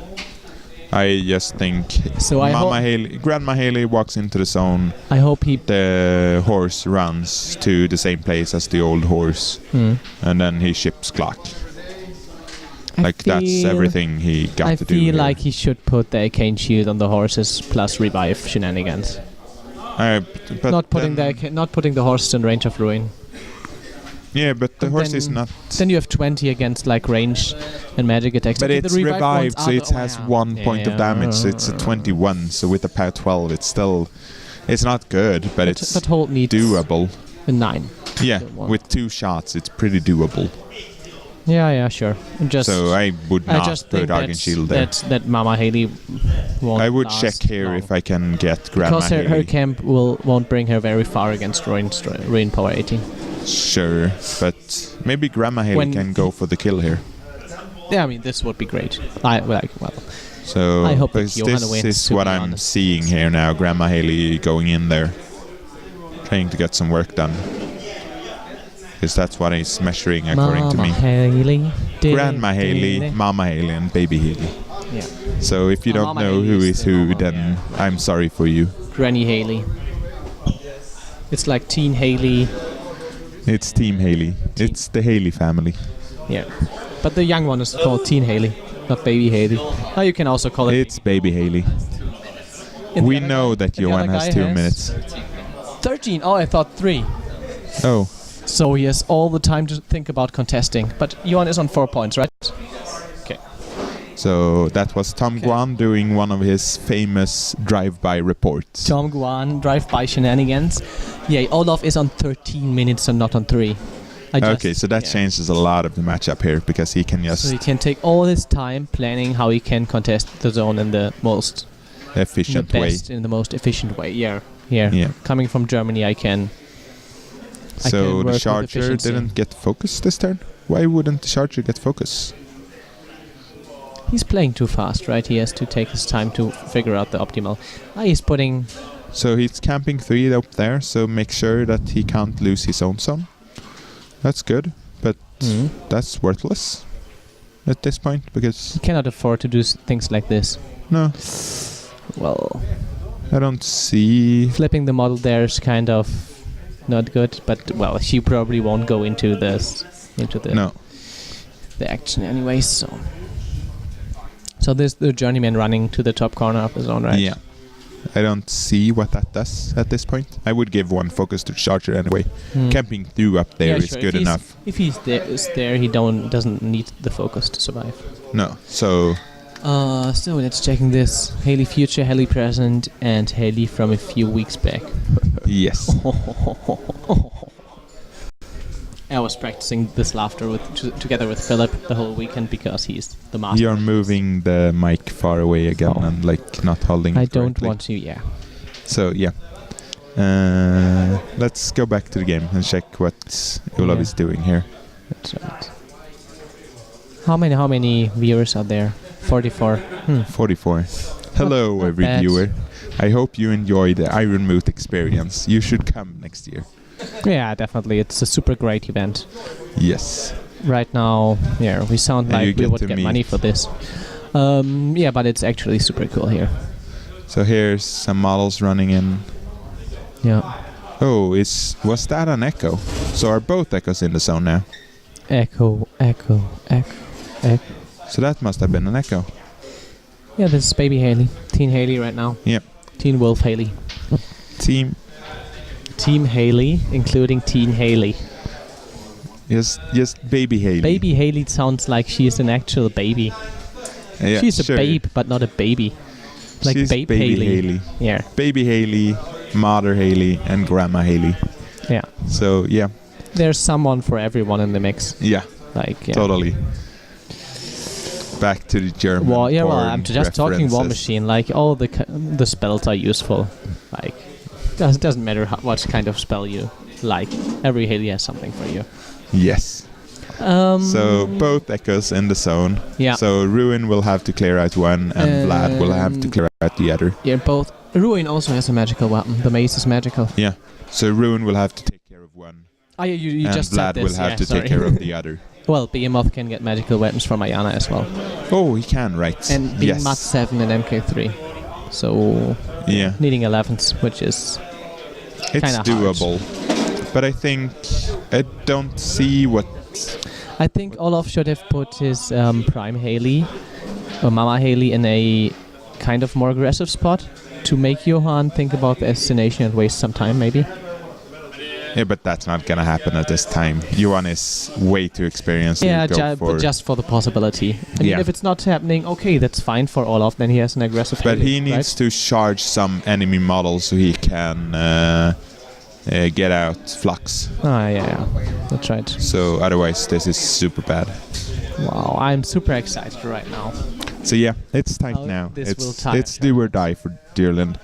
I just think So I hope Grandma Haley walks into the zone. I hope he The horse runs to the same place as the old horse, and then he ships clock. That's everything he got I to do. feel here. like he should put the Arcane Shield on the horses plus revive shenanigans. But Not putting then, not putting the horses in range of Ruin. Yeah, but the And horse is then- not. Then you have 20 against like range and magic attacks. But Okay, it's the revived revived, ones so are it the- has yeah. 1 point of damage. So it's a 21. So with a power 12, it's still. It's not good, but it's But Holt needs doable. a 9. Yeah, Good one. with 2 shots, it's pretty doable. Yeah, sure. Just So I would I not just think put Argent Shield there. that Mama Haley won't I would last check here long. if I can get Grandma because her Haley. camp won't bring her very far against Ruin Power 18. Sure, but maybe Grandma Haley When- can go for the kill here. Yeah, I mean this would be great. So I hope that because Johanna this wins, is to what be I'm honest. seeing here now. Grandma Haley going in there, trying to get some work done. Because that's what he's measuring according to me. Haley, Grandma Haley, Mama Haley, and Baby Haley. Yeah. So if you don't Mama know Haley who is is the who, normal, then yeah. I'm sorry for you. Granny Haley. It's like Teen Haley. It's Team Haley. It's the Haley family. Yeah. But the young one is called Teen Haley, not Baby Haley. Oh, you can also call it. It's Baby Haley. And the We other know guy- that the Johan other has guy 2 has minutes. 13. Oh, I thought 3. Oh, So he has all the time to think about contesting. But Johan is on 4 points, right? Okay. so that was Tom Okay. Guan doing one of his famous drive-by reports. Tom Guan, drive-by shenanigans. Yeah, Olaf is on 13 minutes and not on 3. Okay, so that yeah. changes a lot of the matchup here because he can just So he can take all his time planning how he can contest the zone in the most efficient the way. best, in the most efficient way. Yeah. Yeah. Coming from Germany, I can So work the with charger efficiency. didn't get focus this turn? Why wouldn't the charger get focus? He's playing too fast, right? He has to take his time to figure out the optimal. He's putting. So he's camping 3 up there, so make sure that he can't lose his own zone. That's good, but that's worthless at this point because He cannot afford to do things like this. no, Well, I don't see. flipping the model there is kind of not good, but well, she probably won't go into this into the No, the action anyway. So there's the journeyman running to the top corner of the zone, right? yeah, I don't see what that does at this point. I would give 1 focus to charger anyway. Hmm. Camping 2 up there Yeah, is sure. good If he's- enough. If he's there, he doesn't need the focus to survive. No, so So let's checking this. Haley future, Haley present, and Haley from a few weeks back. yes. I was practicing this laughter together with Philip the whole weekend because he's the master. You're moving the mic far away again Oh. and like not holding I it don't correctly. want to. Yeah. So yeah, let's go back to the game and check what Olav Yeah. is doing here. That's right. How many viewers are there? 44. 44. Hello, not every bad. viewer. I hope you enjoy the Iron Moot experience. You should come next year. Yeah, definitely. It's a super great event. Yes. Right now, yeah, we sound And you like we get would to get meet- money for this. Yeah, but it's actually super cool here. So here's some models running in. Yeah. Oh, was that an echo? So are both echoes in the zone now? Echo. So that must have been an echo. Yeah, this is Baby Haley. Teen Haley right now. Yep. Teen Wolf Haley. Team Haley, including Teen Haley. Just baby Haley. Baby Haley sounds like she's an actual baby. Yeah, She's a sure. babe, but not a baby. Like She's Babe baby Haley. Yeah. Baby Haley, Mother Haley, and Grandma Haley. Yeah. So yeah, There's someone for everyone in the mix. yeah, Like, yeah. totally. Back to the German. Well, yeah, well, porn I'm just talking War references. Machine. Like, all the spells are useful. Like, doesn't matter what kind of spell you like. Every Haley has something for you. Yes. So both echoes in the zone. Yeah. So Ruin will have to clear out one, and Vlad will have to clear out the other. Yeah, both. Ruin also has a magical weapon. The mace is magical. Yeah. So Ruin will have to take care of one, Oh, yeah, you and just said Vlad this. will have yeah, to sorry. take care of the other. Well, Behemoth can get magical weapons from Ayana as well. Oh, he can, right? And being yes. Mat 7 and MK3. So, Yeah. needing 11s, which is It's kinda hard. doable. But I think I don't see what. I think Olaf should have put his Prime Haley or Mama Haley in a kind of more aggressive spot to make Johan think about the destination and waste some time, maybe. Yeah, but that's not gonna happen at this time. Yuan is way too experienced. to Yeah, go for, but just for the possibility. I mean, Yeah. if it's not happening, okay, that's fine for Olaf. Then he has an aggressive. But Haley, he needs right? to charge some enemy models so he can get out Flux. Yeah. That's right. So otherwise, this is super bad. Wow, I'm super excited right now. So yeah, it's tight How now. this will tie It's do or die for Deerland.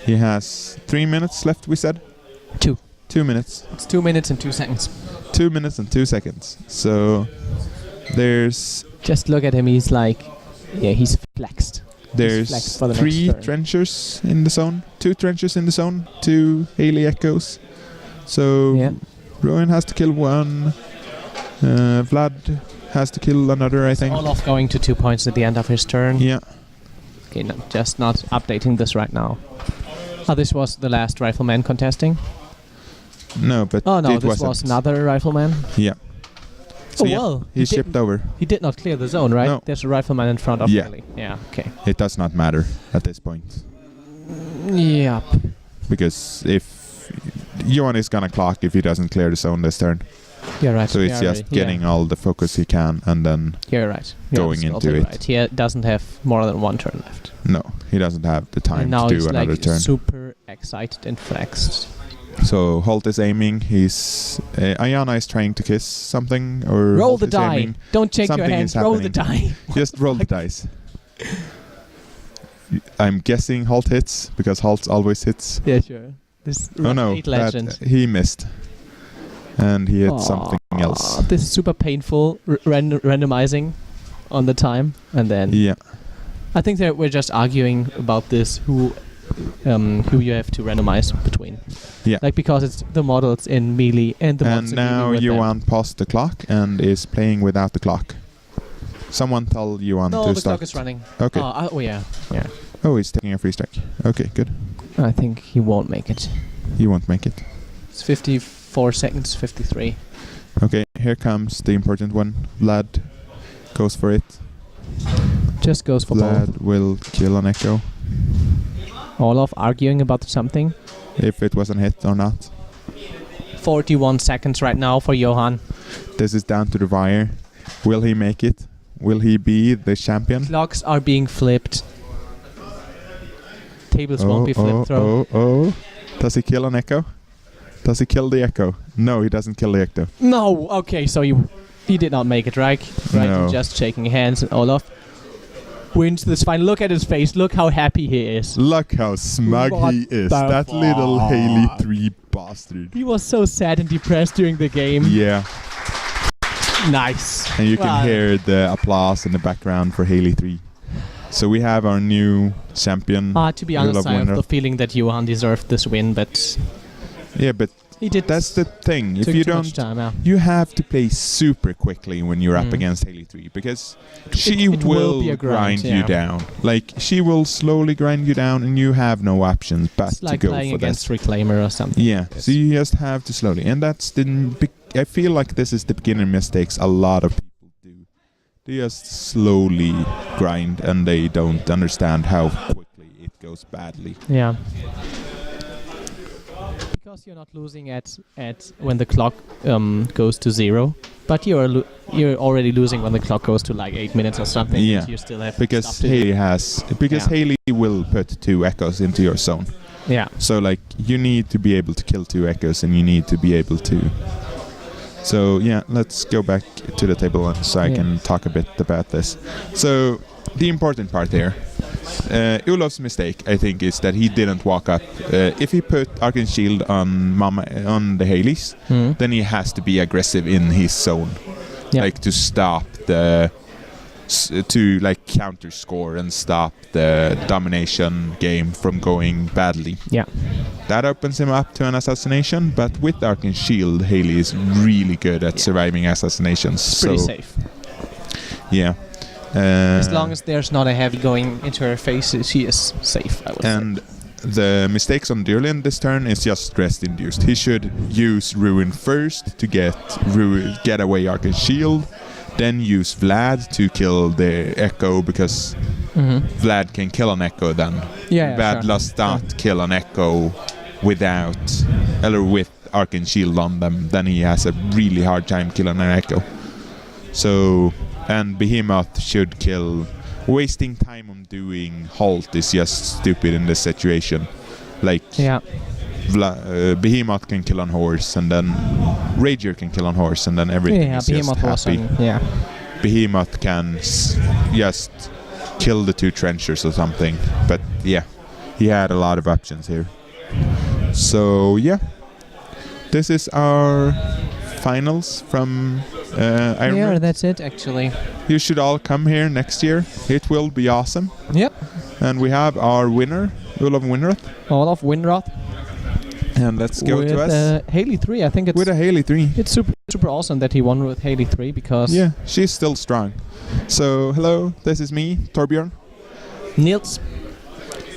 He has 3 minutes left. We said 2. 2 minutes. It's 2 minutes and 2 seconds. 2 minutes and 2 seconds. So there's Just look at him. He's like, he's flexed. He's flexed for the 3 next turn. trenchers in the zone. 2 trenchers in the zone. 2 Haley Echoes. So Yeah. Rowan has to kill one. Vlad has to kill another, I think. Olaf going to 2 points at the end of his turn. Yeah. Okay, no, just not updating this right now. Oh, this was the last rifleman contesting. No, but Oh no, it this wasn't. was another rifleman. Yeah. So Oh yeah, well, he shipped over. He did not clear the zone, right? No. There's a rifleman in front of Yeah. Haley. Yeah. Okay. It does not matter at this point. Yep. Because if Johan is gonna clock if he doesn't clear the zone this turn. You're right. So it's just getting all the focus he can and then You're right. going You're into absolutely it. Right. He doesn't have more than 1 turn left. no, he doesn't have the time And now to he's do another like turn. super excited and flexed. So Holt is aiming. He's Ayana is trying to kiss something or Roll Holt the is die. aiming. Don't shake your Something hands. is Roll the happening. die. Just roll the dice. I'm guessing Holt hits because Holt always hits. Yeah, sure. This Oh no, 8 legend. he missed, and he hit something else. This is super painful. Randomizing on the time, and then Yeah, I think that we're just arguing about this who you have to randomize between. Yeah. Like because it's the models in melee and the and models in now melee with them. Johan paused the clock and is playing without the clock. Someone tell Johan No, to the start. clock is running. Okay. Oh yeah. Oh, he's taking a free strike. Okay, good. I think he won't make it. He won't make it. It's 54 seconds, 53. Okay, here comes the important one. Vlad goes for it. Just goes for both. Vlad will kill an echo. Olaf arguing about something. If it was a hit or not. 41 seconds right now for Johan. This is down to the wire. Will he make it? Will he be the champion? Clocks are being flipped. Tables won't be flipped through. Oh. Does he kill an echo? Does he kill the echo? No, he doesn't kill the echo. No, okay, so he did not make it, right? Right, No. he's just shaking hands, and Olaf wins this fight. Look at his face. Look how happy he is. Look how smug What he is. the That little fuck? Haley 3 bastard. He was so sad and depressed during the game. Yeah, Nice. and you can Wow. hear the applause in the background for Haley 3. So we have our new champion. To be honest, Olaf I have winner. the feeling that Johan deserved this win, but Yeah, but he did. that's the thing. If took you too don't, much time, yeah. you have to play super quickly when you're up Mm. against Haley 3 because she it will be a grind grind, you yeah. down. Like she will slowly grind you down, and you have no options but It's like to go playing for against this. Reclaimer or something. Yeah, Yes. so you just have to slowly, and that's I feel like this is the beginner mistakes a lot of people do. They just slowly grind, and they don't understand how quickly it goes badly. Yeah. Because you're not losing at when the clock goes to 0, but you're already losing when the clock goes to like 8 minutes or something. Yeah. And you still have Because stuff to do. Haley will put 2 echoes into your zone. Yeah. So like you need to be able to kill 2 echoes, and you need to be able to. So yeah, let's go back to the table and so I can talk a bit about this. So the important part here, Olof's mistake I think is that he didn't walk up. If he put Arcane Shield on the Haleys, then he has to be aggressive in his zone, like to stop to like counter score and stop the domination game from going badly. Yeah. That opens him up to an assassination, but with Arcane Shield, Haley is really good at surviving assassinations. It's pretty safe. Yeah. As long as there's not a heavy going into her face, she is safe, I would say. And the mistakes on Deerland this turn is just stress induced. He should use Ruin first to get away Arcane Shield, then use Vlad to kill the Echo because Vlad can kill an Echo then. Vlad does not kill an Echo with Arcane Shield on them, then he has a really hard time killing an Echo. So, and Behemoth should kill. Wasting time on doing Halt is just stupid in this situation. Like, Behemoth can kill on horse, and then Rager can kill on horse, and then everything Yeah, is Behemoth just was happy. yeah. Behemoth can just kill the 2 trenchers or something. But yeah, he had a lot of options here. So yeah, this is our finals from Iron Yeah, Man. that's it actually. You should all come here next year. It will be awesome. Yep. And we have our winner, Olaf Winroth. Olaf Winroth. And let's go with to us. Haley 3. I think it's With a Haley 3. it's super awesome that he won with Haley 3 because Yeah, she's still strong. So hello, this is me, Torbjörn. Niels.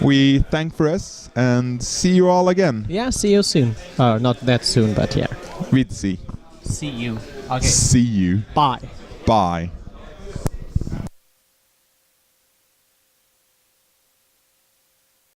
We thank for us and see you all again. Yeah, see you soon. Not that soon, but yeah. We'd see. See you. Okay. See you. Bye. Bye.